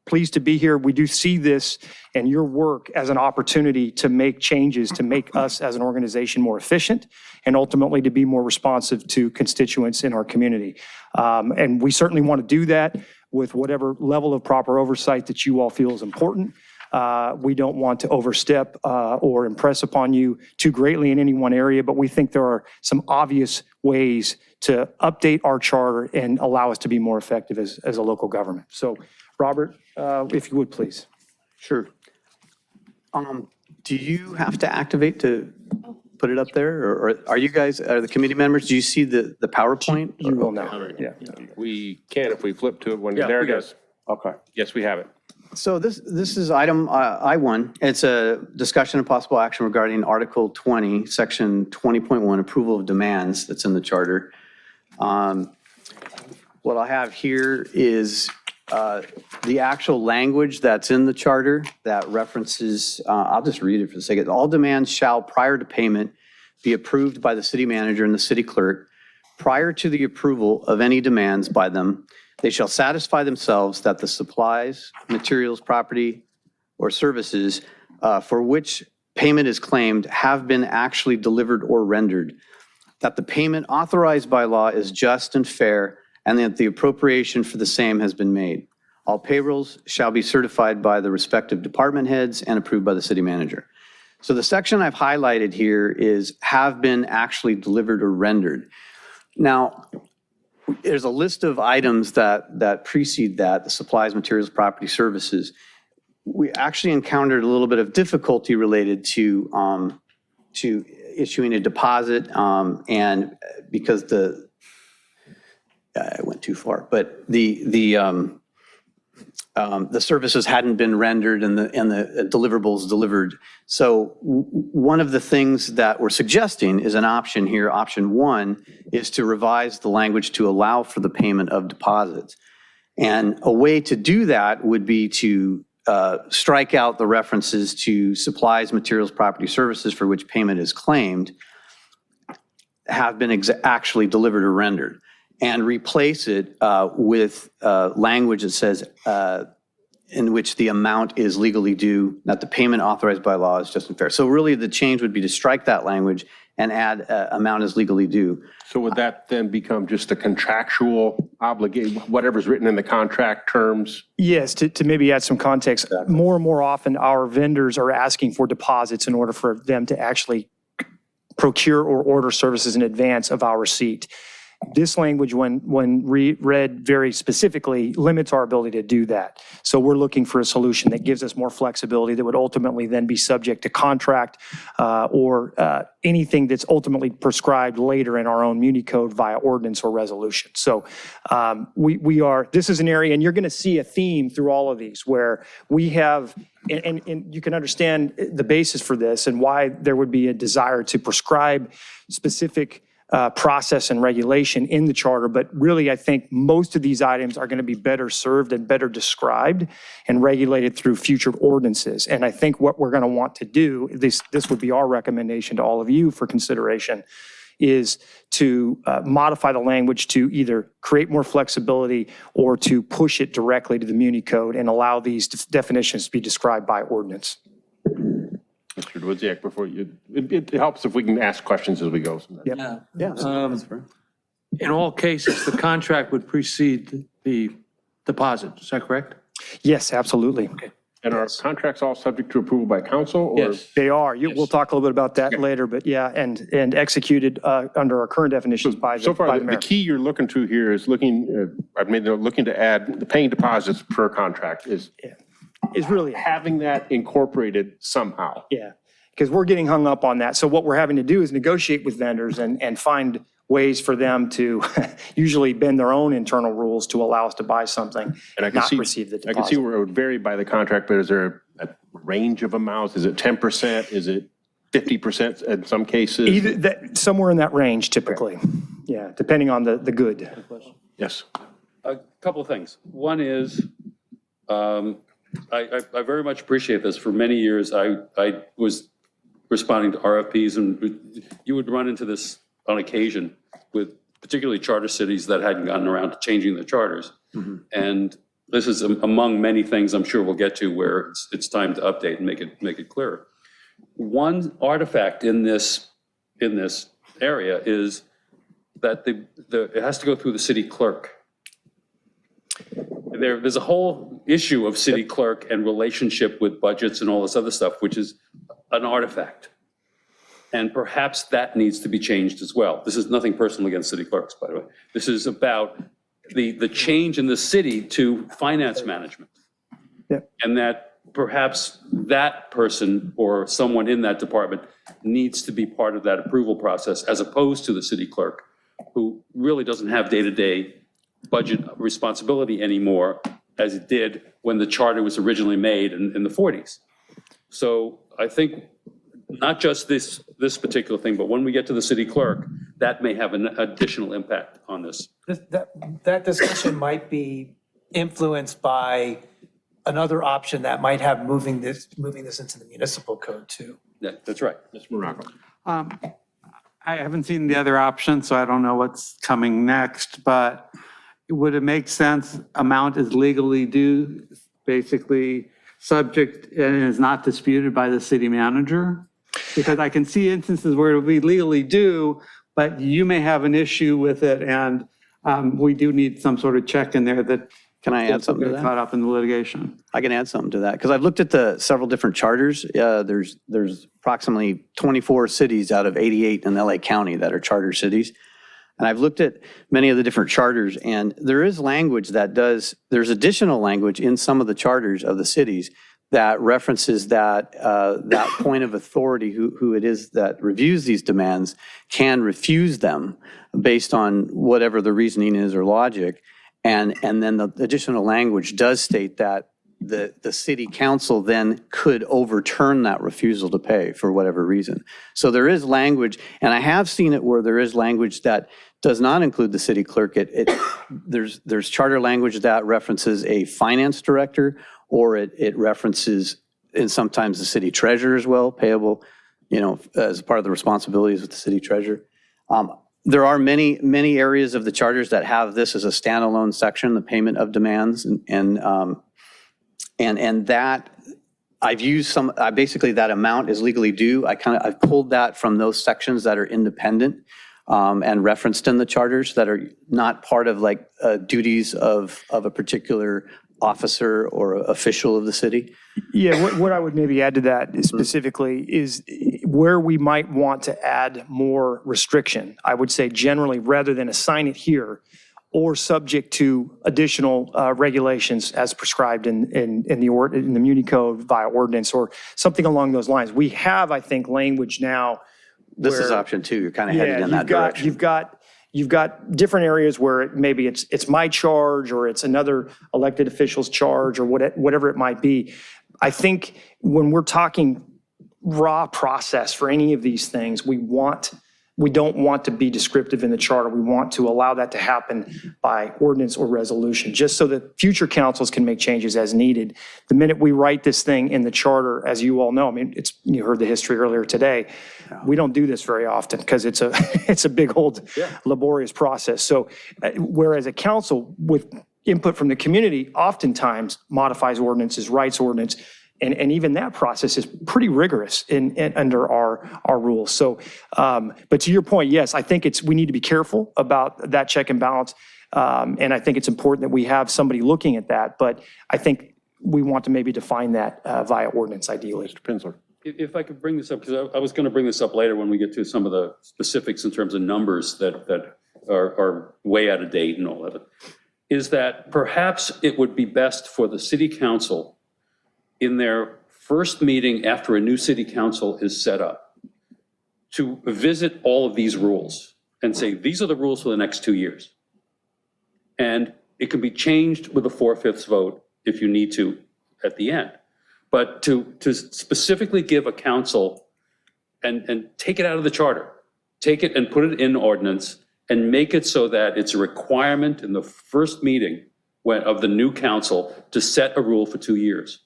pleased to be here. We do see this and your work as an opportunity to make changes, to make us as an organization more efficient, and ultimately to be more responsive to constituents in our community. And we certainly want to do that with whatever level of proper oversight that you all feel is important. We don't want to overstep or impress upon you too greatly in any one area, but we think there are some obvious ways to update our charter and allow us to be more effective as a local government. So, Robert, if you would, please. Sure. Do you have to activate to put it up there? Or are you guys, are the committee members, do you see the PowerPoint? You will now. Yeah. We can if we flip to it when, there it is. Okay. Yes, we have it. So this is item I1. It's a discussion of possible action regarding Article 20, Section 20.1, approval of demands that's in the charter. What I have here is the actual language that's in the charter that references, I'll just read it for the sake of it. All demands shall, prior to payment, be approved by the city manager and the city clerk. Prior to the approval of any demands by them, they shall satisfy themselves that the supplies, materials, property, or services for which payment is claimed have been actually delivered or rendered, that the payment authorized by law is just and fair, and that the appropriation for the same has been made. All payrolls shall be certified by the respective department heads and approved by the city manager. So the section I've highlighted here is have been actually delivered or rendered. Now, there's a list of items that precede that, the supplies, materials, property, services. We actually encountered a little bit of difficulty related to issuing a deposit, and because I went too far, but the services hadn't been rendered and the deliverables delivered. So one of the things that we're suggesting is an option here. Option one is to revise the language to allow for the payment of deposits. And a way to do that would be to strike out the references to supplies, materials, property, services for which payment is claimed have been actually delivered or rendered, and replace it with language that says in which the amount is legally due, that the payment authorized by law is just and fair. So really the change would be to strike that language and add amount is legally due. So would that then become just a contractual obligation, whatever's written in the contract terms? Yes, to maybe add some context, more and more often our vendors are asking for deposits in order for them to actually procure or order services in advance of our receipt. This language, when read very specifically, limits our ability to do that. So we're looking for a solution that gives us more flexibility that would ultimately then be subject to contract or anything that's ultimately prescribed later in our own Muni Code via ordinance or resolution. So this is an area, and you're going to see a theme through all of these where we have, and you can understand the basis for this and why there would be a desire to prescribe specific process and regulation in the charter, but really I think most of these items are going to be better served and better described and regulated through future ordinances. And I think what we're going to want to do, this would be our recommendation to all of you for consideration, is to modify the language to either create more flexibility or to push it directly to the Muni Code and allow these definitions to be described by ordinance. Mr. Dwodziak, before you, it helps if we can ask questions as we go. Yeah. Yeah. In all cases, the contract would precede the deposit. Is that correct? Yes, absolutely. And are contracts all subject to approval by council? Or? Yes. They are. We'll talk a little bit about that later, but yeah, and executed under our current definitions by the So far, mayor. the key you're looking to here is looking to add the paying deposits per contract is really having that incorporated somehow. Yeah, because we're getting hung up on that. So what we're having to do is negotiate with vendors and find ways for them to usually bend their own internal rules to allow us to buy something and not receive the deposit. I can see where it would vary by the contract, but is there a range of amounts? Is it 10%? Is it 50% in some cases? Somewhere in that range typically. Yeah, depending on the good. Yes. A couple of things. One is, I very much appreciate this. For many years, I was responding to RFPs, and you would run into this on occasion with particularly charter cities that hadn't gotten around to changing their charters. Mm-hmm. And this is among many things I'm sure we'll get to where it's time to update and make it clearer. One artifact in this area is that it has to go through the city clerk. There's a whole issue of city clerk and relationship with budgets and all this other stuff, which is an artifact. And perhaps that needs to be changed as well. This is nothing personal against city clerks, by the way. This is about the change in the city to finance management. Yep. And that perhaps that person or someone in that department needs to be part of that approval process as opposed to the city clerk, who really doesn't have day-to-day budget responsibility anymore as it did when the charter was originally made in the 40s. So I think not just this particular thing, but when we get to the city clerk, that may have an additional impact on this. That discussion might be influenced by another option that might have moving this into the municipal code too. Yeah, that's right. Mr. Morocco. I haven't seen the other option, so I don't know what's coming next, but would it make sense, amount is legally due, basically subject and is not disputed by the city manager? Because I can see instances where it would be legally due, but you may have an issue with it, and we do need some sort of check in there that Can I add something to gets that? caught up in the litigation. I can add something to that, because I've looked at the several different charters. There's approximately 24 cities out of 88 in LA County that are charter cities. And I've looked at many of the different charters, and there is language there's additional language in some of the charters of the cities that references that that point of authority, who it is that reviews these demands, can refuse them based on whatever the reasoning is or logic. And then the additional language does state that the city council then could overturn that refusal to pay for whatever reason. So there is language, and I have seen it where there is language that does not include the city clerk. There's charter language that references a finance director, or it references, and sometimes the city treasurer as well, payable, as part of the responsibilities of the city treasurer. There are many areas of the charters that have this as a standalone section, the payment of demands, and that I've used basically that amount is legally due. I've pulled that from those sections that are independent and referenced in the charters that are not part of duties of a particular officer or official of the city. Yeah, what I would maybe add to that specifically is where we might want to add more restriction. I would say generally, rather than assign it here, or subject to additional regulations as prescribed in the Muni Code via ordinance or something along those lines. We have, I think, language now. This is option 2. You're kind of headed in that direction. You've got different areas where maybe it's my charge or it's another elected official's charge or whatever it might be. I think when we're talking raw process for any of these things, we don't want to be descriptive in the charter. We want to allow that to happen by ordinance or resolution, just so that future councils can make changes as needed. The minute we write this thing in the charter, as you all know, I mean, you heard the history earlier today. We don't do this very often because it's a big old laborious process. So whereas a council with input from the community oftentimes modifies ordinances, writes ordinance, and even that process is pretty rigorous under our rules. So, but to your point, yes, I think we need to be careful about that check and balance. And I think it's important that we have somebody looking at that. But I think we want to maybe define that via ordinance ideally. Mr. Pinsler. If I could bring this up, because I was going to bring this up later when we get to some of the specifics in terms of numbers that are way out of date and all of it, is that perhaps it would be best for the city council in their first meeting after a new city council is set up to visit all of these rules and say, these are the rules for the next 2 years. And it can be changed with a 4/5 vote if you need to at the end. But to specifically give a council and take it out of the charter, take it and put it in ordinance and make it so that it's a requirement in the first meeting of the new council to set a rule for 2 years.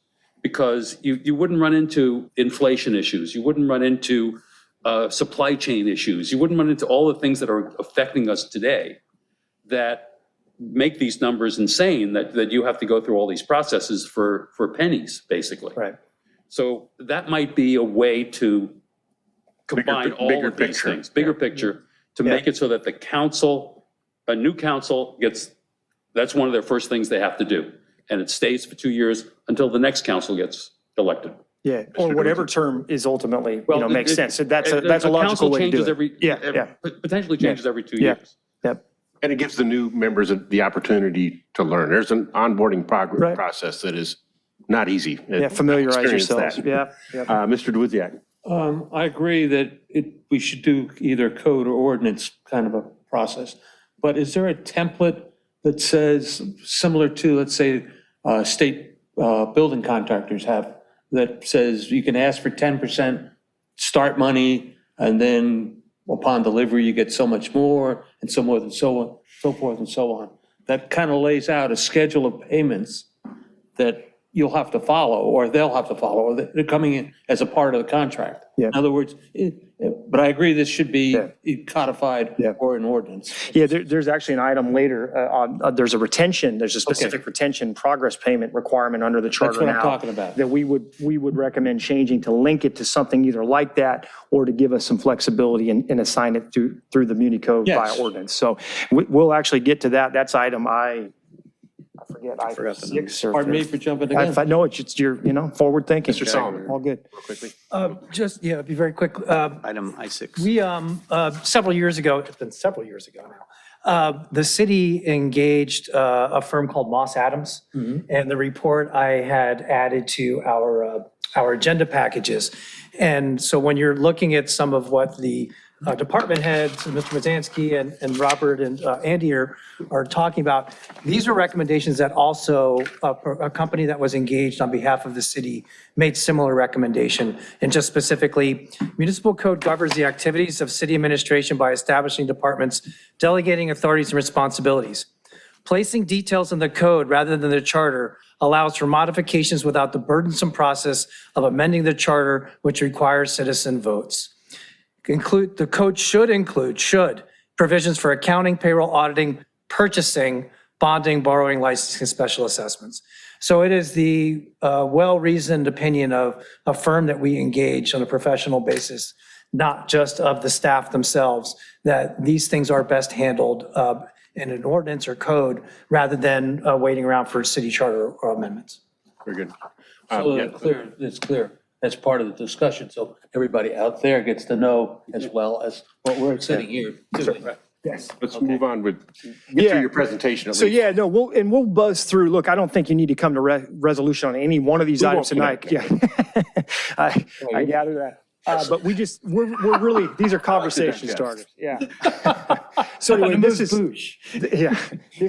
Because you wouldn't run into inflation issues, you wouldn't run into supply chain issues, you wouldn't run into all the things that are affecting us today that make these numbers insane, that you have to go through all these processes for pennies, basically. Right. So that might be a way to combine all of these things, bigger picture, to make it so that the council, a new council that's one of their first things they have to do. And it stays for 2 years until the next council gets elected. Yeah, or whatever term is ultimately, makes sense. That's a The logical council way to do changes it. potentially changes every 2 years. Yep. And it gives the new members the opportunity to learn. There's an onboarding process that is not easy. Yeah, familiarize Experienced yourselves. that. Yeah. Mr. Dwuziak. I agree that we should do either code or ordinance kind of a process. But is there a template that says, similar to, let's say, state building contractors have, that says you can ask for 10% start money and then upon delivery, you get so much more, and so forth and so on, so forth and so on. That kind of lays out a schedule of payments that you'll have to follow, or they'll have to follow, or they're coming in as a part of the contract. Yeah. In other words, but I agree this should be codified Yeah. or an ordinance. Yeah, there's actually an item later there's a specific retention progress payment requirement under the charter what I'm now talking about. that we would recommend changing to link it to something either like that or to give us some flexibility and assign it through the Muni Code Yes. via ordinance. So we'll actually get to that. That's item I forget, I-6 or. Pardon me for jumping again. No, it's your, forward thinking. Mr. Solomon. All good. Real quickly. Just, be very quick. Item I6. We, several years ago, it's been several years ago now, the city engaged a firm called Moss Adams. And the report I had added to our agenda packages. And so when you're looking at some of what the department heads, Mr. Mazansky and Robert and Andy are talking about, these are recommendations that also a company that was engaged on behalf of the city made similar recommendation. And just specifically, municipal code governs the activities of city administration by establishing departments, delegating authorities and responsibilities. Placing details in the code rather than the charter allows for modifications without the burdensome process of amending the charter, which requires citizen votes. The code should include provisions for accounting, payroll, auditing, purchasing, bonding, borrowing, licensing, and special assessments. So it is the well-reasoned opinion of a firm that we engage on a professional basis, not just of the staff themselves, that these things are best handled in an ordinance or code rather than waiting around for city charter or amendments. Very good. So Yeah. it's clear. That's part of the discussion, so everybody out there gets to know as well as what we're sitting here doing. Yes. Let's move on get through your presentation at So least. yeah, no, we'll buzz through. Look, I don't think you need to come to resolution on any one of these We items won't tonight. Yeah. I gather that. But we're really, these are conversation starters. Yeah. So anyway, this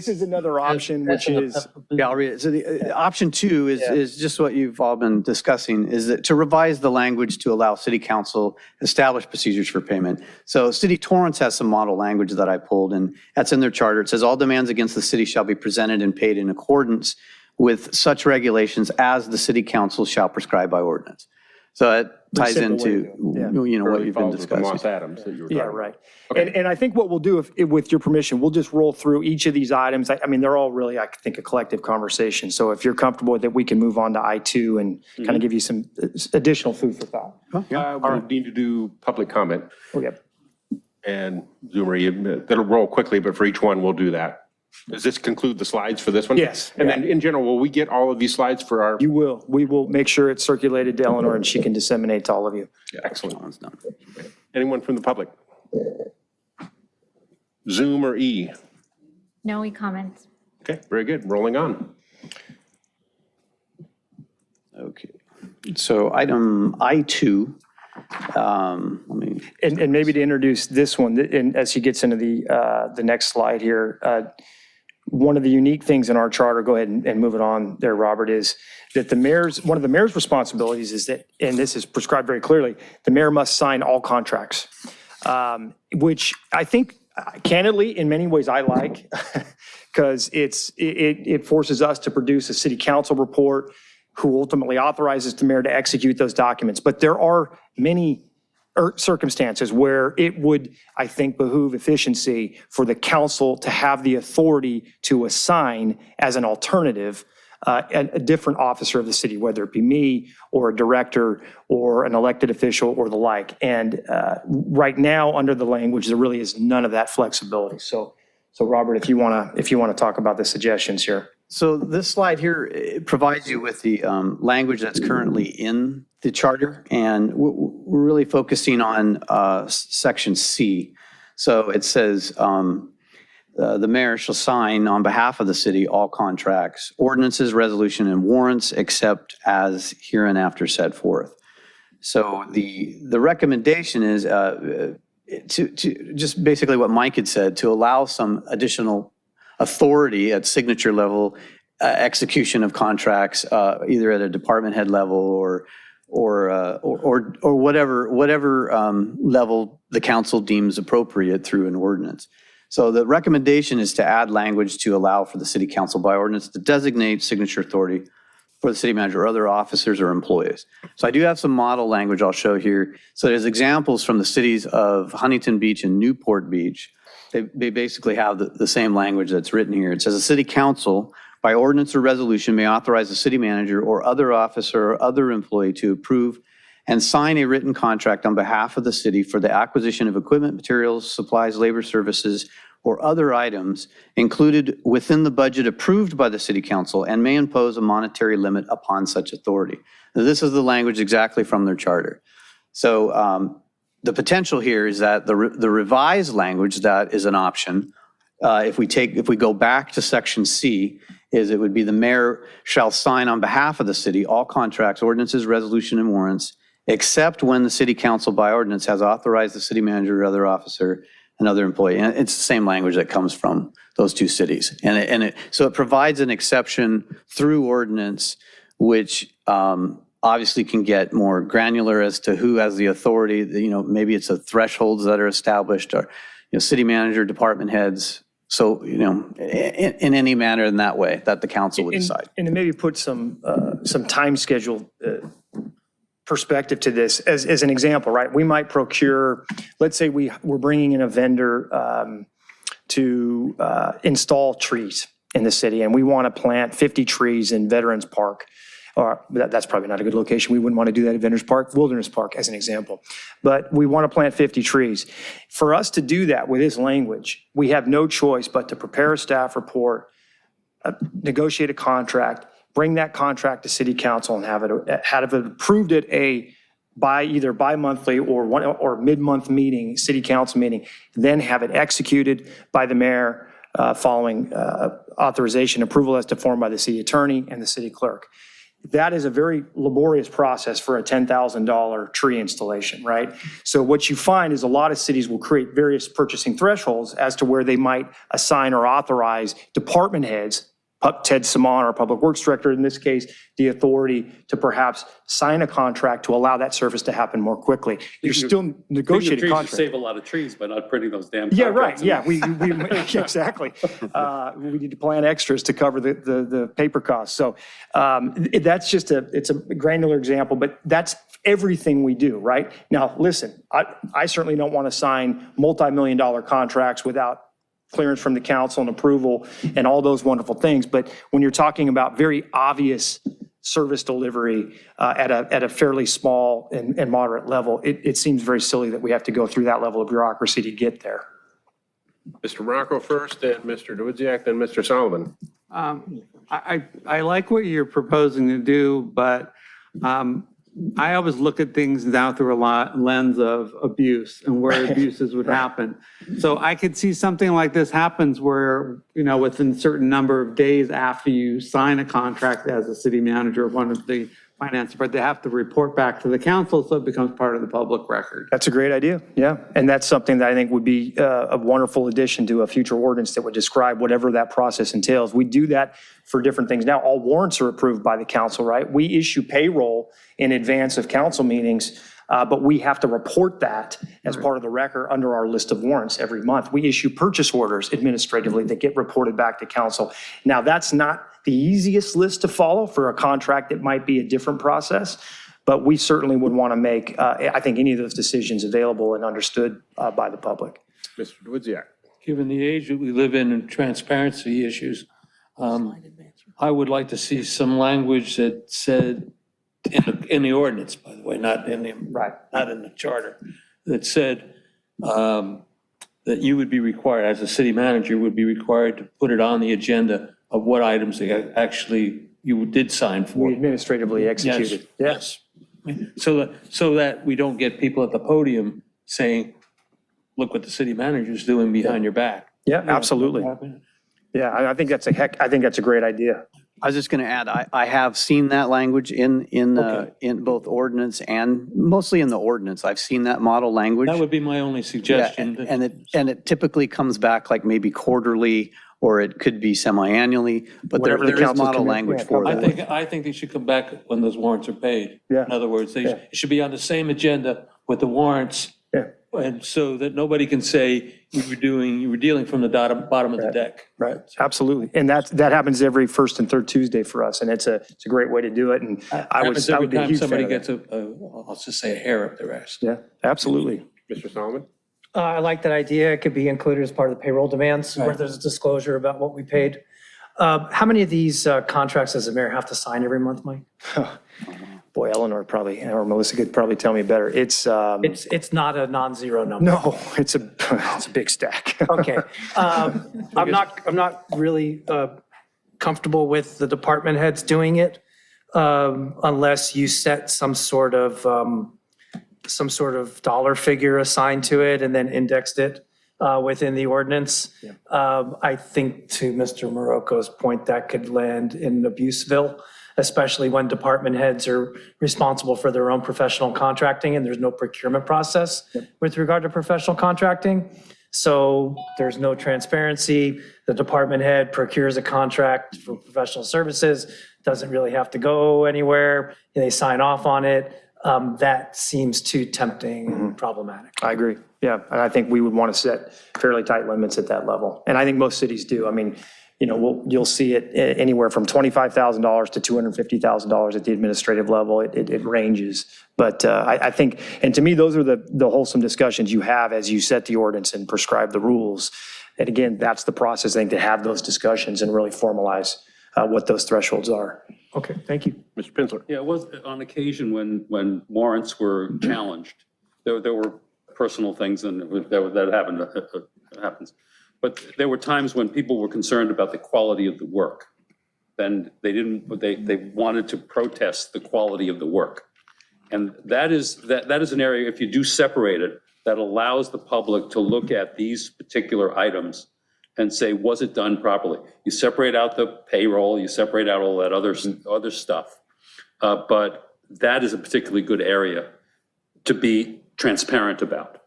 is another option, which is, Yeah, I'll read it. So the option 2 is just what you've all been discussing, is that to revise the language to allow city council establish procedures for payment. So City Torrance has some model language that I pulled, and that's in their charter. It says all demands against the city shall be presented and paid in accordance with such regulations as the city council shall prescribe by ordinance. So it ties simple way to into, do it. what you've been Follows with the Moss discussing. Adams that you were yeah, talking right. about. And I think what we'll do, with your permission, we'll just roll through each of these items. I mean, they're all really, I think, a collective conversation. So if you're comfortable with it, we can move on to I2 and kind of give you some additional food for thought. We need to do public comment. Okay. And Zoomer, that'll roll quickly, but for each one, we'll do that. Does this conclude the slides for this one? Yes. And then in general, will we get all of these slides for our? You will. We will make sure it's circulated to Eleanor and she can disseminate to all of you. Excellent. Anyone from the public? Zoom or E? No comments. Okay, very good. Rolling on. Okay. So item I2, let me, And maybe to introduce this one, and as he gets into the next slide here, one of the unique things in our charter, go ahead and move it on there, Robert, is that one of the mayor's responsibilities is that, and this is prescribed very clearly, the mayor must sign all contracts, which I think, candidly, in many ways I like, because it forces us to produce a city council report who ultimately authorizes the mayor to execute those documents. But there are many circumstances where it would, I think, behoove efficiency for the council to have the authority to assign as an alternative a different officer of the city, whether it be me or a director or an elected official or the like. And right now, under the language, there really is none of that flexibility. So Robert, if you want to talk about the suggestions here. so this slide here, it provides you with the language that's currently in the charter, and we're really focusing on section C. So it says, the mayor shall sign on behalf of the city all contracts, ordinances, resolution, and warrants, except as hereinafter set forth. So the recommendation is to just basically what Mike had said, to allow some additional authority at signature level, execution of contracts, either at a department head level or whatever level the council deems appropriate through an ordinance. So the recommendation is to add language to allow for the city council by ordinance to designate signature authority for the city manager or other officers or employees. So I do have some model language I'll show here. So there's examples from the cities of Huntington Beach and Newport Beach. They basically have the same language that's written here. It says the city council by ordinance or resolution may authorize the city manager or other officer or other employee to approve and sign a written contract on behalf of the city for the acquisition of equipment, materials, supplies, labor services, or other items included within the budget approved by the city council and may impose a monetary limit upon such authority. Now, this is the language exactly from their charter. So the potential here is that the revised language that is an option, if we go back to section C, is it would be the mayor shall sign on behalf of the city all contracts, ordinances, resolution, and warrants, except when the city council by ordinance has authorized the city manager or other officer, another employee. And it's the same language that comes from those two cities. So it provides an exception through ordinance, which obviously can get more granular as to who has the authority. Maybe it's the thresholds that are established, or city manager, department heads. So, in any manner in that way that the council would decide. And to maybe put some time schedule perspective to this, as an example, right? We might procure, let's say we're bringing in a vendor to install trees in the city, and we want to plant 50 trees in Veterans Park. Or that's probably not a good location. We wouldn't want to do that at Veterans Park, Wilderness Park as an example. But we want to plant 50 trees. For us to do that with this language, we have no choice but to prepare a staff report, negotiate a contract, bring that contract to city council and have it approved at either bi-monthly or mid-month meeting, city council meeting, then have it executed by the mayor following authorization, approval as to form by the city attorney and the city clerk. That is a very laborious process for a $10,000 tree installation, right? So what you find is a lot of cities will create various purchasing thresholds as to where they might assign or authorize department heads, Ted Simon, our public works director in this case, the authority to perhaps sign a contract to allow that service to happen more quickly. You're still negotiating contracts. Save a lot of trees by not printing those damn Yeah, right. contracts. Yeah, we exactly. We need to plan extras to cover the paper costs. So that's just it's a granular example, but that's everything we do, right? Now, listen, I certainly don't want to sign multi-million-dollar contracts without clearance from the council and approval and all those wonderful things. But when you're talking about very obvious service delivery at a fairly small and moderate level, it seems very silly that we have to go through that level of bureaucracy to get there. Mr. Morocco first, then Mr. Dudziak, then Mr. Sullivan. I like what you're proposing to do, but I always look at things now through a lens of abuse and where abuses would happen. So I could see something like this happens where, within a certain number of days after you sign a contract as a city manager of one of the finance department, they have to report back to the council so it becomes part of the public record. That's a great idea, yeah. And that's something that I think would be a wonderful addition to a future ordinance that would describe whatever that process entails. We do that for different things. Now, all warrants are approved by the council, right? We issue payroll in advance of council meetings, but we have to report that as part of the record under our list of warrants every month. We issue purchase orders administratively that get reported back to council. Now, that's not the easiest list to follow for a contract. It might be a different process, but we certainly would want to make, I think, any of those decisions available and understood by the public. Mr. Dudziak. Given the age that we live in and transparency issues, I would like to see some language that said, in the ordinance, by the way, not in the charter, that said that you would be required, as a city manager, would be required to put it on the agenda of what items they actually you did sign for. We administratively executed. Yes. So that we don't get people at the podium saying, look what the city manager's doing behind your back. Yeah, absolutely. Yeah, I think that's a great idea. I was just going to add, I have seen that language in both ordinance and mostly in the ordinance. I've seen that model language. That would be my only suggestion. Yeah, and it typically comes back like maybe quarterly, or it could be semi-annually, but there is model language for that. I think they should come back when those warrants are paid. Yeah. In other words, it should be on the same agenda with the warrants And so that nobody can say you were dealing from the bottom of the deck. Right, absolutely. And that happens every first and third Tuesday for us, and it's a great way to do it, and I would Happens every be a time huge fan somebody of that. gets I'll just say a hair up their ass. Yeah, absolutely. Mr. Solomon? I like that idea. It could be included as part of the payroll demands, where there's a disclosure about what we paid. How many of these contracts does the mayor have to sign every month, Mike? Boy, Eleanor probably, or Melissa could probably tell me better. It's not a non-zero number. no, it's a big stack. Okay. I'm not really comfortable with the department heads doing it unless you set some sort of dollar figure assigned to it and then indexed it within the ordinance. I think to Mr. Morocco's point, that could land in Abuseville, especially when department heads are responsible for their own professional contracting and there's no procurement process with regard to professional contracting. So there's no transparency. The department head procures a contract for professional services, doesn't really have to go anywhere. They sign off on it. That seems too tempting and problematic. I agree. Yeah, and I think we would want to set fairly tight limits at that level. And I think most cities do. I mean, you'll see it anywhere from $25,000 to $250,000 at the administrative level. It ranges. But I think, and to me, those are the wholesome discussions you have as you set the ordinance and prescribe the rules. And again, that's the process, I think, to have those discussions and really formalize what those thresholds are. Okay, thank you. Mr. Pinsler? Yeah, it was on occasion when warrants were challenged, there were personal things and that happens. But there were times when people were concerned about the quality of the work. Then they wanted to protest the quality of the work. And that is an area, if you do separate it, that allows the public to look at these particular items and say, was it done properly? You separate out the payroll, you separate out all that other stuff. But that is a particularly good area to be transparent about.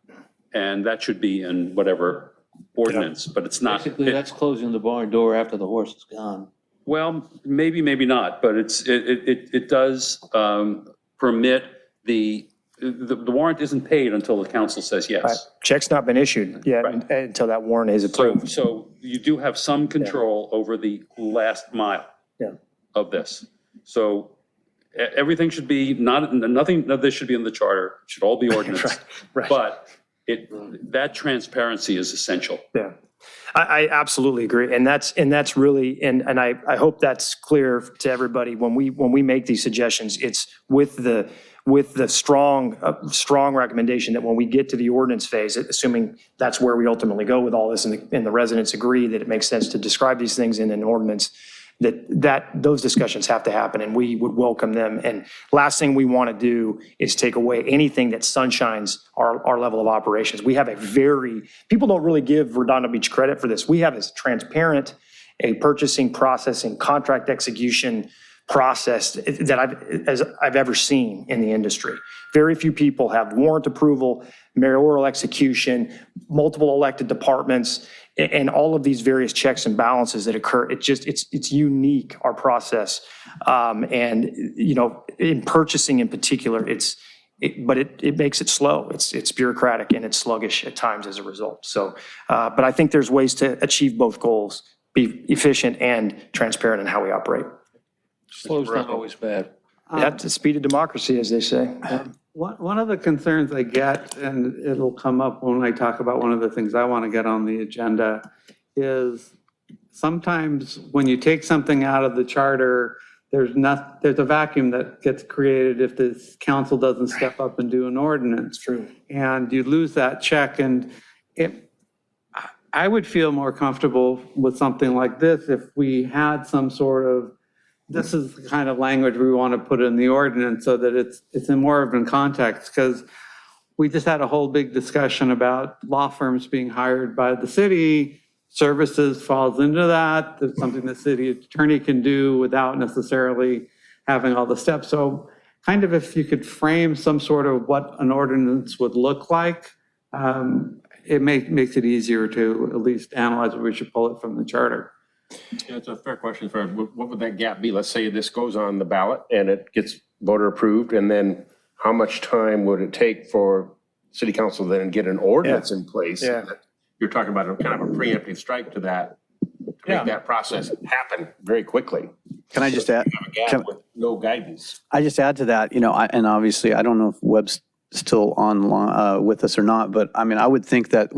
And that should be in whatever ordinance, but it's not. Basically, that's closing the barn door after the horse is gone. Well, maybe not, but it does permit the warrant isn't paid until the council says yes. Right. Check's not been issued yet until that warrant is approved. So you do have some control over the last mile of this. So everything should be, nothing of this should be in the charter, it should all be ordinance. Right. But that transparency is essential. Yeah, I absolutely agree. And that's really, and I hope that's clear to everybody when we make these suggestions, it's with the strong recommendation that when we get to the ordinance phase, assuming that's where we ultimately go with all this and the residents agree that it makes sense to describe these things in an ordinance, that those discussions have to happen and we would welcome them. And last thing we want to do is take away anything that sunshines our level of operations. We have people don't really give Redondo Beach credit for this. We have as transparent a purchasing process and contract execution process that I've ever seen in the industry. Very few people have warrant approval, mayoral execution, multiple elected departments, and all of these various checks and balances that occur. It's unique, our process. And in purchasing in particular, but it makes it slow. It's bureaucratic and it's sluggish at times as a result. So, but I think there's ways to achieve both goals, be efficient and transparent in how we operate. Slow's not always bad. That's the speed of democracy, as they say. One of the concerns I get, and it'll come up when I talk about one of the things I want to get on the agenda, is sometimes when you take something out of the charter, there's a vacuum that gets created if this council doesn't step up and do an ordinance. True. And you lose that check. And I would feel more comfortable with something like this if we had some sort of, this is the kind of language we want to put in the ordinance so that it's in more of a context, because we just had a whole big discussion about law firms being hired by the city. Services falls into that. That's something the city attorney can do without necessarily having all the steps. So kind of if you could frame some sort of what an ordinance would look like, it makes it easier to at least analyze where we should pull it from the charter. Yeah, it's a fair question, Fred. What would that gap be? Let's say this goes on the ballot and it gets voter approved, and then how much time would it take for city council then get an ordinance in place. Yeah. You're talking about a kind of a preemptive strike to that, to Yeah. make that process happen very quickly. Can I just add? Have a gap with no guidance. I just add to that, and obviously, I don't know if Webb's still on with us or not, but I mean, I would think that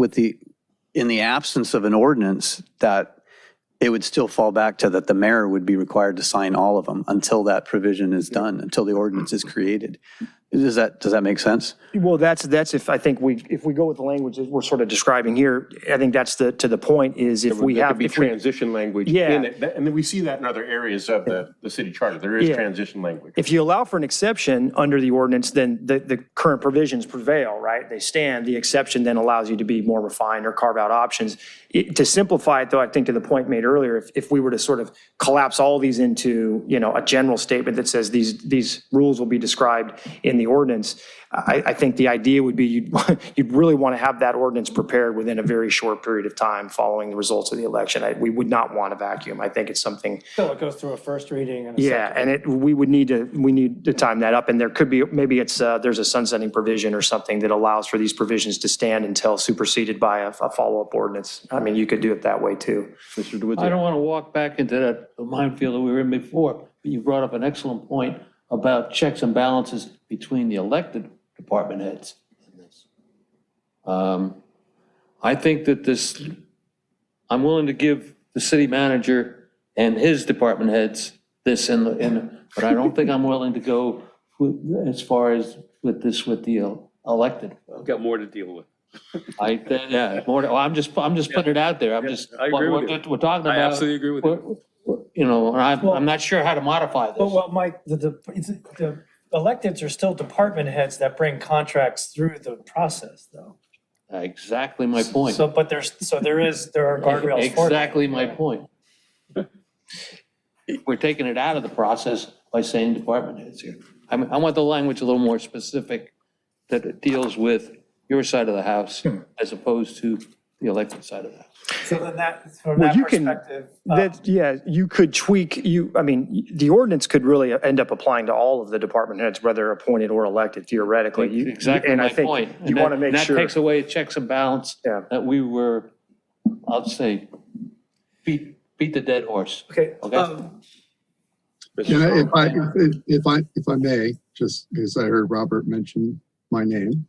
in the absence of an ordinance, that it would still fall back to that the mayor would be required to sign all of them until that provision is done, until the ordinance is created. Does that make sense? Well, that's if I think if we go with the language that we're sort of describing here, I think that's to the point is if we There have. could be transition language Yeah. in it. And then we see that in other areas of the city charter. There is Yeah. transition language. If you allow for an exception under the ordinance, then the current provisions prevail, right? They stand. The exception then allows you to be more refined or carve out options. To simplify it, though, I think to the point made earlier, if we were to sort of collapse all these into, a general statement that says these rules will be described in the ordinance, I think the idea would be you'd really want to have that ordinance prepared within a very short period of time following the results of the election. We would not want a vacuum. I think it's something. So it goes through a first reading and a Yeah, and we need to time that up, and there could be, maybe there's a sunsetting provision or something that allows for these provisions to stand until superseded by a follow-up ordinance. I mean, you could do it that way too. Mr. DeWitt. I don't want to walk back into that minefield that we were in before, but you brought up an excellent point about checks and balances between the elected department heads in this. I think that I'm willing to give the city manager and his department heads this but I don't think I'm willing to go as far as with the elected. I've got more to deal with. I'm just putting it out there. I agree with you. We're talking about. I absolutely agree with you. And I'm not sure how to modify this. Well, Mike, the electeds are still department heads that bring contracts through the process, though. Exactly my point. So, but there are guardrails for that. Exactly my point. We're taking it out of the process by saying department heads here. I want the language a little more specific, that it deals with your side of the house as opposed to the elected side of the house. So then from Well, that you can- perspective. You could tweak, the ordinance could really end up applying to all of the department heads, whether appointed or elected theoretically. Exactly And I my think point. you want to make sure. And that takes away checks and balance Yeah. that we were, I'll say, beat the dead horse. Okay. Okay. If I may, just because I heard Robert mention my name.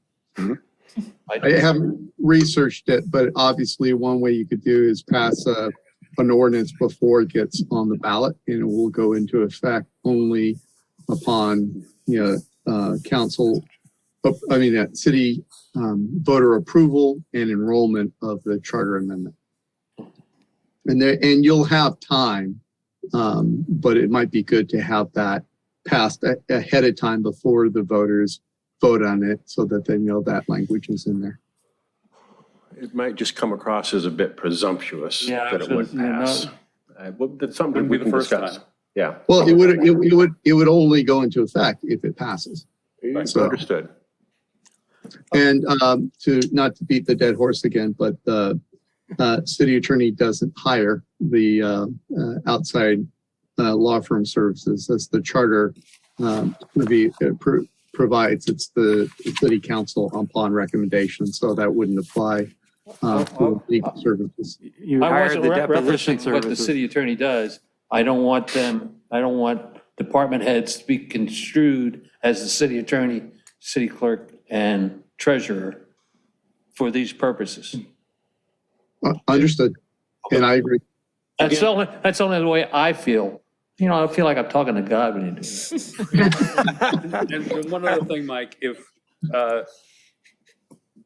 I haven't researched it, but obviously one way you could do is pass an ordinance before it gets on the ballot, and it will go into effect only upon, city voter approval and enrollment of the charter amendment. And you'll have time, but it might be good to have that passed ahead of time before the voters vote on it, so that they know that language is in there. It might just come across as a bit presumptuous Yeah, that it would absolutely, pass. That's something Wouldn't we be can the first discuss. time. Yeah. Well, it would only go into effect if it passes. So- Understood. And not to beat the dead horse again, but the city attorney doesn't hire the outside law firm services. As the charter provides. It's the city council upon recommendation, so that wouldn't apply for legal services. You I hired wasn't the deposition referencing what the services. city attorney does. I don't want department heads to be construed as the city attorney, city clerk, and treasurer for these purposes. Understood, and I agree. That's only the way I feel. I feel like I'm talking to God when you do that. And one other thing, Mike, if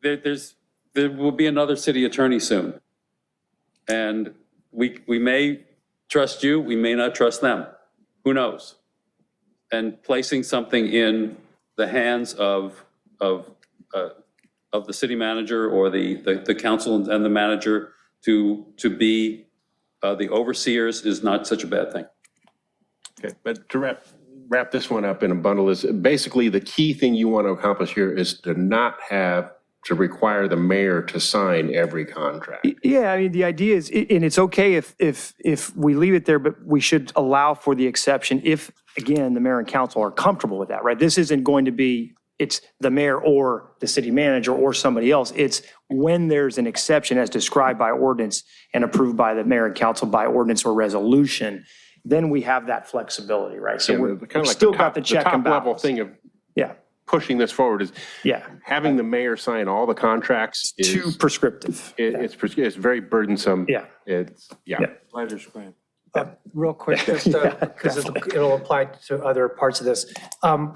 there will be another city attorney soon. And we may trust you, we may not trust them. Who knows? And placing something in the hands of the city manager or the council and the manager to be the overseers is not such a bad thing. Okay, but to wrap this one up in a bundle is basically the key thing you want to accomplish here is to not have to require the mayor to sign every contract. Yeah, I mean, the idea is, and it's okay if we leave it there, but we should allow for the exception if, again, the mayor and council are comfortable with that, right? This isn't going to be it's the mayor or the city manager or somebody else. It's when there's an exception as described by ordinance and approved by the mayor and council by ordinance or resolution, then we have that flexibility, right? So we're Kind of like still got the check and top level balance. thing of Yeah, pushing this forward is yeah, having the mayor sign all the contracts too is, prescriptive. it's very burdensome. Yeah. It's, yeah. Pleasure's grand. Real quick, just because it'll apply to other parts of this.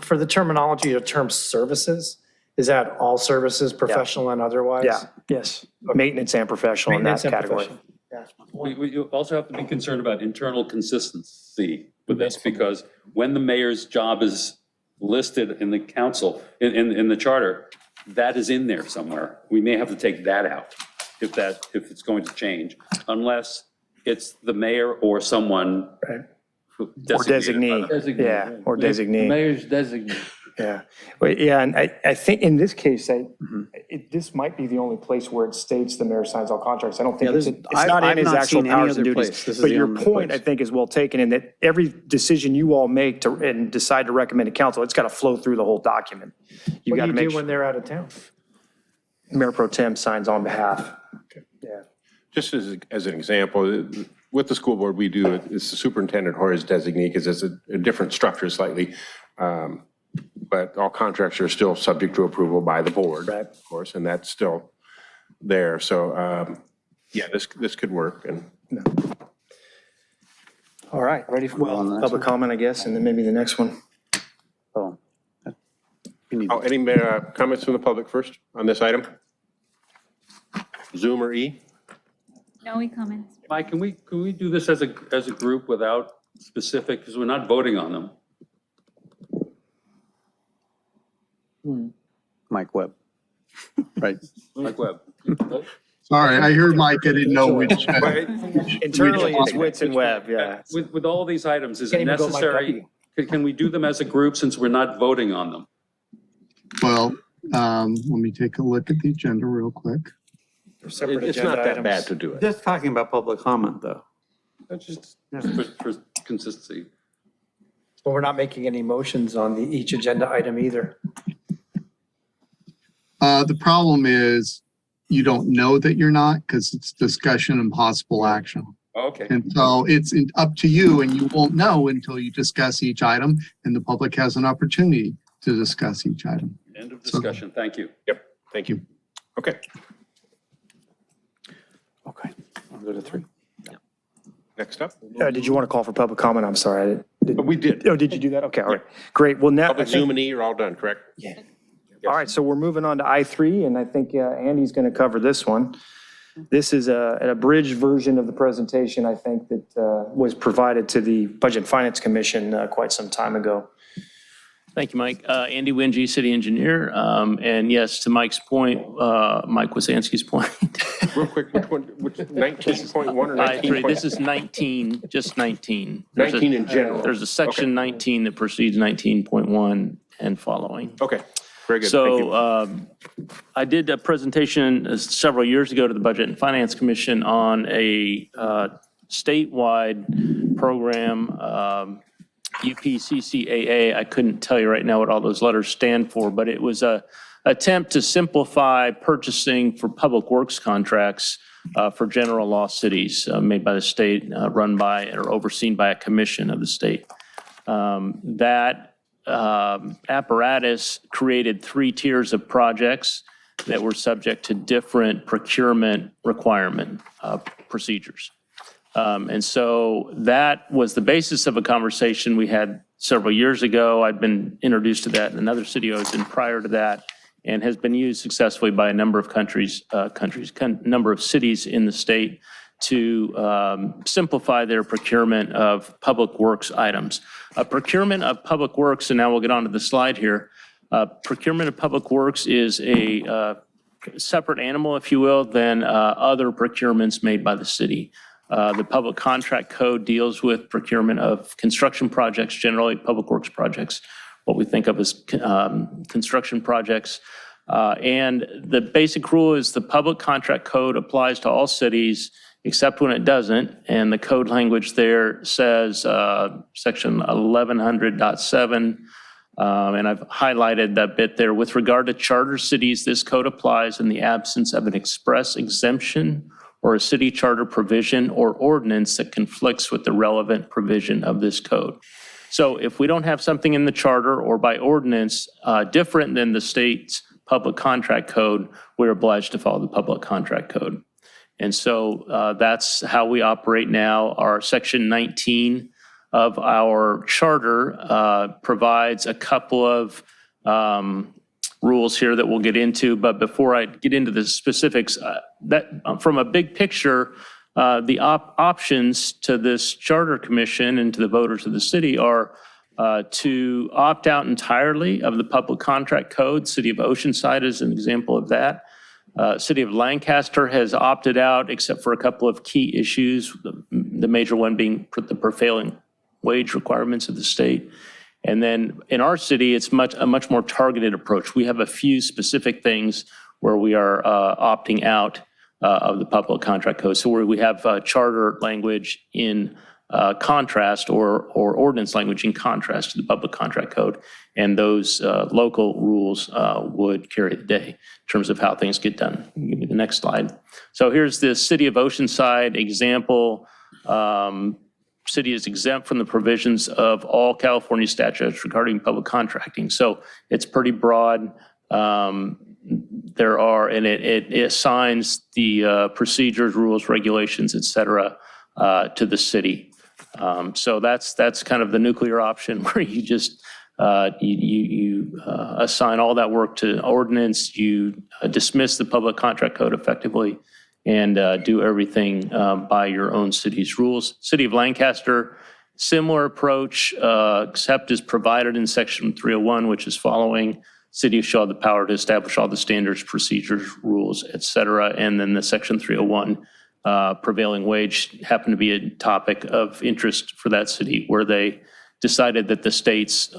For the terminology of term services, is that all services, professional and otherwise? Yeah, yes. Maintenance and professional in that Maintenance and category. professional. We also have to be concerned about internal consistency with this, because when the mayor's job is listed in the council, in the charter, that is in there somewhere. We may have to take that out if it's going to change, unless it's the mayor or someone. Or designee. Yeah, or designee. Mayor's designee. Yeah, well, yeah, and I think in this case, this might be the only place where it states the mayor signs all contracts. I don't think it's not in his actual powers and duties. But your point, I think, is well taken in that every decision you all make and decide to recommend to council, it's got to flow through the whole document. You What got do to you make do sure when they're out of town? Mayor Pro Tem signs on behalf. Yeah. Just as an example, with the school board, we do, it's the superintendent or his designee, because it's a different structure slightly. But all contracts are still subject to approval by the board, Right. of course, and that's still there. So, yeah, this could work. And All right, ready for on the next public comment, I guess, and then maybe the next one. Oh. You need- any comments from the public first on this item? Zoom or E? No comments. Mike, can we do this as a group without specific, because we're not voting on them? Mike Webb. Right. Mike Webb. Sorry, I heard Mike, I didn't know which. Internally, it's Wits and Webb, yeah. With all these items, is Can't it even go Mike necessary? Can we do them as a group since we're not voting on them? Well, let me take a look at the agenda real quick. Separate It's agenda not that items. bad to do it. Just talking about public comment, though. That's just for consistency. But we're not making any motions on each agenda item either. The problem is you don't know that you're not because it's discussion and possible action. Okay. And so it's up to you and you won't know until you discuss each item and the public has an opportunity to discuss each item. End of discussion. Thank you. Yep, thank you. Okay, Okay, I'll go to 3. next up. Did you want to call for public comment? I'm sorry. We did. Oh, did you do that? Okay, all right. Great. Well, now, I Public think- Zoom and E are all done, correct? Yeah. All right, so we're moving on to I3, and I think Andy's going to cover this one. This is an abridged version of the presentation, I think, that was provided to the Budget and Finance Commission quite some time ago. Thank you, Mike. Andy Wingy, city engineer. And yes, to Mike's point, Mike Wasansky's point. Real quick, which 19.1 or I3, 19.? this is 19, just 19. 19 in general. There's a section 19 that precedes 19.1 and following. Okay, very good, thank you. So I did a presentation several years ago to the Budget and Finance Commission on a statewide program, UPCCAA. I couldn't tell you right now what all those letters stand for, but it was a attempt to simplify purchasing for public works contracts for general law cities made by the state, run by or overseen by a commission of the state. That apparatus created 3 tiers of projects that were subject to different procurement requirement procedures. And so that was the basis of a conversation we had several years ago. I'd been introduced to that in another city I was in prior to that, and has been used successfully by a number of number of cities in the state to simplify their procurement of public works items. Procurement of public works, and now we'll get on to the slide here. Procurement of public works is a separate animal, if you will, than other procurements made by the city. The Public Contract Code deals with procurement of construction projects, generally public works projects, what we think of as construction projects. And the basic rule is the Public Contract Code applies to all cities except when it doesn't. And the code language there says, section 1100.7, And I've highlighted that bit there. With regard to charter cities, this code applies in the absence of an express exemption or a city charter provision or ordinance that conflicts with the relevant provision of this code. So if we don't have something in the charter or by ordinance different than the state's public contract code, we're obliged to follow the public contract code. And so that's how we operate now. Our section 19 of our charter provides a couple of rules here that we'll get into. But before I get into the specifics, that from a big picture, the options to this charter commission and to the voters of the city are to opt out entirely of the public contract code. City of Oceanside is an example of that. City of Lancaster has opted out except for a couple of key issues, the major one being the prevailing wage requirements of the state. And then in our city, it's a much more targeted approach. We have a few specific things where we are opting out of the public contract code. So where we have charter language in contrast or ordinance language in contrast to the public contract code. And those local rules would carry the day in terms of how things get done. Give me the next slide. So here's the City of Oceanside example. City is exempt from the provisions of all California statutes regarding public contracting. So it's pretty broad. There are, and it assigns the procedures, rules, regulations, et cetera, to the city. So that's kind of the nuclear option where you just you assign all that work to ordinance, you dismiss the public contract code effectively, and do everything by your own city's rules. City of Lancaster, similar approach, except is provided in section 301, which is following. City shall have the power to establish all the standards, procedures, rules, et cetera. And then the section 301 prevailing wage happened to be a topic of interest for that city, where they decided that the state's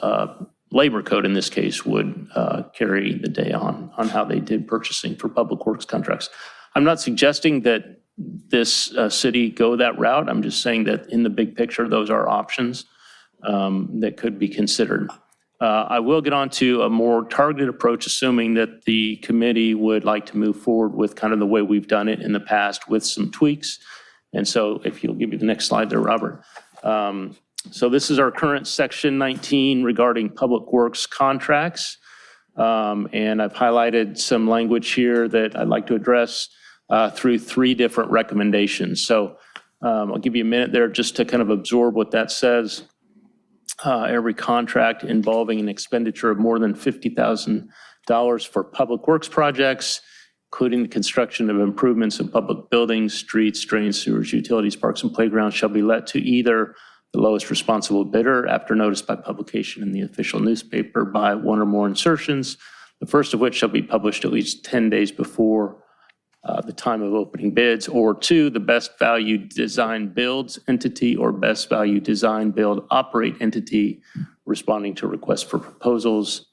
labor code in this case would carry the day on how they did purchasing for public works contracts. I'm not suggesting that this city go that route. I'm just saying that in the big picture, those are options that could be considered. I will get on to a more targeted approach, assuming that the committee would like to move forward with kind of the way we've done it in the past with some tweaks. And so if you'll give me the next slide there, Robert. So this is our current section 19 regarding public works contracts. And I've highlighted some language here that I'd like to address through 3 different recommendations. So I'll give you a minute there just to kind of absorb what that says. Every contract involving an expenditure of more than $50,000 for public works projects, including the construction of improvements in public buildings, streets, drains, sewers, utilities, parks, and playgrounds, shall be let to either the lowest responsible bidder after notice by publication in the official newspaper by 1 or more insertions, the first of which shall be published at least 10 days before the time of opening bids, or 2, the best value design builds entity or best value design build operate entity responding to requests for proposals.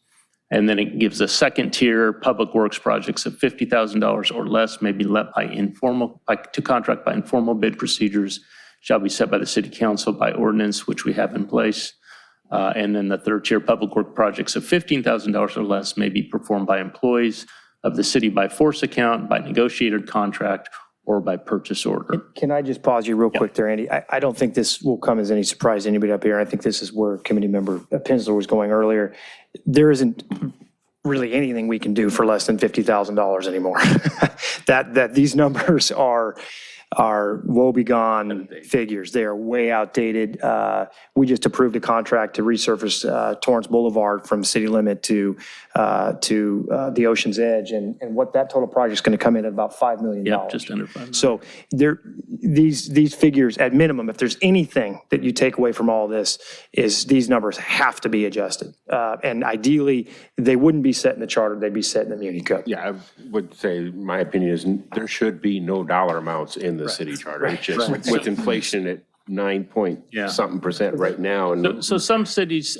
And then it gives a second tier, public works projects of $50,000 or less may be let to contract by informal bid procedures, shall be set by the city council by ordinance, which we have in place. And then the third tier, public work projects of $15,000 or less may be performed by employees of the city by force account, by negotiated contract, or by purchase order. Can I just pause you real quick there, Andy? I don't think this will come as any surprise to anybody up here. I think this is where Committee Member Pinsler was going earlier. There isn't really anything we can do for less than $50,000 anymore. That these numbers are woebegone figures. They are way outdated. We just approved a contract to resurface Torrance Boulevard from city limit to the ocean's edge. And what that total project is going to come in at about $5 million. Yeah, just under $5 million. So these figures, at minimum, if there's anything that you take away from all this, is these numbers have to be adjusted. And ideally, they wouldn't be set in the charter, they'd be set in the Muni Code. Yeah, I would say, my opinion is there should be no dollar amounts in the city charter. It's just with inflation at 9-point-something% right now. And So some cities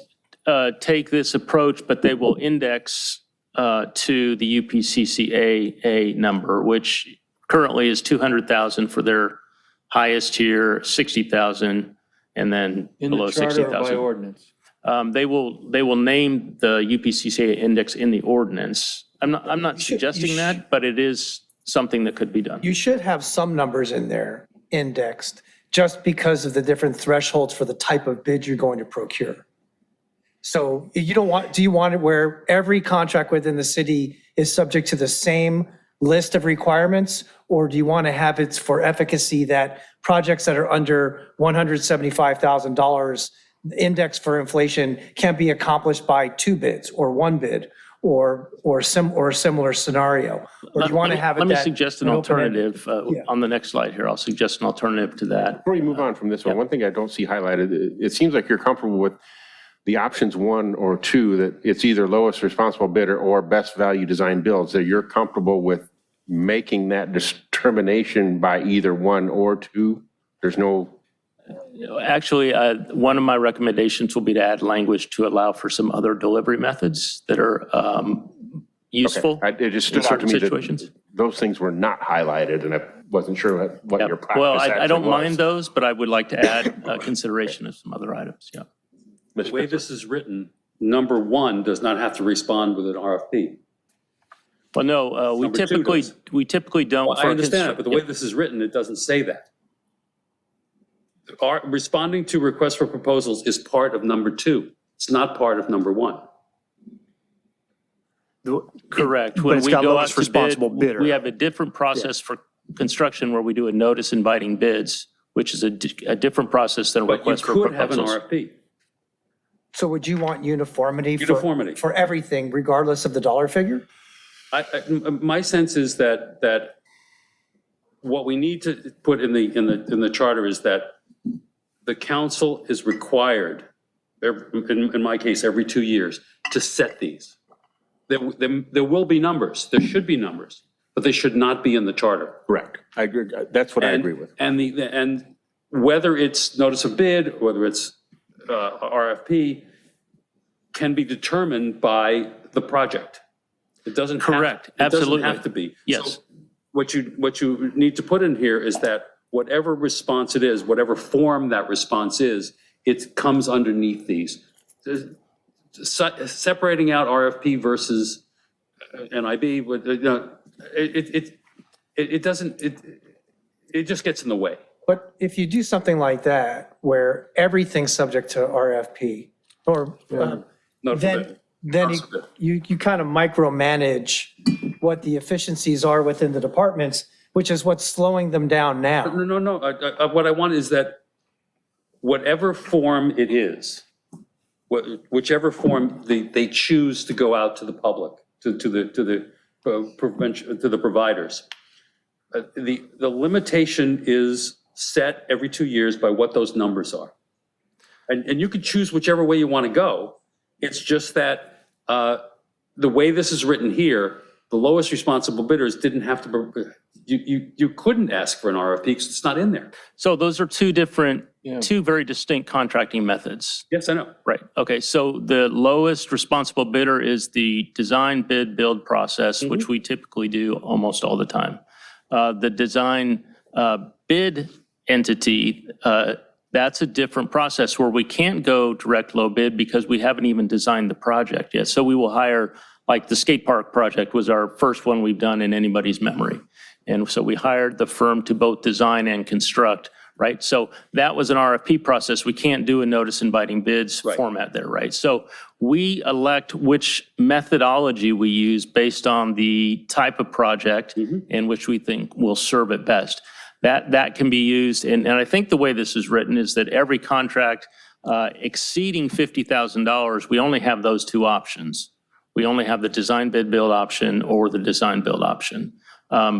take this approach, but they will index to the UPCCA number, which currently is $200,000 for their highest tier, $60,000, and then below $60,000. In the charter or by ordinance? They will name the UPCCA index in the ordinance. I'm not suggesting that, but it is something that could be done. You should have some numbers in there indexed just because of the different thresholds for the type of bid you're going to procure. So do you want it where every contract within the city is subject to the same list of requirements? Or do you want to have it for efficacy that projects that are under $175,000 index for inflation can be accomplished by 2 bids or 1 bid or a similar scenario? Or do you want to have it Let me that suggest an alternative on the next slide here. I'll suggest an alternative to that. Before you move on from this one thing I don't see highlighted, it seems like you're comfortable with the options 1 or 2, that it's either lowest responsible bidder or best value design builds, that you're comfortable with making that determination by either 1 or 2? There's no... Actually, one of my recommendations will be to add language to allow for some other delivery methods that are useful It just in stood out to certain me situations. that those things were not highlighted, and I wasn't sure what your practice Well, I actually don't was. mind those, but I would like to add consideration of some other items, yeah. The way this is written, number 1 does not have to respond with an RFP. Well, no, we Number 2 typically does. don't. Well, I understand it, but the way this is written, it doesn't say that. Responding to requests for proposals is part of number 2. It's not part of number 1. Correct. But When it's we got go out lowest to responsible bid, bidder. we have a different process for construction where we do a notice inviting bids, which is a different process than a But you request for could have an proposals. RFP. So would you want uniformity? Uniformity. For everything, regardless of the dollar figure? My sense is that what we need to put in the charter is that the council is required, in my case, every 2 years, to set these. There will be numbers, there should be numbers, but they should not be in the charter. Correct. I agree. That's what I agree with. And whether it's notice of bid, whether it's RFP, can be determined by the project. It doesn't have. Correct. Absolutely. It doesn't have to be. Yes. So what you need to put in here is that whatever response it is, whatever form that response is, it comes underneath these. Separating out RFP versus NIB, it doesn't, it just gets in the way. But if you do something like that, where everything's subject to RFP, or Not for then bid. then Not for bid. you kind of micromanage what the efficiencies are within the departments, which is what's slowing them down now. No. What I want is that whatever form it is, whichever form they choose to go out to the public, to the providers, the limitation is set every 2 years by what those numbers are. And you can choose whichever way you want to go. It's just that the way this is written here, the lowest responsible bidders didn't have to, you couldn't ask for an RFP because it's not in there. So those are two very distinct contracting methods. Yes, I know. Right. Okay. So the lowest responsible bidder is the design, bid, build process, which we typically do almost all the time. The design bid entity, that's a different process where we can't go direct low bid because we haven't even designed the project yet. So we will hire, like the skate park project was our first one we've done in anybody's memory. And so we hired the firm to both design and construct, right? So that was an RFP process. We can't do a notice inviting bids format there, right? So we elect which methodology we use based on the type of project in which we think will serve it best. That can be used, and I think the way this is written is that every contract exceeding $50,000, we only have those two options. We only have the design bid build option or the design build option.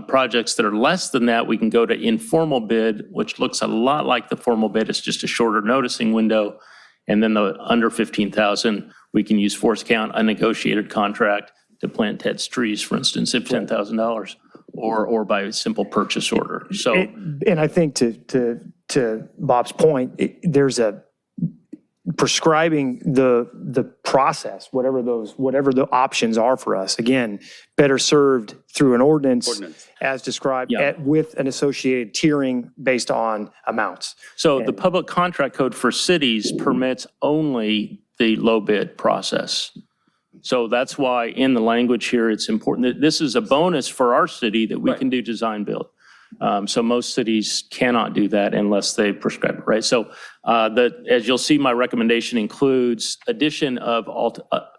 Projects that are less than that, we can go to informal bid, which looks a lot like the formal bid. It's just a shorter noticing window. And then the under 15,000, we can use force count, a negotiated contract to plant Ted's trees, for instance, if $10,000. Or by a simple purchase order. So, And I think to Bob's point, there's a prescribing the process, whatever the options are for us. Again, better served through an ordinance as described with an associated tiering based on amounts. So the public contract code for cities permits only the low bid process. So that's why in the language here, it's important that this is a bonus for our city that we can do design build. So most cities cannot do that unless they prescribe it, right? So as you'll see, my recommendation includes addition of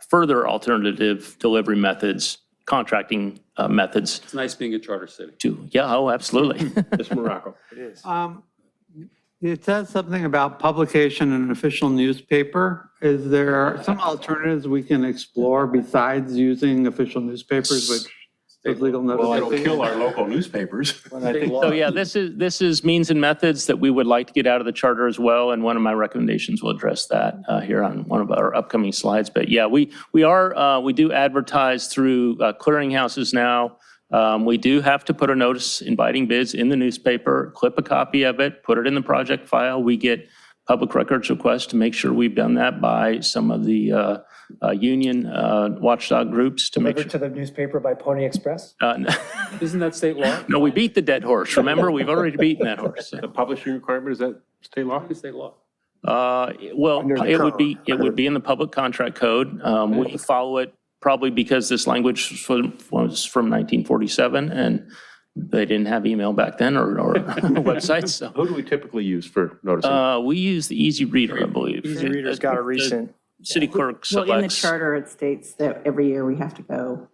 further alternative delivery methods, contracting methods. It's nice being a charter city. Yeah, oh, absolutely. Ms. Morocco. It says something about publication in an official newspaper. Is there some alternatives we can explore besides using official newspapers, which is legal notice? our local newspapers. So yeah, this is means and methods that we would like to get out of the charter as well, and one of my recommendations will address that here on one of our upcoming slides. But yeah, we do advertise through clearinghouses now. We do have to put a notice inviting bids in the newspaper, clip a copy of it, put it in the project file. We get public records requests to make sure we've done that by some of the union watchdog groups to make sure. to the newspaper by Pony Express? Isn't that state law? No, we beat the dead horse. Remember, we've already beaten that horse. The publishing requirement, is that state law? State law. Well, it would be in the public contract code. We follow it probably because this language was from 1947 and they didn't have email back then or websites. So. Who do we typically use for noticing? We use the Easy Reader, I believe. Easy Reader's got a recent. City clerk Well, in the selects. charter, it states that every year we have to go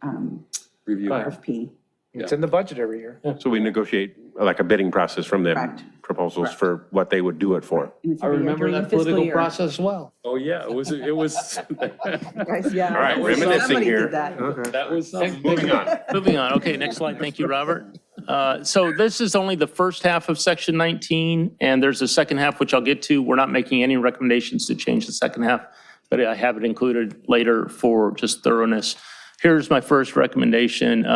and Review. RFP. It's in the budget every year. So we negotiate like a bidding process from them, Correct. proposals for what they would do it for. And it's I every year remember during the that fiscal political year. process well. Oh, yeah, it was. Guys, yeah. All right, reminiscing Somebody here. did that. That was. Moving on. Moving on. Okay, next slide. Thank you, Robert. So this is only the first half of section 19, and there's a second half, which I'll get to. We're not making any recommendations to change the second half, but I have it included later for just thoroughness. Here's my first recommendation,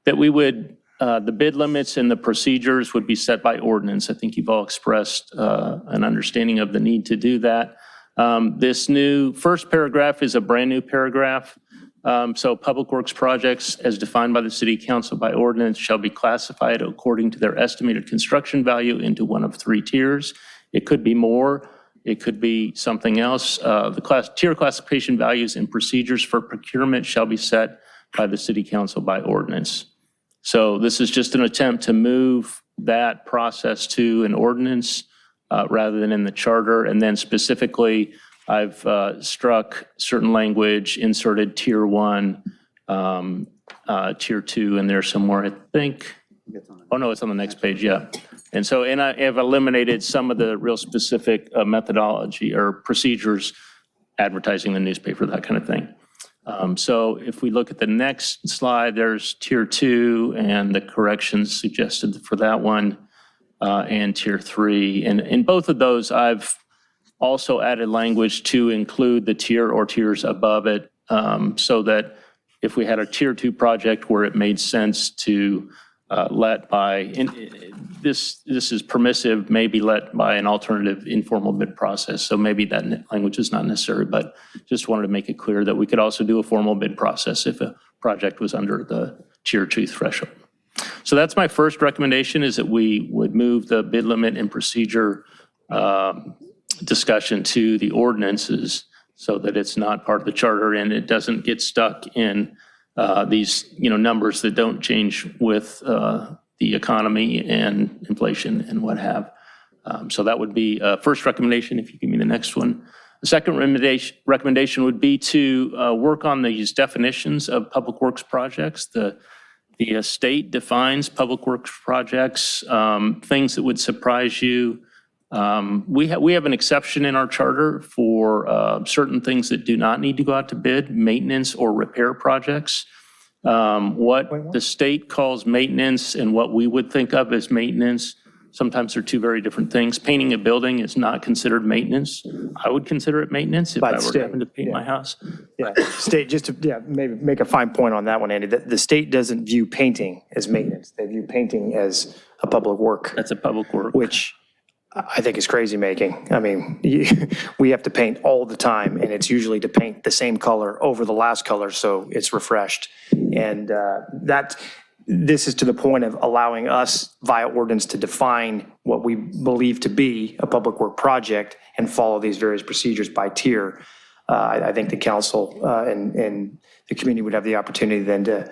that we would, the bid limits and the procedures would be set by ordinance. I think you've all expressed an understanding of the need to do that. This new first paragraph is a brand new paragraph. So public works projects as defined by the city council by ordinance shall be classified according to their estimated construction value into one of three tiers. It could be more, it could be something else. The tier classification values and procedures for procurement shall be set by the city council by ordinance. So this is just an attempt to move that process to an ordinance rather than in the charter. And then specifically, I've struck certain language, inserted tier 1, tier 2 in there somewhere, I think. Oh, no, it's on the next page, yeah. And so, and I have eliminated some of the real specific methodology or procedures, advertising the newspaper, that kind of thing. So if we look at the next slide, there's tier 2 and the corrections suggested for that one, and tier 3. And in both of those, I've also added language to include the tier or tiers above it, so that if we had a tier 2 project where it made sense to let by, this is permissive, maybe let by an alternative informal bid process. So maybe that language is not necessary, but just wanted to make it clear that we could also do a formal bid process if a project was under the tier 2 threshold. So that's my first recommendation, is that we would move the bid limit and procedure discussion to the ordinances so that it's not part of the charter and it doesn't get stuck in these, numbers that don't change with the economy and inflation and what have. So that would be first recommendation, if you give me the next one. The second recommendation would be to work on these definitions of public works projects. The state defines public works projects, things that would surprise you. We have an exception in our charter for certain things that do not need to go out to bid, maintenance or repair projects. What the state calls maintenance and what we would think of as maintenance, sometimes they're two very different things. Painting a building is not considered maintenance. I would consider it maintenance if I were having to paint my house. Yeah, state, just to, maybe make a fine point on that one, Andy. The state doesn't view painting as maintenance. They view painting as a public work. That's a public work. Which I think is crazy making. I mean, we have to paint all the time, and it's usually to paint the same color over the last color so it's refreshed. And this is to the point of allowing us via ordinance to define what we believe to be a public work project and follow these various procedures by tier. I think the council and the community would have the opportunity then to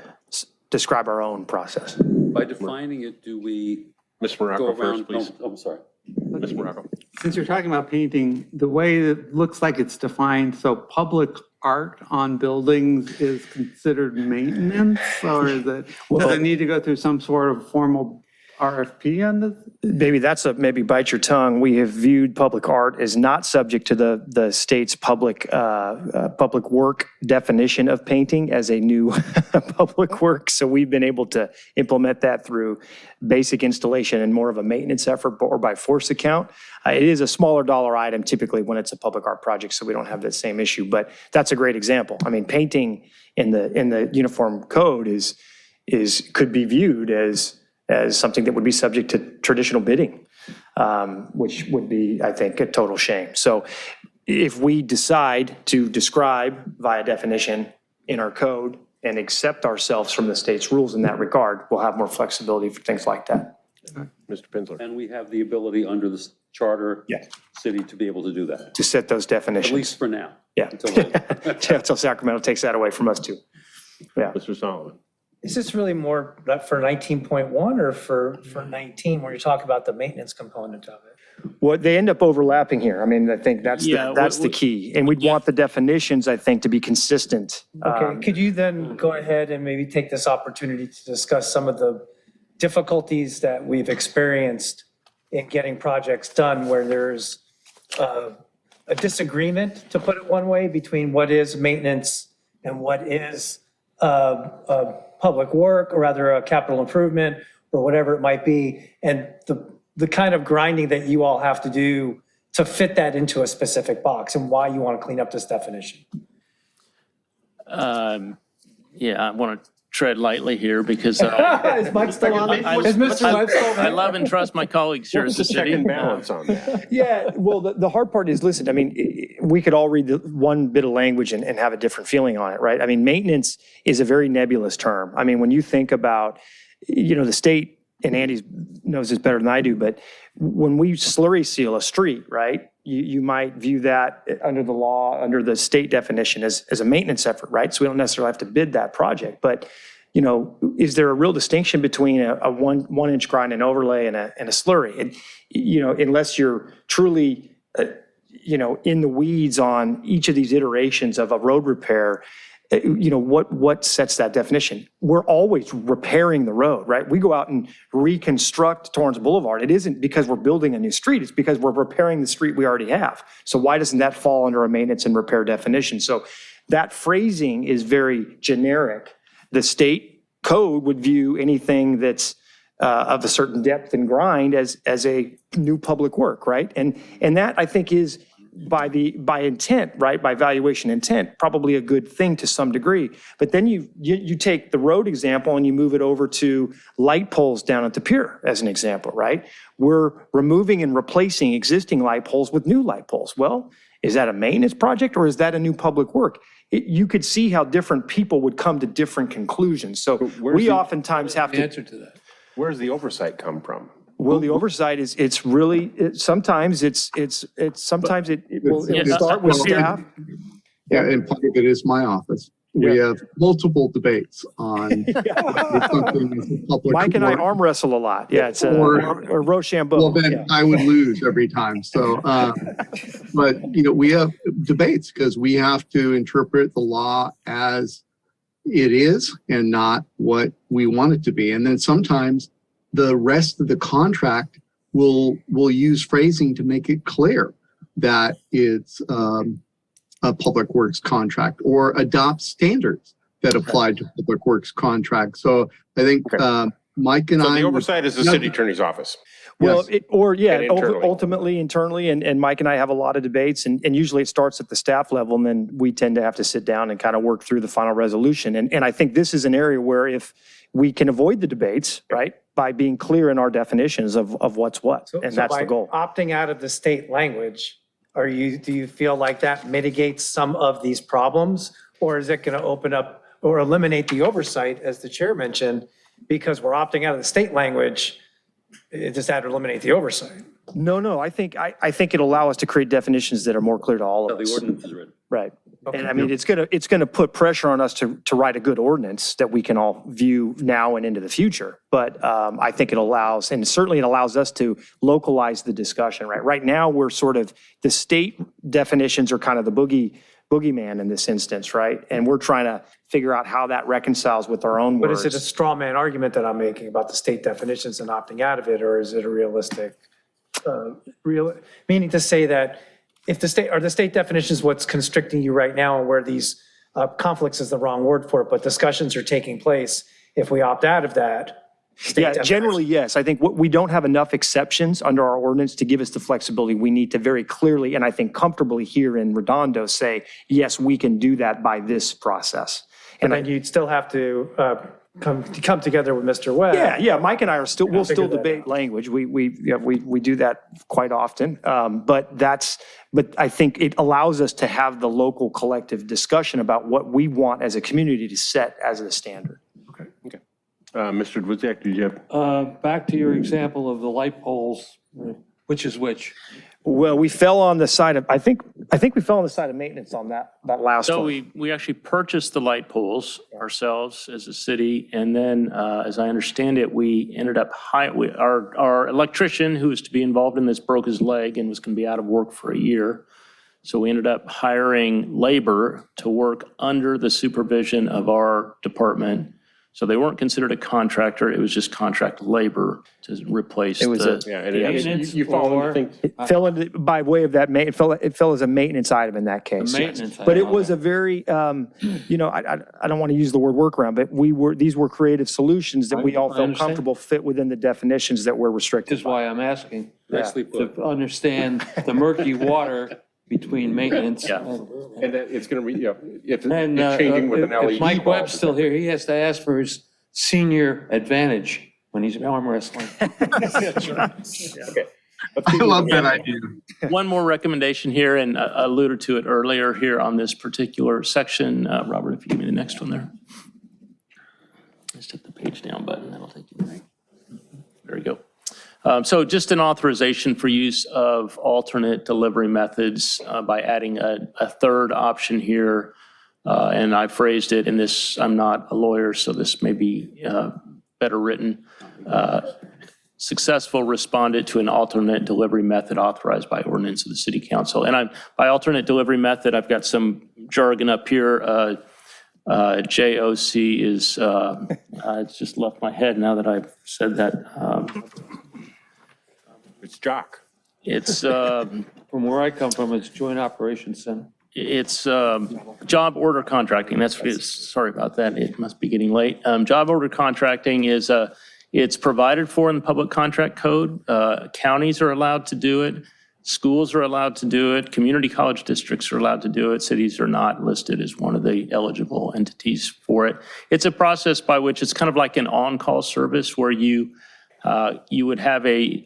describe our own process. By defining it, do we Ms. go Morocco first, around? please. Oh, I'm sorry. Ms. Morocco. Since you're talking about painting, the way it looks like it's defined, so public art on buildings is considered maintenance, or is it, does it need to go through some sort of formal RFP on this? Maybe that's maybe bite your tongue. We have viewed public art as not subject to the state's public work definition of painting as a new public work. So we've been able to implement that through basic installation and more of a maintenance effort or by force account. It is a smaller dollar item typically when it's a public art project, so we don't have that same issue. But that's a great example. I mean, painting in the uniform code could be viewed as something that would be subject to traditional bidding, which would be, I think, a total shame. So if we decide to describe via definition in our code and accept ourselves from the state's rules in that regard, we'll have more flexibility for things like that. Mr. Pinsler. And we have the ability under the charter city to be able to do that, To set those definitions. at least for now. Yeah. Until Sacramento takes that away from us too. Yeah. Mr. Solomon. Is this really more for 19.1 or for 19, where you talk about the maintenance component of it? Well, they end up overlapping here. I mean, I think that's the key. And we'd want the definitions, I think, to be consistent. Okay, could you then go ahead and maybe take this opportunity to discuss some of the difficulties that we've experienced in getting projects done where there's a disagreement, to put it one way, between what is maintenance and what is public work, or rather a capital improvement, or whatever it might be, and the kind of grinding that you all have to do to fit that into a specific box, and why you want to clean up this definition? Yeah, I want to tread lightly here because Is Mike still on? Is Mr. Webb still I there? love and trust my colleagues here at the Check city. and balance on that. Yeah, well, the hard part is, listen, I mean, we could all read the one bit of language and have a different feeling on it, right? I mean, maintenance is a very nebulous term. I mean, when you think about, the state, and Andy knows this better than I do, but when we slurry seal a street, right, you might view that under the law, under the state definition as a maintenance effort, right? So we don't necessarily have to bid that project. But, is there a real distinction between a one inch grind and overlay and a slurry? And, unless you're truly, in the weeds on each of these iterations of a road repair, what sets that definition? We're always repairing the road, right? We go out and reconstruct Torrance Boulevard. It isn't because we're building a new street, it's because we're repairing the street we already have. So why doesn't that fall under a maintenance and repair definition? So that phrasing is very generic. The state code would view anything that's of a certain depth and grind as a new public work, right? And that, I think, is by intent, right, by valuation intent, probably a good thing to some degree. But then you take the road example and you move it over to light poles down at the pier as an example, right? We're removing and replacing existing light poles with new light poles. Well, is that a maintenance project or is that a new public work? You could see how different people would come to different conclusions. So we oftentimes have to. Answer to that. Where does the oversight come from? Well, the oversight is, sometimes it will start with staff. Yeah, and part of it is my office. We have multiple debates on something as a public Mike and I work. arm wrestle a lot. Yeah, it's Or Rochambeau. Well, then I would lose every time. So, but we have debates because we have to interpret the law as it is and not what we want it to be. And then sometimes the rest of the contract will use phrasing to make it clear that it's a public works contract, or adopt standards that apply to public works contracts. So I think Mike and So I. the oversight is the city attorney's office. Well, Yes. And internally. ultimately internally, and Mike and I have a lot of debates, and usually it starts at the staff level, and then we tend to have to sit down and kind of work through the final resolution. And I think this is an area where if we can avoid the debates, right, by being clear in our definitions of what's what, and that's the goal. Opting out of the state language, do you feel like that mitigates some of these problems? Or is it going to open up or eliminate the oversight, as the chair mentioned, because we're opting out of the state language, it just had to eliminate the oversight. No, I think it'll allow us to create definitions that are more clear to all of The us. ordinance is written. Right. And I mean, it's gonna put pressure on us to write a good ordinance that we can all view now and into the future. But I think it allows, and certainly it allows us to localize the discussion, right? Right now, we're sort of, the state definitions are kind of the boogeyman in this instance, right? And we're trying to figure out how that reconciles with our own But words. is it a straw man argument that I'm making about the state definitions and opting out of it, or is it a realistic, meaning to say that if the state definitions what's constricting you right now and where these conflicts is the wrong word for it, but discussions are taking place, if we opt out of that? Yeah, generally, yes. I think we don't have enough exceptions under our ordinance to give us the flexibility. We need to very clearly, and I think comfortably here in Redondo, say, yes, we can do that by this process. And then you'd still have to come together with Mr. Webb. Yeah, Mike and I we'll still figure that debate out. language. We do that quite often. But I think it allows us to have the local collective discussion about what we want as a community to set as a standard. Okay. Mr. Dvorak, did you have? Back to your example of the light poles, which is which? Well, we fell on the side of, I think we fell on the side of maintenance on that last So one. we actually purchased the light poles ourselves as a city, and then, as I understand it, we ended up, our electrician who was to be involved in this broke his leg and was going to be out of work for a year. So we ended up hiring labor to work under the supervision of our department. So they weren't considered a contractor, it was just contract labor to replace It was the. Yeah, and you follow, I think. It fell into, by way of that, it fell as a maintenance item in that case. A maintenance But it item, was a very, I don't want to use the word workaround, but these were creative solutions that we all I felt understand. comfortable fit within the definitions that we're This restricted is by. why I'm asking, Nicely put. to understand the murky water between maintenance Yeah. And that it's going to it's and, changing with an LED. if Mike bulb. Webb's still here, he has to ask for his senior advantage when he's arm wrestling. Okay. I love that idea. One more recommendation here, and I alluded to it earlier here on this particular section. Robert, if you give me the next one there. Just hit the page down button, that'll take you there. There we go. So just an authorization for use of alternate delivery methods by adding a third option here. And I phrased it in this, I'm not a lawyer, so this may be better written. Successful responded to an alternate delivery method authorized by ordinance of the city council. And by alternate delivery method, I've got some jargon up here. JOC is, it's just left my head now that I've said that. It's jock. It's, From where I come from, it's Joint Operations Center. It's job order contracting. That's what it is. Sorry about that. It must be getting late. Job order contracting is, it's provided for in the public contract code. Counties are allowed to do it. Schools are allowed to do it. Community college districts are allowed to do it. Cities are not listed as one of the eligible entities for it. It's a process by which it's kind of like an on-call service where you would have a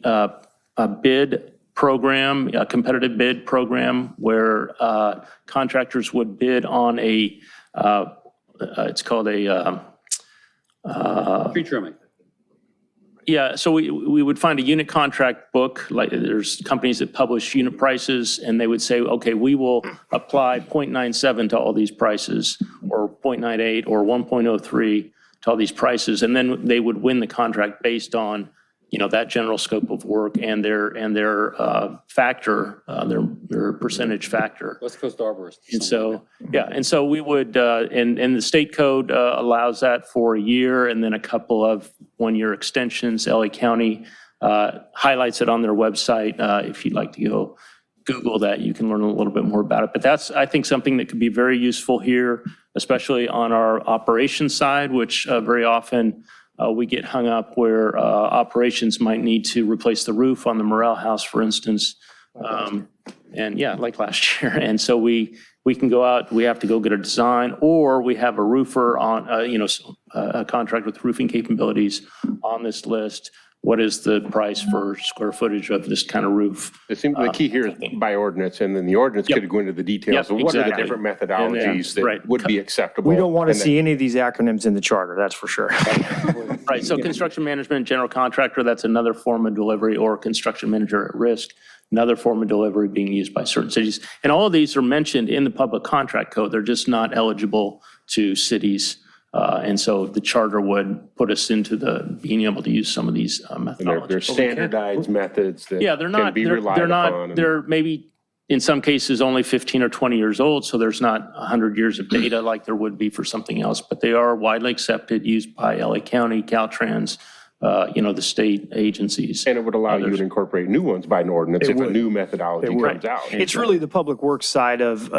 bid program, a competitive bid program where contractors would bid on it's called a. Tree trimming. Yeah, so we would find a unit contract book, like there's companies that publish unit prices, and they would say, okay, we will apply 0.97 to all these prices, or 0.98, or 1.03 to all these prices, and then they would win the contract based on, that general scope of work and their factor, their percentage factor. West Coast Arborist. And so, and so we would, and the state code allows that for a year and then a couple of one-year extensions. LA County highlights it on their website. If you'd like to go Google that, you can learn a little bit more about it. But that's, I think, something that could be very useful here, especially on our operations side, which very often we get hung up where operations might need to replace the roof on the Morrell House, for instance. And yeah, like last year. And so we can go out, we have to go get a design, or we have a roofer on, a contract with roofing capabilities on this list. What is the price for square footage of this kind of roof? It seems the key here is by ordinance, and then the ordinance could go into the details of what are the exactly. different methodologies that Right. would be acceptable. We don't want to And then- see any of these acronyms in the charter, that's for sure. Right, so construction management, general contractor, that's another form of delivery, or construction manager at risk, another form of delivery being used by certain cities. And all of these are mentioned in the public contract code. They're just not eligible to cities. And so the charter would put us into the being able to use some of these methodologies. They're standardized methods that Yeah, they're can not, be they're relied not, upon. they're maybe in some cases only 15 or 20 years old, so there's not 100 years of data like there would be for something else, but they are widely accepted, used by LA County, Caltrans, the state agencies. And it would allow you to incorporate new ones by an ordinance It if a would. new methodology comes out. It's really the public works side of,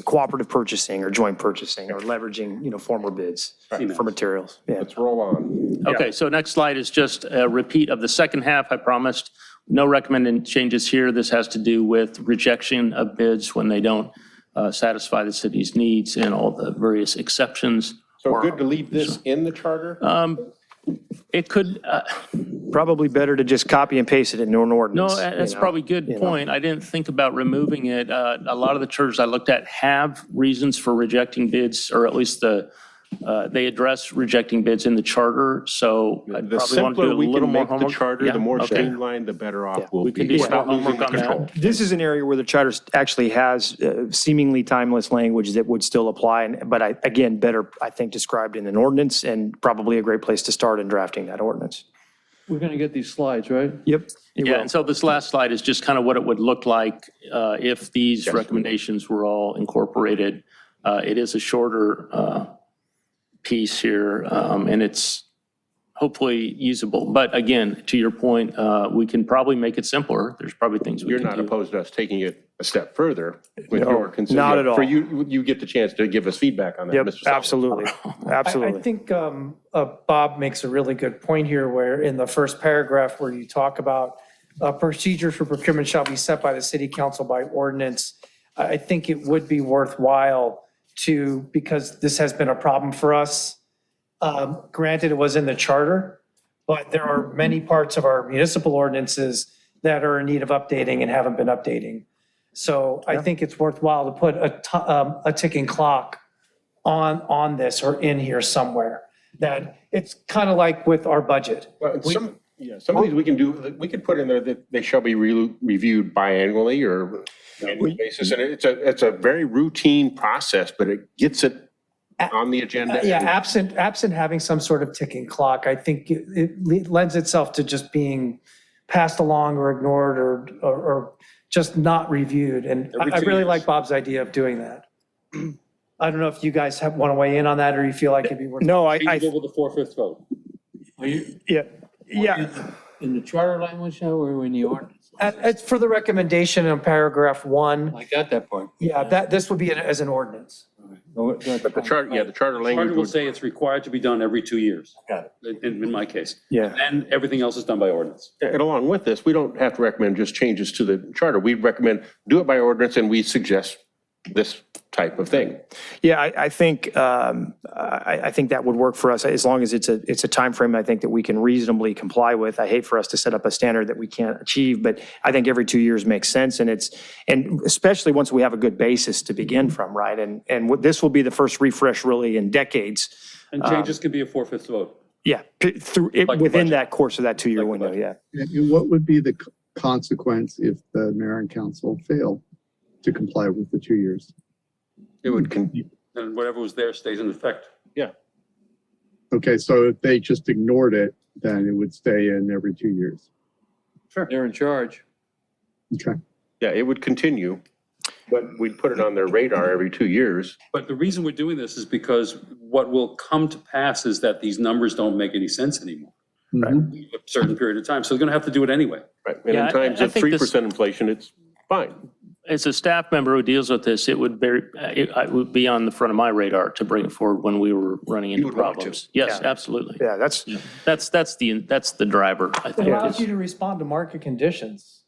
cooperative purchasing or joint purchasing or leveraging, former bids for materials. Yeah. Let's roll on. Okay, so next slide is just a repeat of the second half. I promised no recommended changes here. This has to do with rejection of bids when they don't satisfy the city's needs and all the various exceptions. So good to leave this in the charter? It could, Probably better to just copy and paste it into an no, ordinance. that's probably a good point. I didn't think about removing it. A lot of the charters I looked at have reasons for rejecting bids, or at least they address rejecting bids in the charter, so I'd The probably want to simpler do a we little can more make the homework. charter, Yeah, the more okay. streamlined, the better off we'll We can be. do some Stop homework losing on control. that. This is an area where the charter actually has seemingly timeless language that would still apply, but again, better, I think, described in an ordinance, and probably a great place to start in drafting that ordinance. We're going to get these slides, right? Yep. you Yeah, will. and so this last slide is just kind of what it would look like if these recommendations were all incorporated. It is a shorter piece here, and it's hopefully usable. But again, to your point, we can probably make it simpler. There's probably things we You're can not do. opposed to us taking it a step further with No, your consideration. not at all. For you, you get the chance to give us feedback on that, Yep, Mr. Sullivan. absolutely, I absolutely. think Bob makes a really good point here, where in the first paragraph where you talk about procedures for procurement shall be set by the city council by ordinance. I think it would be worthwhile to, because this has been a problem for us. Granted, it was in the charter, but there are many parts of our municipal ordinances that are in need of updating and haven't been updating. So I think it's worthwhile to put a ticking clock on this or in here somewhere. That it's kind of like with our budget. Well, some of these we can do, we could put in there that they shall be reviewed biannually or annual basis. And it's a very routine process, but it gets it on the agenda. Yeah, absent having some sort of ticking clock, I think it lends itself to just being passed along or ignored or just not reviewed. And I really like Bob's idea of doing that. I don't know if you guys want to weigh in on that, or you feel like it'd be worth. No, With a 4/5 vote. Are you yeah. in the charter language now, or are we in the ordinance? It's for the recommendation in paragraph 1. I got that part. Yeah, this would be as an ordinance. But the charter, the charter language Charter will would, say it's required to be done every 2 years. Got it. In my case. Yeah. And everything else is done by ordinance. and along with this, we don't have to recommend just changes to the charter. We recommend do it by ordinance and we suggest this type of thing. Yeah, I think I think that would work for us as long as it's a timeframe I think that we can reasonably comply with. I hate for us to set up a standard that we can't achieve, but I think every 2 years makes sense, and especially once we have a good basis to begin from, right? And this will be the first refresh really in decades. And changes can be a 4/5 vote. Yeah, within that course of that 2-year window. Yeah. And what would be the consequence if the mayor and council fail to comply with the 2 years? It would, And whatever was there stays in effect. Okay, so if they just ignored it, then it would stay in every 2 years. They're in charge. Okay. yeah, it would continue, but we'd put it on their radar every 2 years. But the reason we're doing this is because what will come to pass is that these numbers don't make any sense anymore. Mhm. A certain period of time. So they're going to have to do it anyway. Right. And Yeah, in times I of think this- 3% inflation, it's fine. As a staff member who deals with this, it would be on the front of my radar to bring it forward when we were running into would want to. problems. Yes, absolutely. Yeah, that's That's the driver, I It think. allows you to respond to market conditions,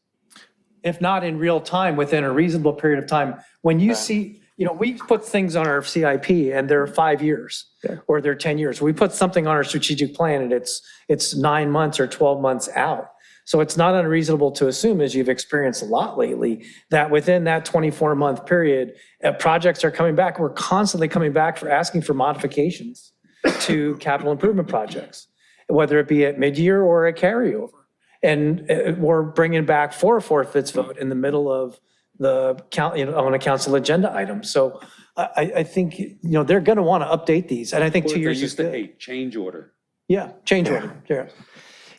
if not in real time, within a reasonable period of time. When you see, we put things on our CIP and they're 5 years or they're 10 years. We put something on our strategic plan and it's 9 months or 12 months out. So it's not unreasonable to assume, as you've experienced a lot lately, that within that 24-month period, projects are coming back. We're constantly coming back for asking for modifications to capital improvement projects. whether it be at mid-year or a carryover. And we're bringing back for a 4/5 vote in the middle of the on a council agenda item. So I think, they're going to want to update these. And I think 2 years is used to good. hate, change order. Yeah, change order, yeah.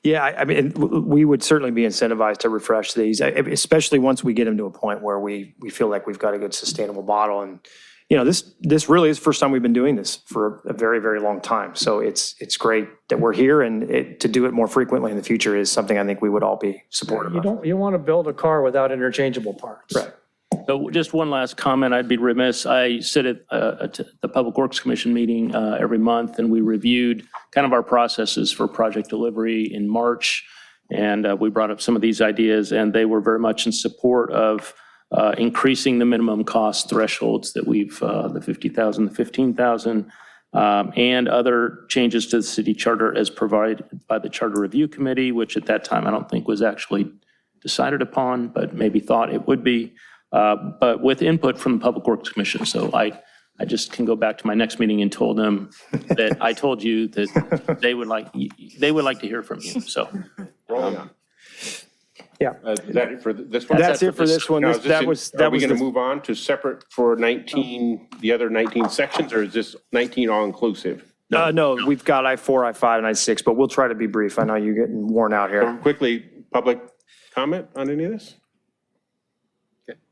Yeah, I mean, we would certainly be incentivized to refresh these, especially once we get them to a point where we feel like we've got a good sustainable model. And, this really is the first time we've been doing this for a very, very long time. So it's great that we're here, and to do it more frequently in the future is something I think we would all be supportive of. You want to build a car without interchangeable parts. Right. So just one last comment, I'd be remiss. I sit at the Public Works Commission meeting every month, and we reviewed kind of our processes for project delivery in March. And we brought up some of these ideas, and they were very much in support of increasing the minimum cost thresholds that we've, the 50,000, the 15,000, and other changes to the city charter as provided by the Charter Review Committee, which at that time I don't think was actually decided upon, but maybe thought it would be. But with input from the Public Works Commission. So I just can go back to my next meeting and told them that I told you that they would like to hear from you. So. Rolling on. Yeah. Is that it for this one? That's it for this one. Now, Are we going to move on to separate for 19, the other 19 sections, or is this 19 all-inclusive? No, we've got I-4, I-5, and I-6, but we'll try to be brief. I know you're getting worn out here. Quickly, public comment on any of this?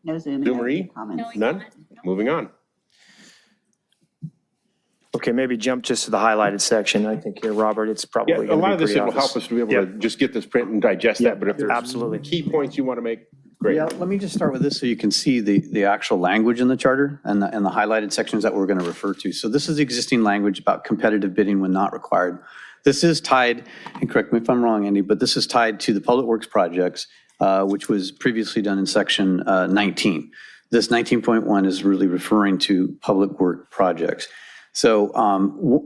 No Zoom. Zoom or E? None? Moving on. Okay, maybe jump just to the highlighted section. I think here, Robert, it's probably Yeah, going a to be lot of this pretty will help obvious. us to be able to just get this print and digest that, but if there's absolutely. key points you want to make, great. Yeah, let me just start with this so you can see the actual language in the charter and the highlighted sections that we're going to refer to. So this is the existing language about competitive bidding when not required. This is tied, and correct me if I'm wrong, Andy, but this is tied to the public works projects, which was previously done in section 19. This 19.1 is really referring to public work projects. So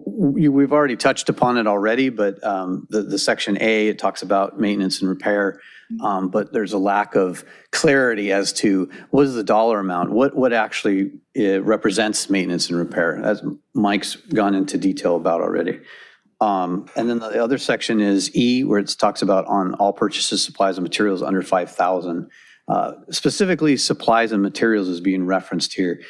we've already touched upon it already, but the section A, it talks about maintenance and repair, but there's a lack of clarity as to what is the dollar amount, what actually represents maintenance and repair, as Mike's gone into detail about already. And then the other section is E, where it talks about on all purchases, supplies, and materials under 5,000. Specifically, supplies and materials is being referenced here.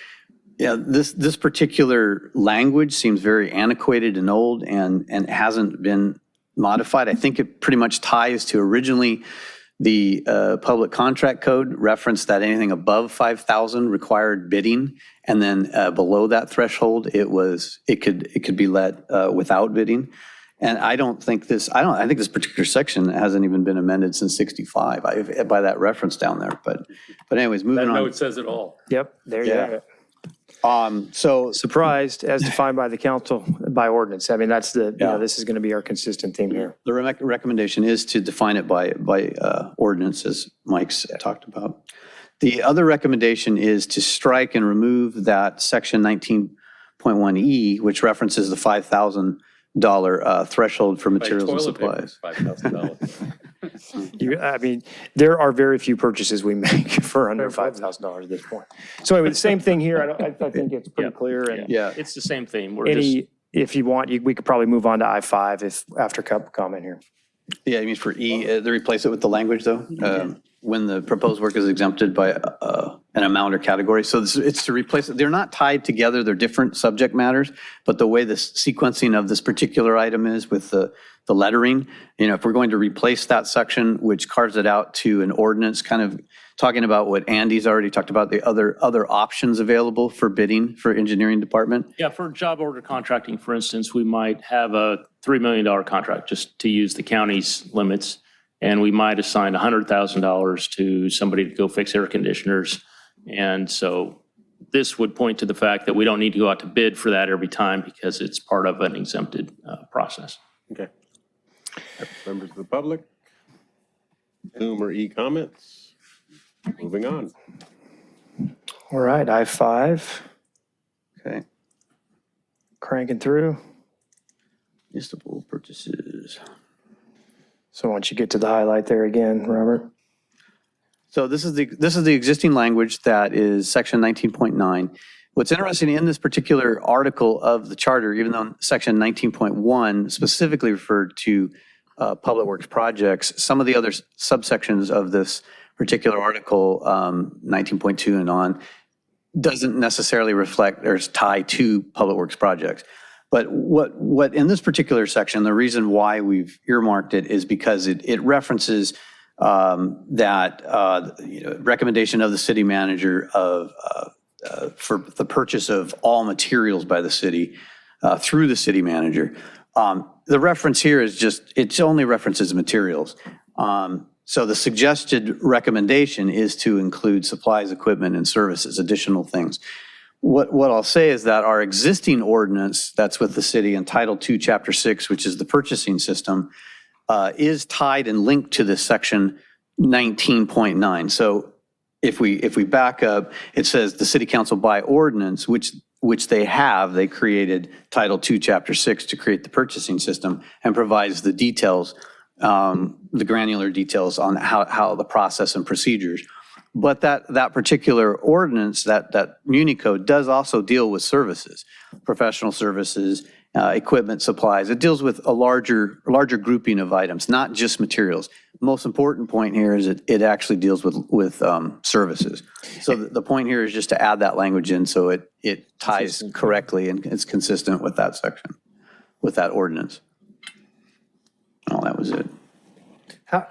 Yeah, this particular language seems very antiquated and old and hasn't been modified. I think it pretty much ties to originally the public contract code referenced that anything above 5,000 required bidding, and then below that threshold, it could be let without bidding. And I think this particular section hasn't even been amended since 65 by that reference down there. But anyways, moving That on. note says it all. Yep, there you have it. So Surprised as defined by the council by ordinance. I mean, that's this is going to be our consistent theme here. the recommendation is to define it by ordinance, as Mike's talked about. The other recommendation is to strike and remove that section 19.1E, which references the $5,000 threshold for materials and supplies. $5,000. I mean, there are very few purchases we make for under $5,000 at this point. So anyway, the same thing here. I think it's pretty clear. And Yeah. It's the same theme. We're just, if you want, we could probably move on to I-5 after comment here. Yeah, you mean for E, they replace it with the language though? When the proposed work is exempted by an amount or category. So it's to replace it. They're not tied together. They're different subject matters, but the way the sequencing of this particular item is with the lettering, if we're going to replace that section, which carves it out to an ordinance, kind of talking about what Andy's already talked about, the other options available for bidding for engineering department. yeah, for job order contracting, for instance, we might have a $3 million contract just to use the county's limits. And we might assign $100,000 to somebody to go fix air conditioners. And so this would point to the fact that we don't need to go out to bid for that every time because it's part of an exempted process. Okay. Members of the public? Zoom or E comments? Moving on. All right, I-5, Okay. cranking through. Municipal purchases. So once you get to the highlight there again, Robert. So this is the existing language that is section 19.9, What's interesting in this particular article of the charter, even though section 19.1 specifically referred to public works projects, some of the other subsections of this particular article, 19.2 and on, doesn't necessarily reflect or tie to public works projects. But what in this particular section, the reason why we've earmarked it is because it references recommendation of the city manager for the purchase of all materials by the city through the city manager. The reference here is it only references materials. So the suggested recommendation is to include supplies, equipment, and services, additional things. What I'll say is that our existing ordinance that's with the city, Untitled Chapter 6, which is the purchasing system, is tied and linked to this section 19.9. So if we back up, it says the city council by ordinance, which they created Title II, Chapter 6 to create the purchasing system and provides the details, the granular details on how the process and procedures. But that particular ordinance, that Muni Code does also deal with services, professional services, equipment, supplies. It deals with a larger grouping of items, not just materials. The most important point here is it actually deals with services. So the point here is just to add that language in so it ties correctly and it's consistent with that section, with that ordinance. Oh, that was it. How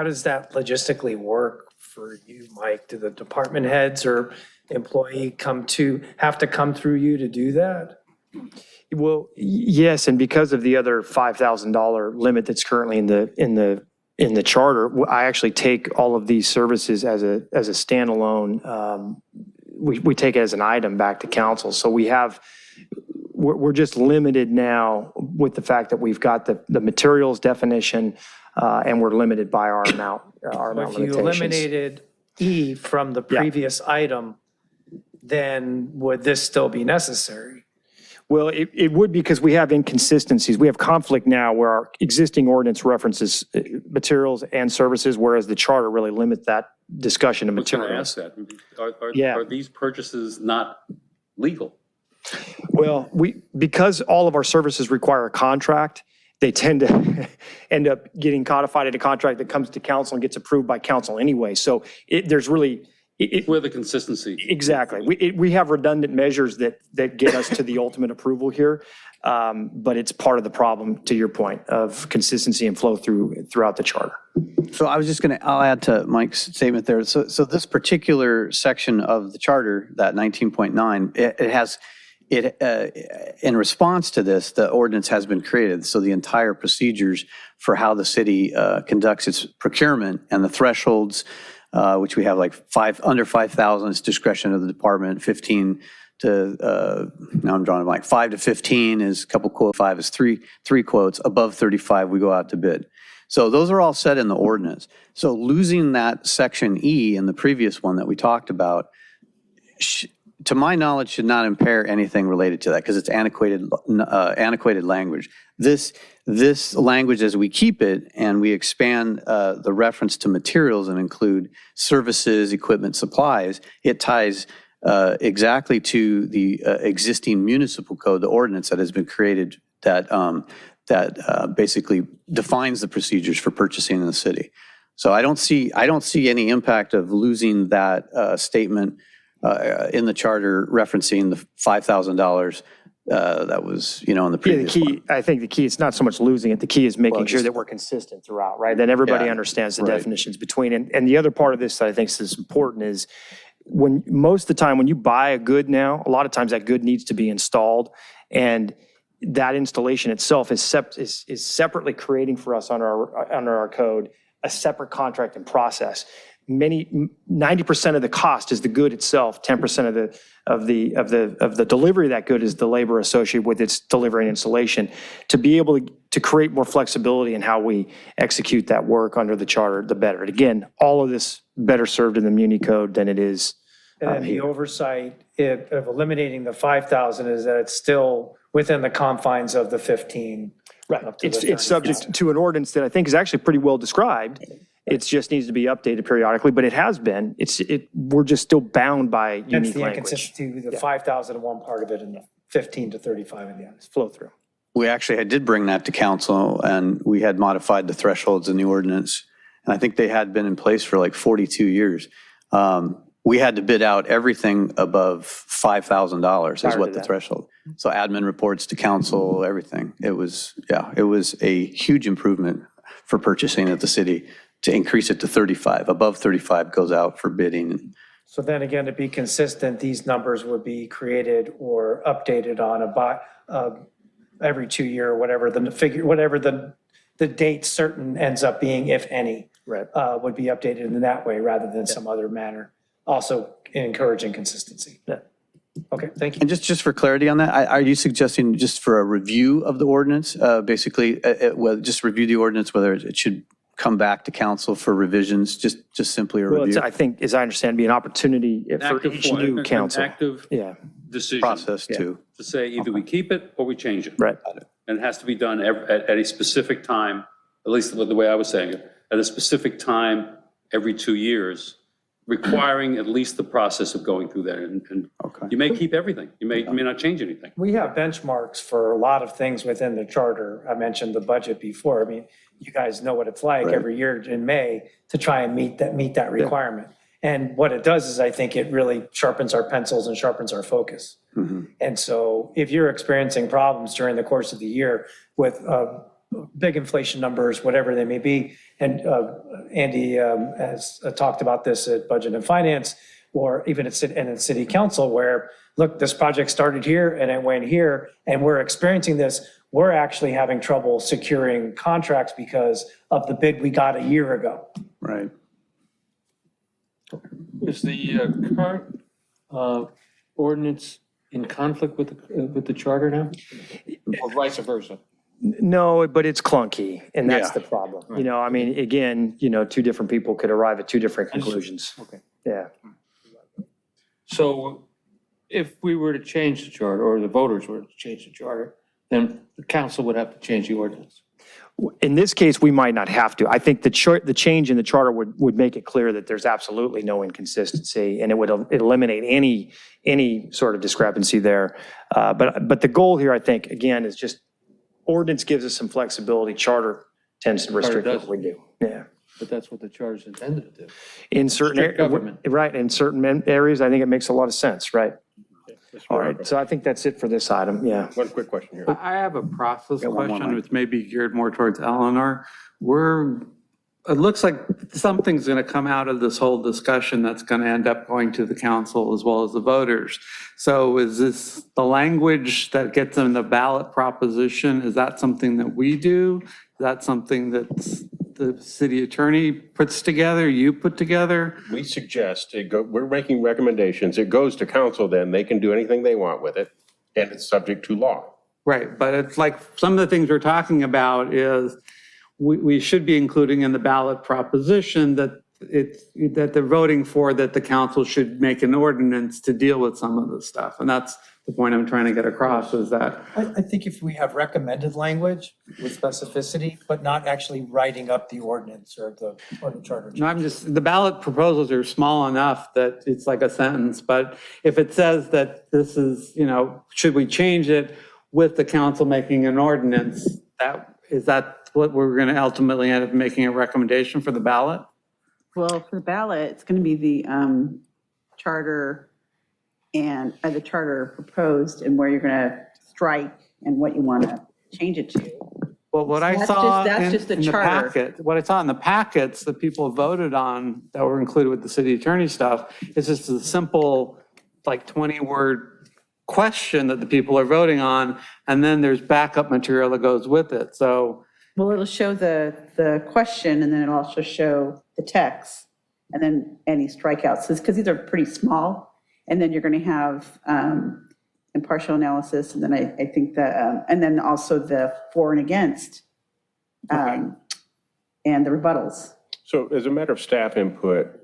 does that logistically work for you, Mike? Do the department heads or employee have to come through you to do that? Well, yes, and because of the other $5,000 limit that's currently in the charter, I actually take all of these services as a standalone. We take it as an item back to council. So we're just limited now with the fact that we've got the materials definition, and we're limited by our amount If you limitations. eliminated E from the previous item, then would this still be necessary? Well, it would, because we have inconsistencies. We have conflict now where our existing ordinance references materials and services, whereas the charter really limits that discussion of I was going to materials. ask that. Are these purchases not legal? Well, because all of our services require a contract, they tend to end up getting codified in a contract that comes to council and gets approved by council anyway. So there's really... Where the consistency. Exactly. We have redundant measures that get us to the ultimate approval here, but it's part of the problem, to your point, of consistency and flow throughout the charter. So I'll add to Mike's statement there. So this particular section of the charter, that 19.9, in response to this, the ordinance has been created. So the entire procedures for how the city conducts its procurement and the thresholds, which we have like under 5,000 is discretion of the department, 15 to, now I'm drawing a blank, 5 to 15 is a couple quotes, 5 is three quotes, above 35 we go out to bid. So those are all set in the ordinance. So losing that section E in the previous one that we talked about, to my knowledge, should not impair anything related to that because it's antiquated language. This language, as we keep it and we expand the reference to materials and include services, equipment, supplies, it ties exactly to the existing municipal code, the ordinance that has been created that basically defines the procedures for purchasing in the city. So I don't see any impact of losing that statement in the charter referencing the $5,000 that was, in the previous one. I think the key is not so much losing it. The key is making sure that we're consistent throughout, right? That everybody understands the definitions between. And the other part of this that I think is important is most of the time when you buy a good now, a lot of times that good needs to be installed. And that installation itself is separately creating for us under our code a separate contract and process. 90% of the cost is the good itself. 10% of the delivery of that good is the labor associated with its delivery and installation. To be able to create more flexibility in how we execute that work under the charter, the better. And again, all of this better served in the Muni Code than it is And then the oversight of eliminating the 5,000 is that it's still within the confines of the 15. Right. It's subject to an ordinance that I think is actually pretty well described. It just needs to be updated periodically, but it has been. We're just still bound by Hence unique the language. inconsistency, the 5,000 in one part of it and the 15 to 35 in the other. Flow through. We actually, I did bring that to council, and we had modified the thresholds in the ordinance. And I think they had been in place for like 42 years. We had to bid out everything above $5,000 is Prior what to the that. threshold. So admin reports to council, everything. It was a huge improvement for purchasing at the city to increase it to 35. Above 35 goes out for bidding. So then again, to be consistent, these numbers would be created or updated on every 2 year, or whatever the figure, whatever the date certain ends up being, if any, Right. would be updated in that way rather than some other manner. Also encouraging consistency. Yeah. Okay, thank you. And just for clarity on that, are you suggesting just for a review of the ordinance, basically, well, just review the ordinance, whether it should come back to council for revisions, just simply a Well, review? I think, as I understand, be an opportunity for Active each one, new an council. active Yeah, decision Process too. to say either we keep it or we change it. right. And it has to be done at a specific time, at least the way I was saying it, at a specific time every 2 years, requiring at least the process of going through that. And Okay. you may keep everything. You may not change anything. We have benchmarks for a lot of things within the charter. I mentioned the budget before. I mean, you guys know what it's like Right. every year in May to try and meet that requirement. And what it does is I think it really sharpens our pencils and sharpens our focus. And so if you're experiencing problems during the course of the year with big inflation numbers, whatever they may be, and Andy has talked about this at Budget and Finance, or even at City Council, where, look, this project started here and it went here, and we're experiencing this. We're actually having trouble securing contracts because of the bid we got a year ago. Right. Is the current ordinance in conflict with the charter now? Or vice versa? No, but it's clunky, and that's Yeah. the problem. You know, I mean, again, two different people could arrive at two different conclusions. Okay. Yeah. So if we were to change the charter, or the voters were to change the charter, then the council would have to change the ordinance. In this case, we might not have to. I think the change in the charter would make it clear that there's absolutely no inconsistency, and it would eliminate any sort of discrepancy there. But the goal here, I think, again, is just ordinance gives us some flexibility. Charter tends to restrict does. what we do. Yeah. But that's what the charter is intended to do. In certain Strict government. right, in certain areas, I think it makes a lot of sense, right? All right, so I think that's it for this item, yeah. One quick question here. I have a process one more, question, Mike. which may be geared more towards Eleanor. It looks like something's going to come out of this whole discussion that's going to end up going to the council as well as the voters. So is this the language that gets in the ballot proposition? Is that something that we do? Is that something that the city attorney puts together, you put together? We suggest, we're making recommendations. It goes to council then. They can do anything they want with it, and it's subject to law. Right, but it's like, some of the things we're talking about is we should be including in the ballot proposition that they're voting for, that the council should make an ordinance to deal with some of this stuff. And that's the point I'm trying to get across, is that, I think if we have recommended language with specificity, but not actually writing up the ordinance or the charter. no, the ballot proposals are small enough that it's like a sentence, but if it says that this is, should we change it with the council making an ordinance, is that what we're going to ultimately end up making a recommendation for the ballot? Well, for the ballot, it's going to be the charter and the charter proposed and where you're going to strike and what you want to change it to. Well, what I That's saw just- that's in just the in the charter. packet, what I saw in the packets that people voted on that were included with the city attorney stuff, is just a simple, like 20-word question that the people are voting on, and then there's backup material that goes with it. So, Well, it'll show the question and then it'll also show the text and then any strikeouts, because these are pretty small. And then you're going to have impartial analysis, and then I think that, and then also the for and against, and the rebuttals. So as a matter of staff input,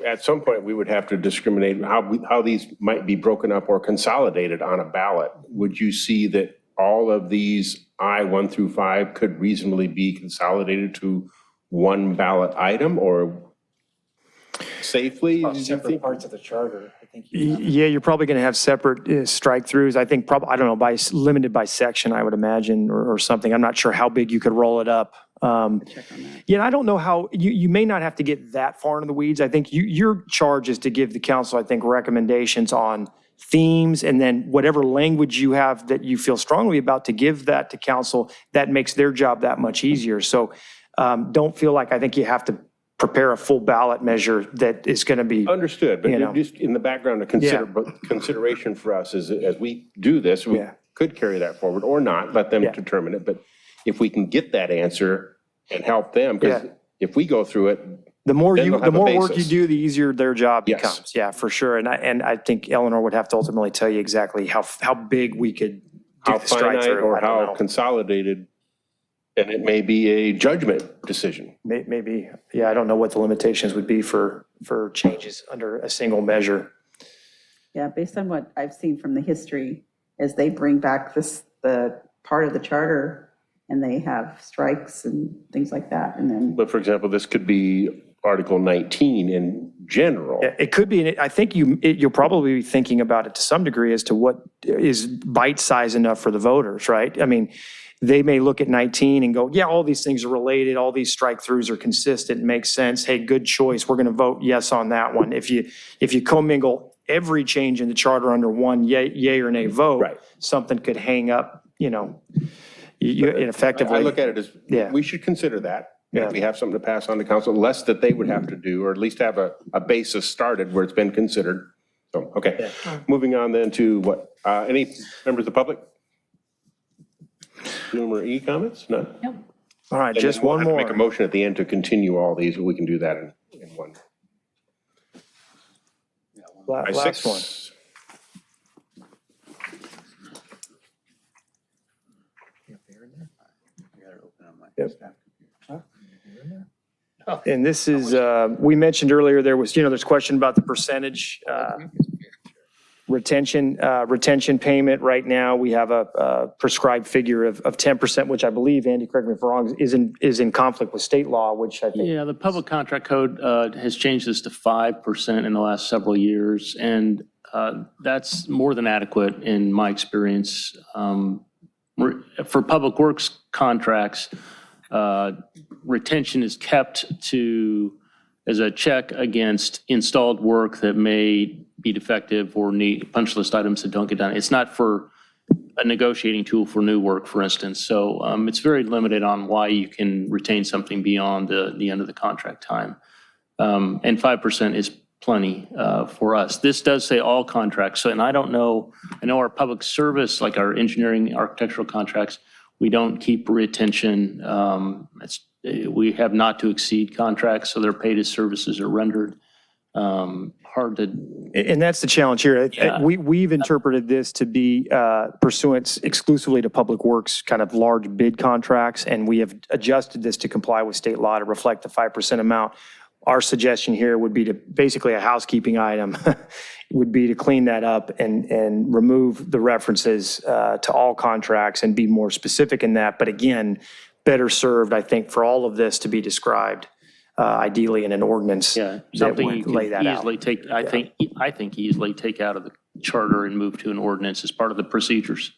at some point, we would have to discriminate how these might be broken up or consolidated on a ballot. Would you see that all of these I 1 through 5 could reasonably be consolidated to one ballot item or safely? Do you Separate think? parts of the charter, I think. Yeah, you're probably going to have separate strike-throughs. I think probably, I don't know, limited by section, I would imagine, or something. I'm not sure how big you could roll it up. Yeah, I don't know how, you may not have to get that far into the weeds. I think your charge is to give the council, I think, recommendations on themes, and then whatever language you have that you feel strongly about, to give that to council. That makes their job that much easier. So don't feel like I think you have to prepare a full ballot measure that is going to be. Understood, but you know. just in the background of consideration for us is, as we do this, we could carry that forward or not, let them determine it. But if we can get that answer and help them, because if we go through it, The more then they'll have a work you basis. do, the easier their job Yes. becomes. Yeah, for sure. And I think Eleanor would have to ultimately tell you exactly how big we could do how the strike finite through. or I don't how know. consolidated, and it may be a judgment decision. Maybe, yeah, I don't know what the limitations would be for changes under a single measure. Yeah, based on what I've seen from the history, as they bring back the part of the charter and they have strikes and things like that, and then. But for example, this could be Article 19 in general. Yeah, it could be, and I think you'll probably be thinking about it to some degree as to what is bite size enough for the voters, right? I mean, they may look at 19 and go, yeah, all these things are related, all these strike throughs are consistent, makes sense. Hey, good choice. We're going to vote yes on that one. If you commingle every change in the charter under one yay or nay vote, something could hang up, effectively. I look at it as, we should consider that. If we have something to pass on to council, less that they would have to do, or at least have a basis started where it's been considered. So, okay. Moving on then to what, any members of the public? Zoom or E comments? None? Nope. All right, And just then we'll one have to more. Make a motion at the end to continue all these, but we can do that in one. Last one. And this is, we mentioned earlier, there's question about the percentage retention payment. Right now, we have a prescribed figure of 10%, which I believe, Andy, correct me if I'm wrong, is in conflict with state law, which I think. Yeah, the public contract code has changed this to 5% in the last several years, and that's more than adequate in my experience. For public works contracts, retention is kept as a check against installed work that may be defective or need punch list items that don't get done. It's not for a negotiating tool for new work, for instance. So it's very limited on why you can retain something beyond the end of the contract time. And 5% is plenty for us. This does say all contracts. So, and I know our public service, like our engineering, architectural contracts, we don't keep retention. We have not to exceed contracts, so they're paid as services are rendered. Hard to. And that's the challenge here. Yeah. We've interpreted this to be pursuant exclusively to public works, kind of large bid contracts, and we have adjusted this to comply with state law to reflect the 5% amount. Our suggestion here would be to, basically a housekeeping item, would be to clean that up and remove the references to all contracts and be more specific in that. But again, better served, I think, for all of this to be described ideally in an ordinance. Yeah, that something would you lay can that out. easily take, I think easily take out of the charter and move to an ordinance as part of the procedures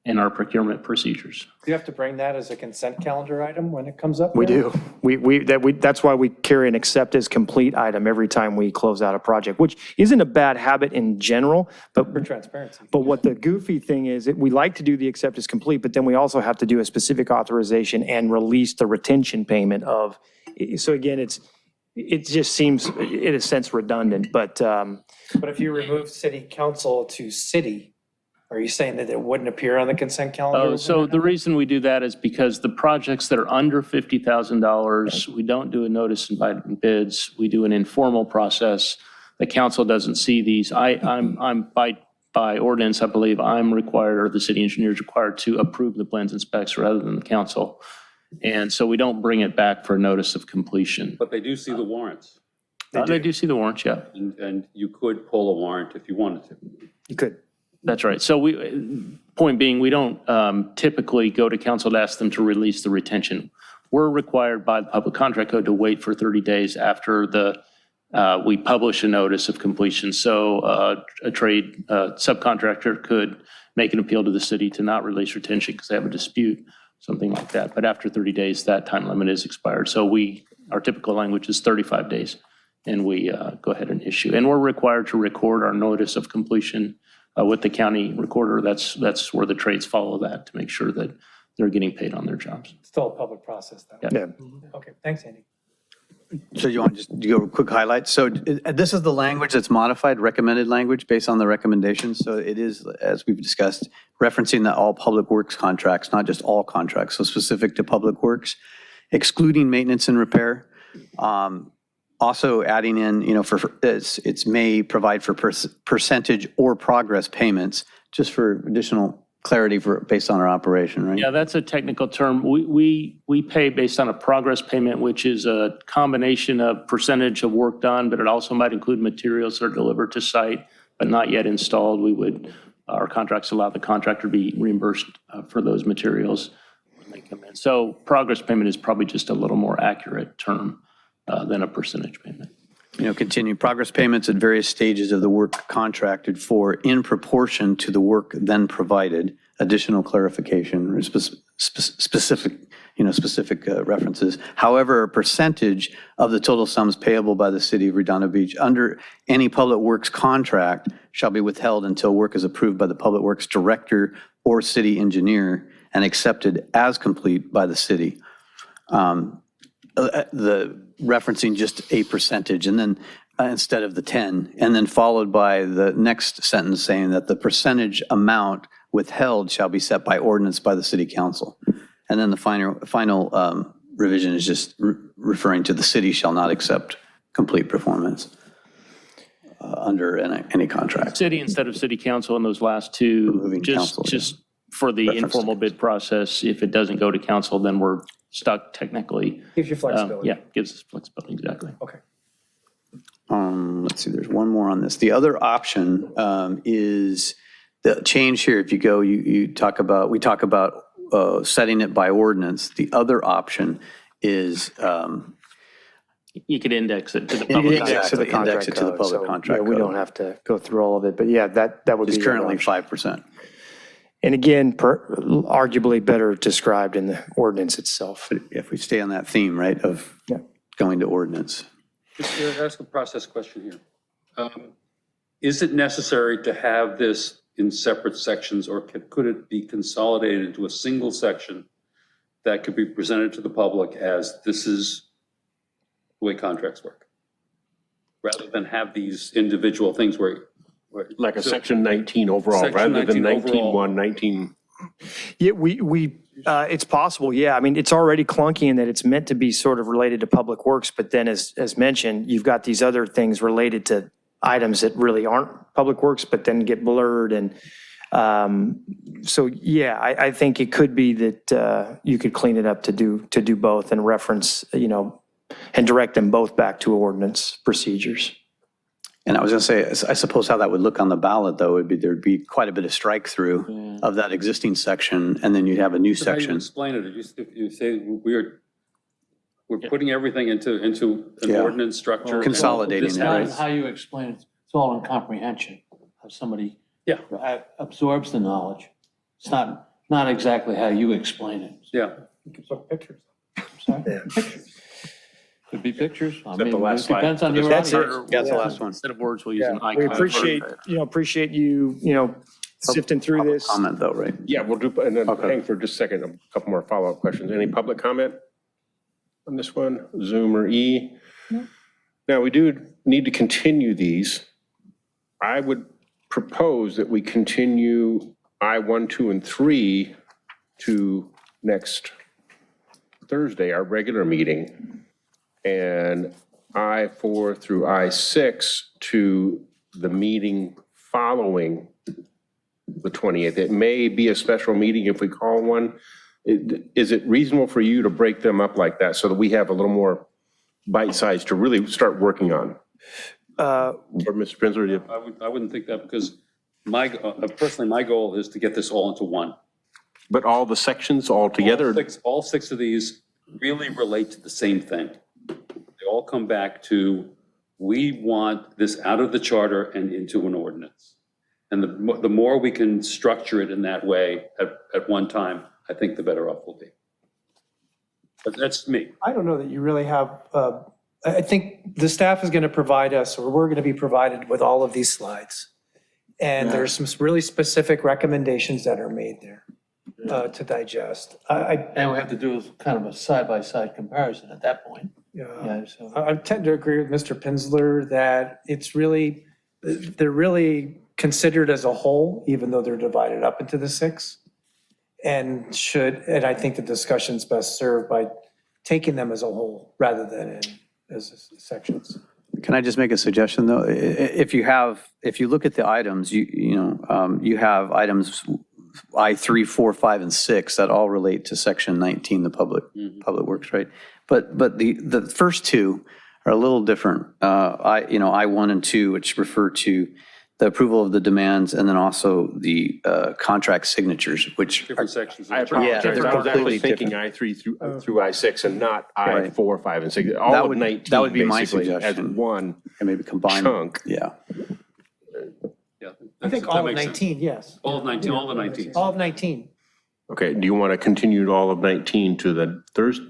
and our procurement procedures. Do you have to bring that as a consent calendar item when it comes up? We there? do. That's why we carry an accept as complete item every time we close out a project, which isn't a bad habit in general, but For transparency. But what the goofy thing is, we like to do the accept as complete, but then we also have to do a specific authorization and release the retention payment of, so again, it just seems in a sense redundant, but But if you remove city council to city, are you saying that it wouldn't appear on the consent calendar? Oh, so the reason we do that is because the projects that are under $50,000, we don't do a notice inviting bids. We do an informal process. The council doesn't see these. I'm by ordinance, I believe I'm required, or the city engineer is required to approve the plans and specs rather than the council. And so we don't bring it back for notice of completion. But they do see the warrants, They do see the warrants, yeah. and you could pull a warrant if you wanted to. you could. That's right. So point being, we don't typically go to council to ask them to release the retention. we're required by the Public Contract Code to wait for 30 days after we publish a notice of completion. So a trade subcontractor could make an appeal to the city to not release retention because they have a dispute, something like that. But after 30 days, that time limit is expired. So our typical language is 35 days, and we go ahead and issue. And we're required to record our notice of completion with the county recorder. That's where the trades follow that to make sure that they're getting paid on their jobs. Still a public process, though. Yeah. Okay, thanks, Andy. So you want to just do a quick highlight? So this is the language that's modified, recommended language based on the recommendations. So it is, as we've discussed, referencing that all public works contracts, not just all contracts, so specific to public works, excluding maintenance and repair. Also adding in, it's may provide for percentage or progress payments, just for additional clarity based on our operation, right? Yeah, that's a technical term. We pay based on a progress payment, which is a combination of percentage of work done, but it also might include materials that are delivered to site but not yet installed. Our contracts allow the contractor to be reimbursed for those materials when they come in. So progress payment is probably just a little more accurate term than a percentage payment. Continue progress payments at various stages of the work contracted for in proportion to the work then provided. Additional clarification, specific references. However, a percentage of the total sums payable by the city of Redondo Beach under any public works contract shall be withheld until work is approved by the public works director or city engineer and accepted as complete by the city. The referencing just a percentage and then instead of the 10, and then followed by the next sentence saying that the percentage amount withheld shall be set by ordinance by the city council. And then the final revision is just referring to the city shall not accept complete performance under any contract. City instead of city council in those last two, just for the informal bid process. If it doesn't go to council, then we're stuck technically. Gives you flexibility. Yeah, gives us flexibility, exactly. Okay. Let's see, there's one more on this. The other option is the change here. If you go, we talk about setting it by ordinance. The other option is You could index it to the public. index it to the public contract We code. don't have to go through all of it, but yeah, that would be. It's currently 5%. And again, arguably better described in the ordinance itself. If we stay on that theme, right, of going to ordinance. Just ask a process question here. Is it necessary to have this in separate sections, or could it be consolidated into a single section that could be presented to the public as this is the way contracts work? Rather than have these individual things where Like a section 19 overall, Section rather than 19 overall. 19.1, 19. Yeah, it's possible, yeah. I mean, it's already clunky in that it's meant to be sort of related to public works, but then as mentioned, you've got these other things related to items that really aren't public works, but then get blurred. And so, yeah, I think it could be that you could clean it up to do both and reference, and direct them both back to ordinance procedures. And I was going to say, I suppose how that would look on the ballot, though, would be there'd be quite a bit of strike through of that existing section, and then you'd have a new How do you section. explain it? You say we're putting everything into an ordinance structure. Consolidating This it, right? How you explain it, it's all in comprehension. How somebody Yeah. absorbs the knowledge. It's not exactly how you explain it. Yeah. You can put pictures. Sorry? Pictures. Could be pictures. I that the mean, last it slide? depends on your That's it. audience. Yeah, that's the last one. Instead of words, we'll use an icon. We appreciate you, sifting through this. Comment, though, right? Yeah, we'll do, and then hang for just a second, a couple more follow-up questions. Any public comment on this one, Zoom or E? No. Now, we do need to continue these. I would propose that we continue I-1, 2, and 3 to next Thursday, our regular meeting, and I-4 through I-6 to the meeting following the 28th. It may be a special meeting if we call one. Is it reasonable for you to break them up like that so that we have a little more bite size to really start working on? Or Mr. Prinzler, I wouldn't think that, because personally, my goal is to get this all into one. but all the sections all together? All six of these really relate to the same thing. They all come back to, we want this out of the charter and into an ordinance. And the more we can structure it in that way at one time, I think the better off we'll be. But that's me. I don't know that you really have, I think the staff is going to provide us, or we're going to be provided with all of these slides. And there's some really specific recommendations that are made there to digest. And we have to do kind of a side-by-side comparison at that point. Yeah, I tend to agree with Mr. Pinsler that it's really, they're really considered as a whole, even though they're divided up into the 6. And I think the discussion's best served by taking them as a whole rather than as sections. Can I just make a suggestion, though? If you look at the items, you have items I3, 4, 5, and 6 that all relate to section 19, the public works, right? But the first 2 are a little different. I1 and 2, which refer to the approval of the demands, and then also the contract signatures, which Different sections. I apologize. they're I was completely actually thinking I3 through I6 and not I4, 5, and 6. All That of would- 19 that would be my basically as suggestion. one and maybe combine. chunk. Yeah. Yeah, I think that all of makes sense. 19, yes. All of 19, all the 19s. All of 19. Okay, do you want to continue all of 19 to the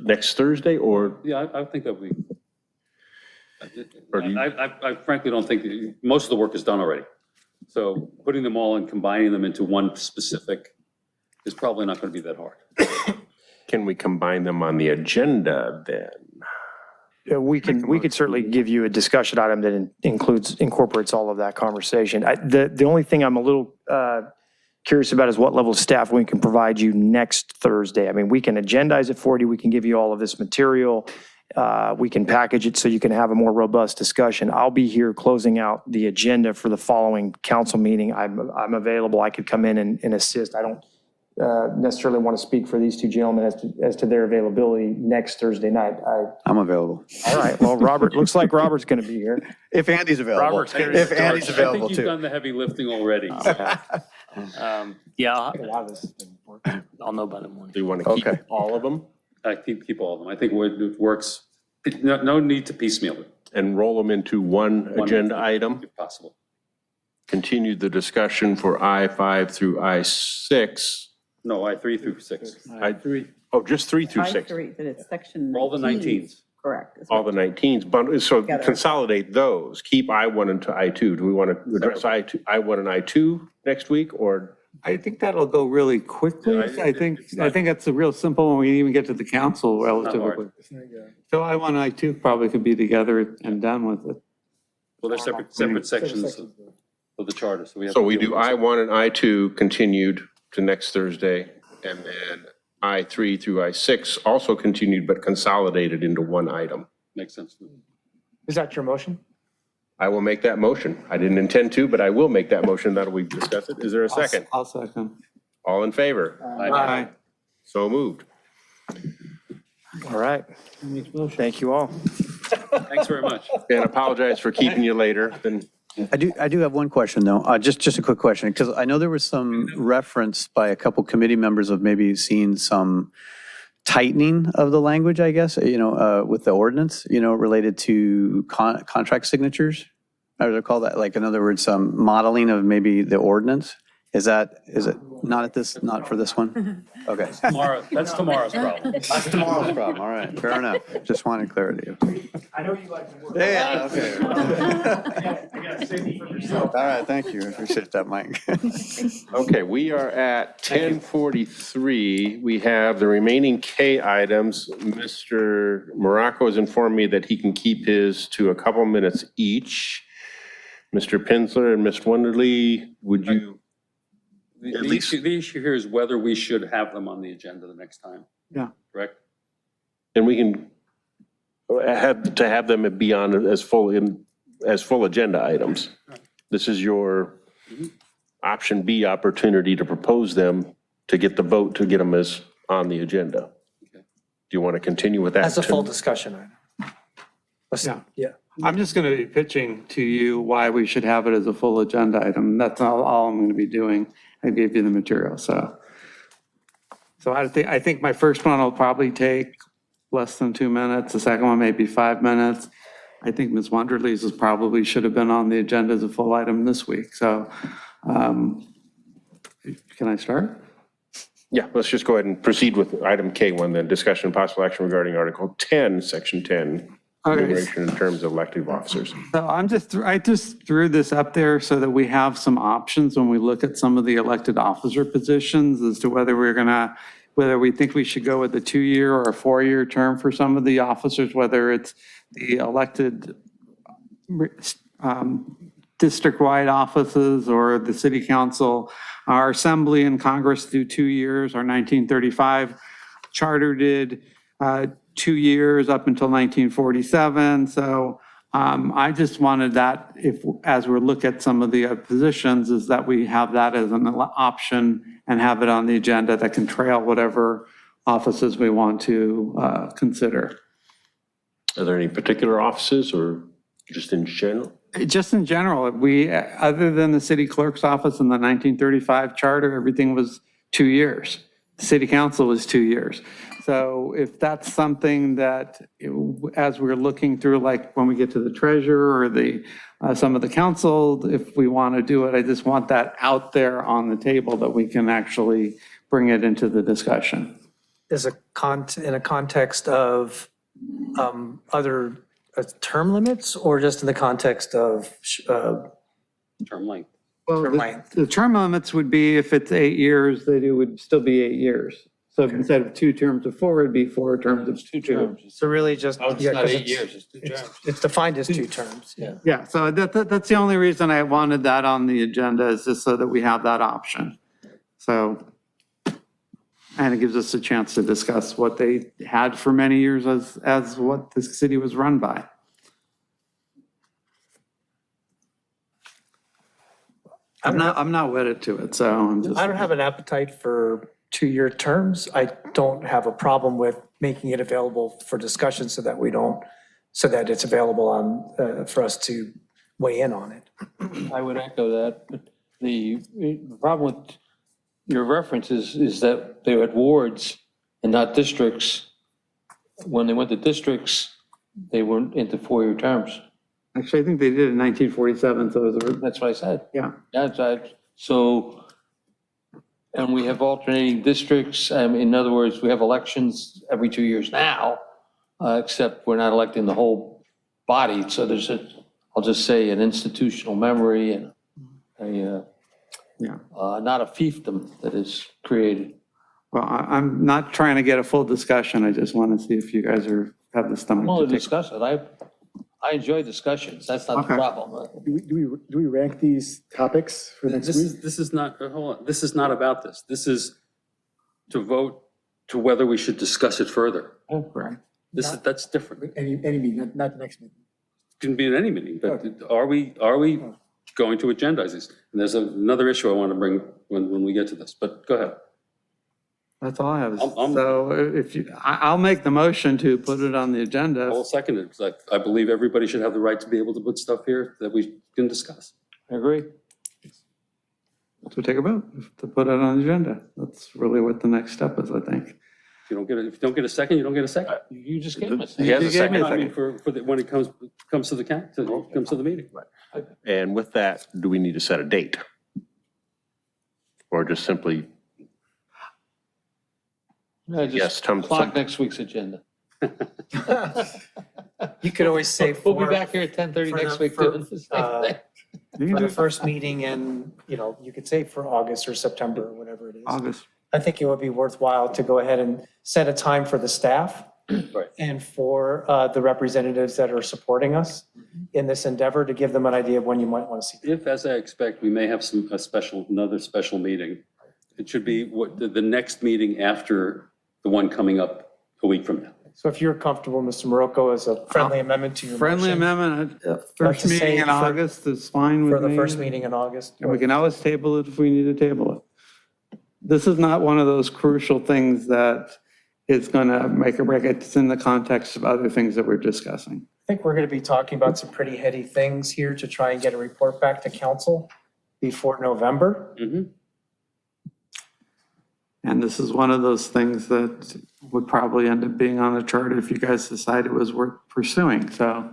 next Thursday, or? Yeah, I think that we, Or do you- I frankly don't think, most of the work is done already. So putting them all and combining them into one specific is probably not going to be that hard. Can we combine them on the agenda then? We could certainly give you a discussion item that incorporates all of that conversation. The only thing I'm a little curious about is what level of staff we can provide you next Thursday. I mean, we can agendize it for you, we can give you all of this material, we can package it so you can have a more robust discussion. I'll be here closing out the agenda for the following council meeting. I'm available, I could come in and assist. I don't necessarily want to speak for these 2 gentlemen as to their availability next Thursday night. I'm available. All right, well, Robert, looks like Robert's going to be here. If Andy's available. Robert's here. If Andy's I available, think you've too. done the heavy lifting already. Yeah, A lot of this has been working. I'll know by the morning. Do you want to keep Okay. all of them I keep all of them. I think it works. No need to piecemeal it. and roll them into one agenda item? If possible. Continue the discussion for I5 through I6. No, I3 through 6. I3. Oh, just 3 through 6. I3, that it's section 19. All the 19s. Correct. All the 19s, but so Together. consolidate those. Keep I1 into I2. Do we want to address I1 and I2 next week, or? I think that'll go really quickly. Yeah, I think that's a real simple one. We didn't even get to the council relatively hard. quick. So I1 and I2 probably could be together and done with it. Well, they're separate sections of the charter, so we have. So to we deal do with them. I1 and I2 continued to next Thursday, and then I3 through I6 also continued but consolidated into one item. Makes sense. to me. Is that your motion? I will make that motion. I didn't intend to, but I will make that motion. That'll we discuss it. Is there a second? I'll second. All in favor? Aye. So moved. All right, thank you all. Thanks very much. And apologize for keeping you later than. I do have one question, though, just a quick question, because I know there was some reference by a couple committee members of maybe seeing some tightening of the language, I guess, with the ordinance, related to contract signatures. I would call that, like, in other words, some modeling of maybe the ordinance. Is it not for this one? Okay. That's tomorrow's problem. That's tomorrow's problem, all right, fair enough. Just wanted clarity. I know you like to work. Yeah, okay. I got to save you from yourself. All right, thank you, I appreciate that, Mike. Okay, we are at 10:43. We have the remaining K items. Mr. Morocco has informed me that he can keep his to a couple minutes each. Mr. Pinsler and Ms. Wonderly, would you? The issue here is whether we should have them on the agenda the next time. Yeah. Correct? And we can have them be on as full agenda items. This is your option B opportunity to propose them, to get the vote, to get them as on the agenda. Do you want to continue with that? That's a full too? discussion item. Yeah. I'm just going to be pitching to you why we should have it as a full agenda item. That's all I'm going to be doing. I gave you the material, so I think my first one will probably take less than 2 minutes. The second one may be 5 minutes. I think Ms. Wonderly's probably should have been on the agenda as a full item this week. So can I start? Yeah, let's just go ahead and proceed with item K1, then discussion and possible action regarding Article 10, Section 10, enumeration in terms of elected officers. So I just threw this up there so that we have some options when we look at some of the elected officer positions as to whether whether we think we should go with a 2-year or a 4-year term for some of the officers, whether it's the elected district-wide offices or the city council. Our assembly and Congress do 2 years. Our 1935 charter did 2 years up until 1947. So I just wanted that, as we look at some of the positions, is that we have that as an option and have it on the agenda that can trail whatever offices we want to consider. Are there any particular offices or just in general? Just in general, other than the city clerk's office in the 1935 charter, everything was 2 years. The city council was 2 years. So if that's something that, as we're looking through, like when we get to the treasurer or some of the council, if we want to do it, I just want that out there on the table that we can actually bring it into the discussion. In a context of other term limits, or just in the context of Term length. term length? The term limits would be, if it's 8 years, it would still be 8 years. So instead of 2 terms of 4, it'd be 4 terms of 2. So really just. Oh, it's yeah, not 'cause 8 years, it's 2 terms. It's defined as 2 terms, yeah. Yeah, so that's the only reason I wanted that on the agenda, is just so that we have that option. So, and it gives us a chance to discuss what they had for many years as what the city was run by. I'm not wedded to it, so I'm just. I don't have an appetite for 2-year terms. I don't have a problem with making it available for discussion so that it's available for us to weigh in on it. I would echo that, but the problem with your reference is that they had wards and not districts. When they went to districts, they weren't into 4-year terms. Actually, I think they did in 1947, so it was. That's what I said. Yeah. That's right. So, and we have alternating districts. In other words, we have elections every 2 years now, except we're not electing the whole body. So there's I'll just say, an institutional memory and not a fiefdom that is created. Well, I'm not trying to get a full discussion. I just want to see if you guys have the stomach I'm willing to to take. discuss it. I enjoy discussions. That's not the Okay. problem. Do we rank these topics for next week? This is not, hold on, this is not about this. This is to vote to whether we should discuss it further. Right. That's different. Any meeting, not the next meeting. Can be in any meeting, but are we going to agendize this? And there's another issue I want to bring when we get to this, but go ahead. That's all I have. I'm- So I'll make the motion to put it on the I agenda. will second it, because I believe everybody should have the right to be able to put stuff here that we can discuss. I agree. So take a vote to put it on the agenda. That's really what the next step is, I think. If you don't get a second, you don't get a second. You just gave us. He has a second. I mean, when it comes to the meeting. And with that, do we need to set a date? Or just simply, yes, Clock next week's agenda. You could always say. We'll be back here at 10:30 next week doing the same thing. For the first meeting in, you could say for August or September, or whatever it is. August. I think it would be worthwhile to go ahead and set a time for the staff and for the representatives that are supporting us in this endeavor, to give them an idea of when you might want to see. If, as I expect, we may have another special meeting, it should be the next meeting after the one coming up a week from now. So if you're comfortable, Mr. Morocco, as a friendly amendment to your Friendly motion, amendment, Like first to say meeting in for- August is fine with for me. the first meeting in August. And we can always table it if we need to table it. This is not one of those crucial things that is going to make or break it. It's in the context of other things that we're discussing. I think we're going to be talking about some pretty heady things here to try and get a report back to council before November. And this is one of those things that would probably end up being on the charter if you guys decide it was worth pursuing. So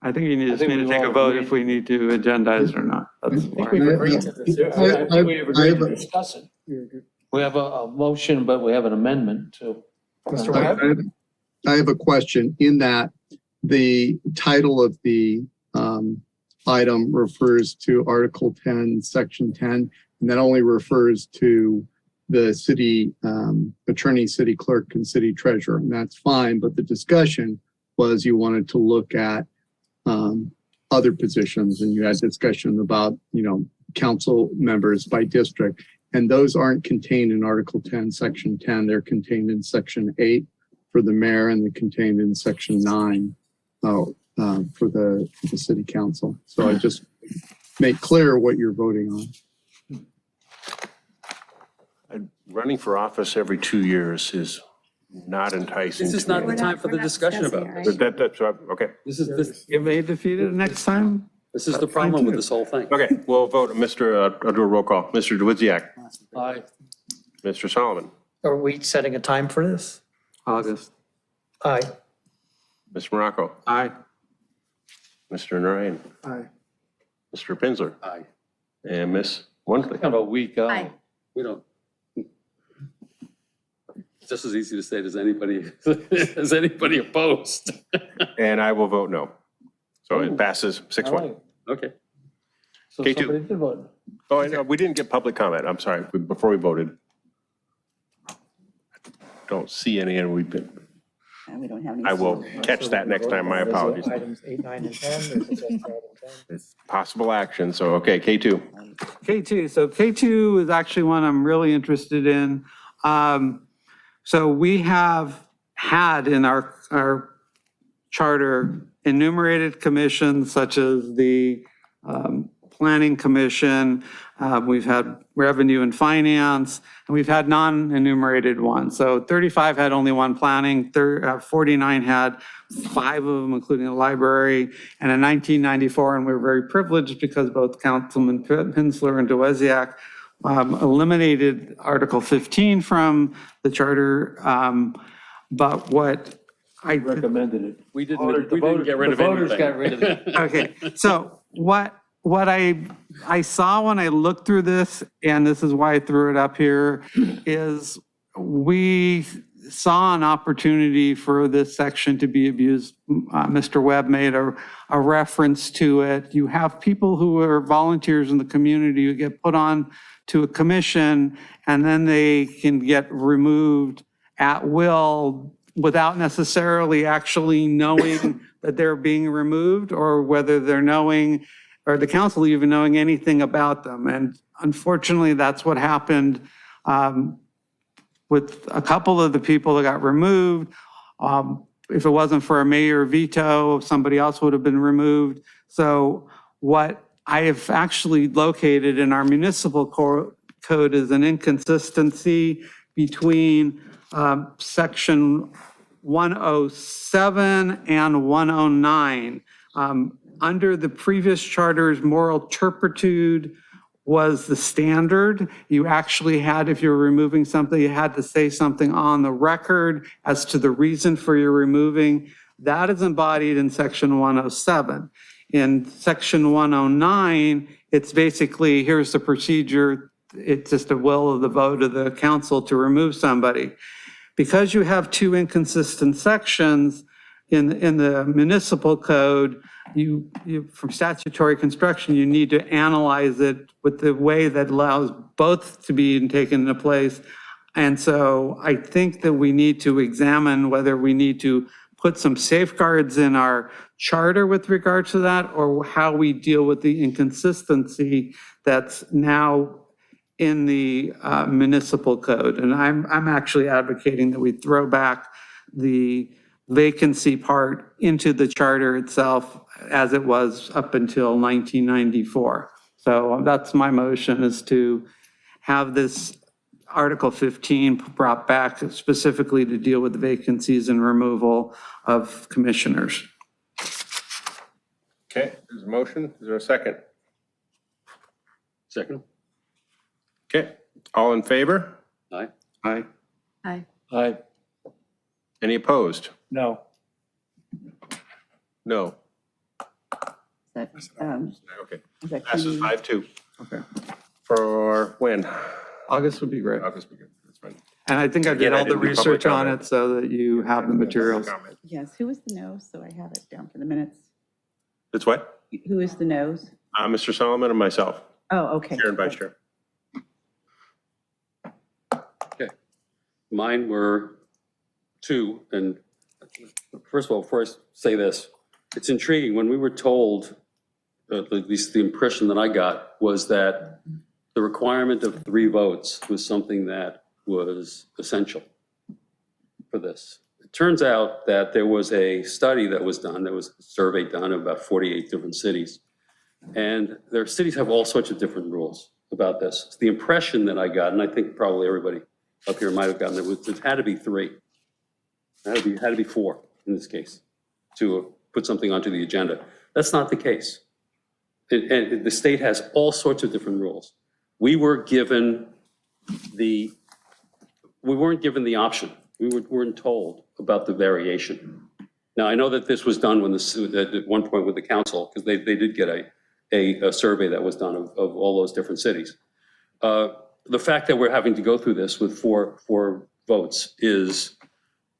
I think you need to take a vote if we need to agendize it or not. That's why. We've agreed to this. I think we've agreed to discuss it. We have a motion, but we have an amendment too. Mr. Webb? I have a question in that the title of the item refers to Article 10, Section 10, and that only refers to the city attorney, city clerk, and city treasurer, and that's fine. But the discussion was you wanted to look at other positions, and you had discussion about, council members by district, and those aren't contained in Article 10, Section 10. They're contained in Section 8 for the mayor, and they're contained in Section 9 for the city council. So I just make clear what you're voting on. Running for office every 2 years is not enticing. This is to not me. the time for the discussion about this. That's okay. You may defeat it next time. This is the problem with this whole thing. Okay, we'll vote. I'll do a roll call. Mr. Dewitziak. Aye. Mr. Solomon. Are we setting a time for this? August. Aye. Mr. Morocco. Aye. Mr. Narayan. Aye. Mr. Pinsler. Aye. And Ms. Wonsley. Kind of a weak eye. Aye. We don't. It's just as easy to say as anybody, as anybody opposed. And I will vote no. So it passes All 6-1. right. Okay. So K2. somebody did vote. Oh, I know, we didn't get public comment. I'm sorry, before we voted. Don't see any, and we've been, We don't have any. I will catch that next time. My apologies. Items 8, 9, and 10, or is it just item 10? It's possible action, so, okay, K2. K2. So K2 is actually one I'm really interested in. So we have had in our charter enumerated commissions such as the Planning Commission, we've had Revenue and Finance, and we've had non-enumerated ones. So 35 had only one planning, 49 had 5 of them, including the library, and in 1994, and we were very privileged because both Councilman Pinsler and Dewitziak eliminated Article 15 from the charter, but what I Recommended it. We didn't get rid of The voters anything. got rid of it. Okay, so what I saw when I looked through this, and this is why I threw it up here, is we saw an opportunity for this section to be abused. Mr. Webb made a reference to it. You have people who are volunteers in the community who get put on to a commission, and then they can get removed at will without necessarily actually knowing that they're being removed, or whether they're knowing, or the council even knowing anything about them. And unfortunately, that's what happened with a couple of the people that got removed. If it wasn't for a mayor veto, somebody else would have been removed. So what I have actually located in our municipal code is an inconsistency between section 107 and 109. Under the previous charters, moral turpitude was the standard. You actually had, if you were removing something, you had to say something on the record as to the reason for your removing. That is embodied in section 107. In section 109, it's basically, here's the procedure. It's just a will of the vote of the council to remove somebody. Because you have 2 inconsistent sections in the municipal code, you from statutory construction, you need to analyze it with the way that allows both to be taken into place. And so I think that we need to examine whether we need to put some safeguards in our charter with regard to that, or how we deal with the inconsistency that's now in the municipal code. And I'm actually advocating that we throw back the vacancy part into the charter itself as it was up until 1994. So that's my motion, is to have this Article 15 brought back specifically to deal with the vacancies and removal of commissioners. Okay, there's a motion. Is there a second? Second. Okay, all in favor? Aye. Aye. Aye. Aye. Any opposed? No. No. That, Okay. is that Passes coming- 5-2. Okay. For when? August would be great. August, we good. That's fine. And I think I did Again, I all the didn't do public research on comment. it so that you have the materials. Comment. Yes, who was the no? So I have it down for the minutes. It's what? Who is the no's? Mr. Solomon and myself, Oh, okay. Chair and Vice Chair. Okay. Mine were 2, and first of all, before I say this, it's intriguing. When we were told, at least the impression that I got, was that the requirement of 3 votes was something that was essential for this. It turns out that there was a study that was done, there was a survey done of about 48 different cities. And their cities have all sorts of different rules about this. So the impression that I got, and I think probably everybody up here might have gotten it, was it had to be 3. It had to be 4 in this case to put something onto the agenda. That's not the case. And the state has all sorts of different rules. We weren't given the option. We weren't told about the variation. Now, I know that this was done when at one point with the council, because they did get a survey that was done of all those different cities. The fact that we're having to go through this with four votes is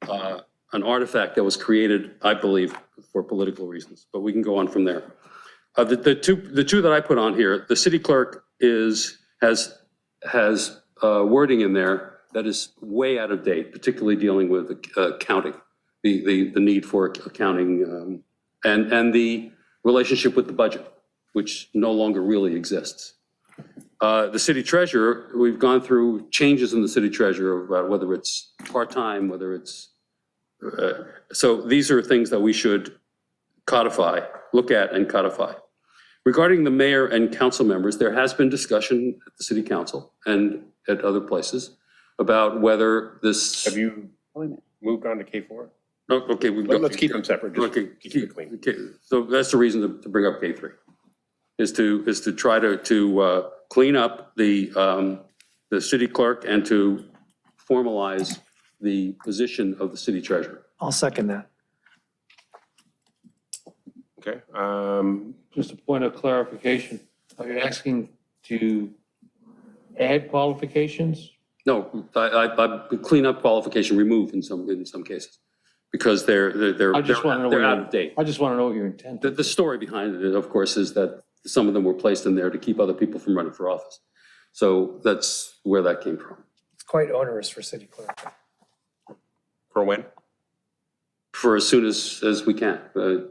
an artifact that was created, I believe, for political reasons, but we can go on from there. The two that I put on here, the city clerk has wording in there that is way out of date, particularly dealing with accounting, the need for accounting, and the relationship with the budget, which no longer really exists. The city treasurer, we've gone through changes in the city treasurer about whether it's part-time, whether it's, so these are things that we should codify, look at and codify. Regarding the mayor and council members, there has been discussion at the city council and at other places about whether this. Have you moved on to K4? Oh, okay, Let's keep them separate. Just Okay, keep it clean. okay, so that's the reason to bring up K3, is to try to clean up the city clerk and to formalize the position of the city treasurer. I'll second that. Okay. Just a point of clarification. Are you asking to add qualifications? No, I clean up qualification, remove in some cases, because they're out of date. I just want to know what your intent is. The story behind it, of course, is that some of them were placed in there to keep other people from running for office. So that's where that came from. It's quite onerous for city clerk. For when? For as soon as we can. The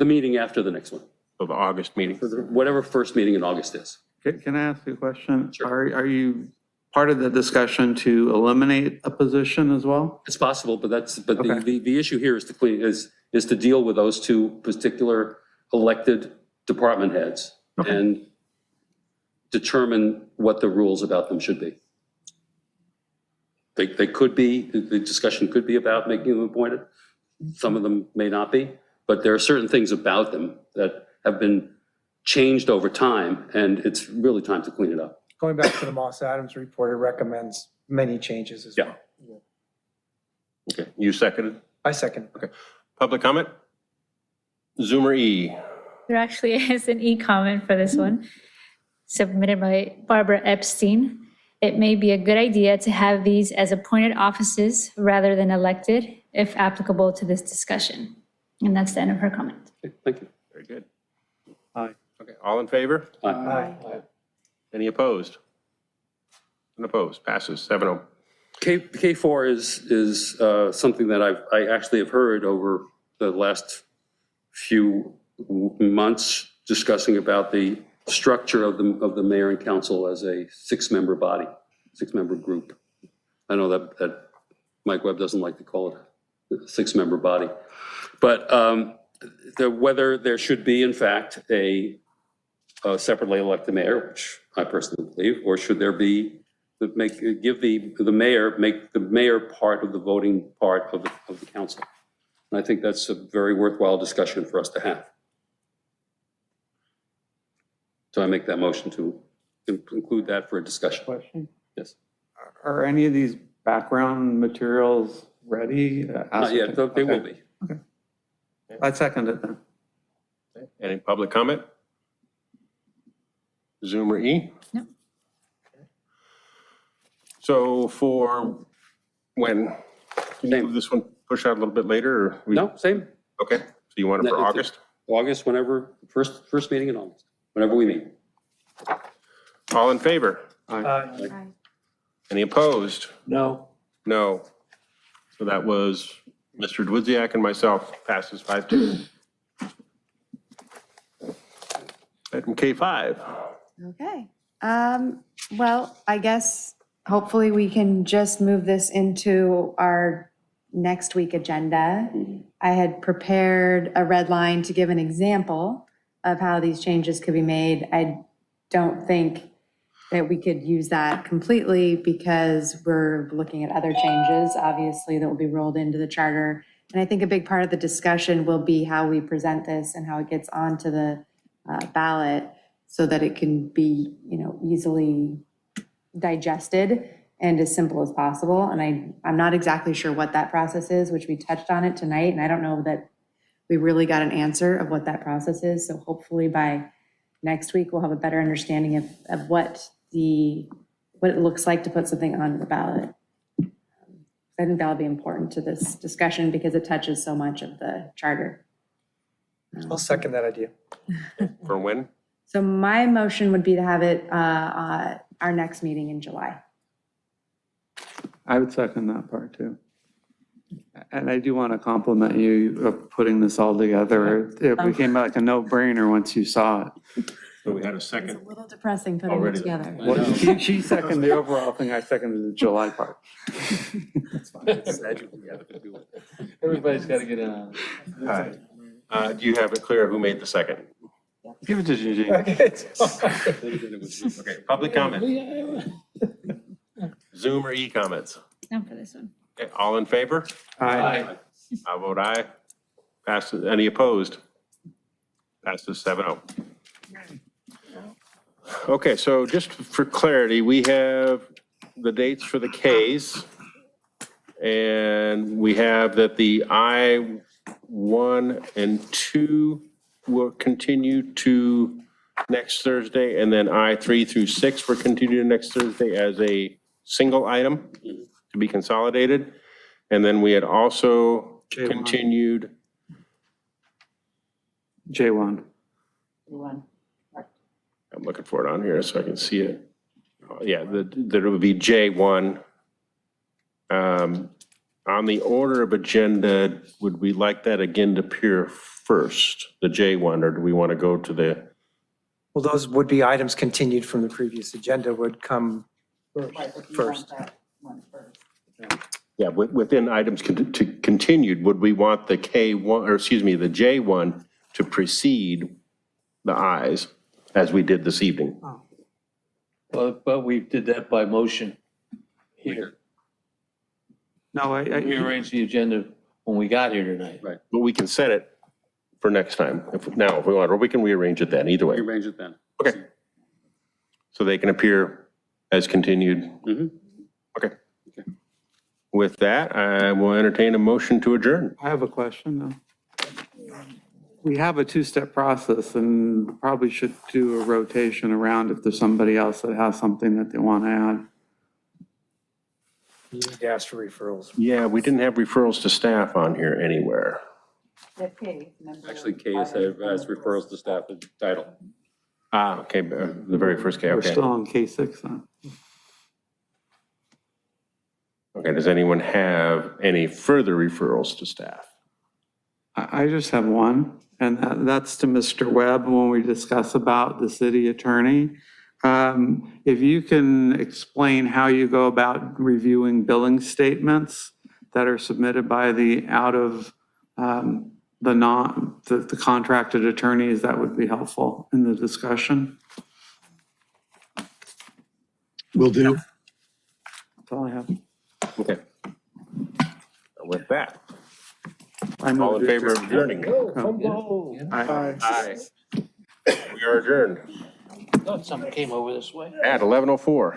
meeting after the next one, So the August meeting. whatever first meeting in August is. Can I ask you a question? Sure. Are you part of the discussion to eliminate a position as well? It's possible, but Okay. the issue here is to deal with those 2 particular elected department heads and determine what the rules about them should be. They could be, the discussion could be about making them appointed. Some of them may not be, but there are certain things about them that have been changed over time, and it's really time to clean it up. Going back to the Moss Adams report, it recommends many changes as well. Okay, you seconded? I second. Okay. Public comment? Zoomer E. There actually is an e-comment for this one, submitted by Barbara Epstein. It may be a good idea to have these as appointed offices rather than elected, if applicable to this discussion. And that's the end of her comment. Okay, thank you. Very good. Aye. Okay, all in favor? Aye. Any opposed? Unopposed, passes 7-0. K4 is something that I actually have heard over the last few months, discussing about the structure of the mayor and council as a 6-member body, 6-member group. I know that Mike Webb doesn't like to call it a 6-member body, but whether there should be, in fact, a separately elected mayor, which I personally believe, or should there be make the mayor part of the voting part of the council. And I think that's a very worthwhile discussion for us to have. So I make that motion to include that for a discussion. Question. Yes. Are any of these background materials ready? Not yet, though they will be. I second it then. Any public comment? Zoom or E? No. So for when? Can you move this one, push out a little bit later, or? No, same. Okay, so you want it for No, August? August, whenever, first meeting in August, whenever we meet. All in favor? Aye. Any opposed? No. No. So that was Mr. Dwidziak and myself, passes 5-2. Item K5. Okay. Well, I guess hopefully we can just move this into our next week agenda. I had prepared a red line to give an example of how these changes could be made. I don't think that we could use that completely because we're looking at other changes, obviously, that will be rolled into the charter. And I think a big part of the discussion will be how we present this and how it gets onto the ballot so that it can be, easily digested and as simple as possible. And I'm not exactly sure what that process is, which we touched on it tonight. And I don't know that we really got an answer of what that process is. So hopefully by next week, we'll have a better understanding of what it looks like to put something on the ballot. I think that'll be important to this discussion because it touches so much of the charter. I'll second that idea. For when? So my motion would be to have it our next meeting in July. I would second that part too. And I do want to compliment you of putting this all together. It became like a no-brainer once you saw it. So we had a It's second. a little depressing putting it Already. together. Well, she seconded the overall thing, I seconded the July part. Everybody's got to get in on it. All right. Do you have it clear who made the second? Give it to Gigi. Okay, public comment. Zoom or E comments? Not for this one. Okay, all in favor? Aye. I vote aye. Passes, any opposed? Passes 7-0. Okay, so just for clarity, we have the dates for the Ks. And we have that the I-1 and 2 will continue to next Thursday, and then I-3 through 6 will continue to next Thursday as a single item to be consolidated. And then we had also J1. continued. J1. I'm looking for it on here so I can see it. Yeah, there would be J1. On the order of agenda, would we like that again to appear first, the J1, or do we want to go to the? Well, those would be items continued from the previous agenda would come first. Yeah, within items to continued, would we want the K1, or excuse me, the J1 to precede the Is as we did this evening? But we did that by motion here. No, We arranged the agenda when we got here tonight. Right. But we can set it for next time, if we want, or we can rearrange it then, either way. Arrange it then. Okay. So they can appear as continued? Mhm. Okay. With that, I will entertain a motion to adjourn. I have a question though. We have a two-step process and probably should do a rotation around if there's somebody else that has something that they want to add. You need to ask for referrals. Yeah, we didn't have referrals to staff on here anywhere. Actually, K has referrals to staff as title. Ah, okay, the very first K, We're okay. still on K6 then. Okay, does anyone have any further referrals to staff? I just have one, and that's to Mr. Webb when we discuss about the city attorney. If you can explain how you go about reviewing billing statements that are submitted by the the contracted attorneys, that would be helpful in the discussion. Will do. That's all I have. Okay. With that, I move all in to favor of adjourn. adjourning? Aye. Aye. We are adjourned. Thought something came over this way. At 11:04.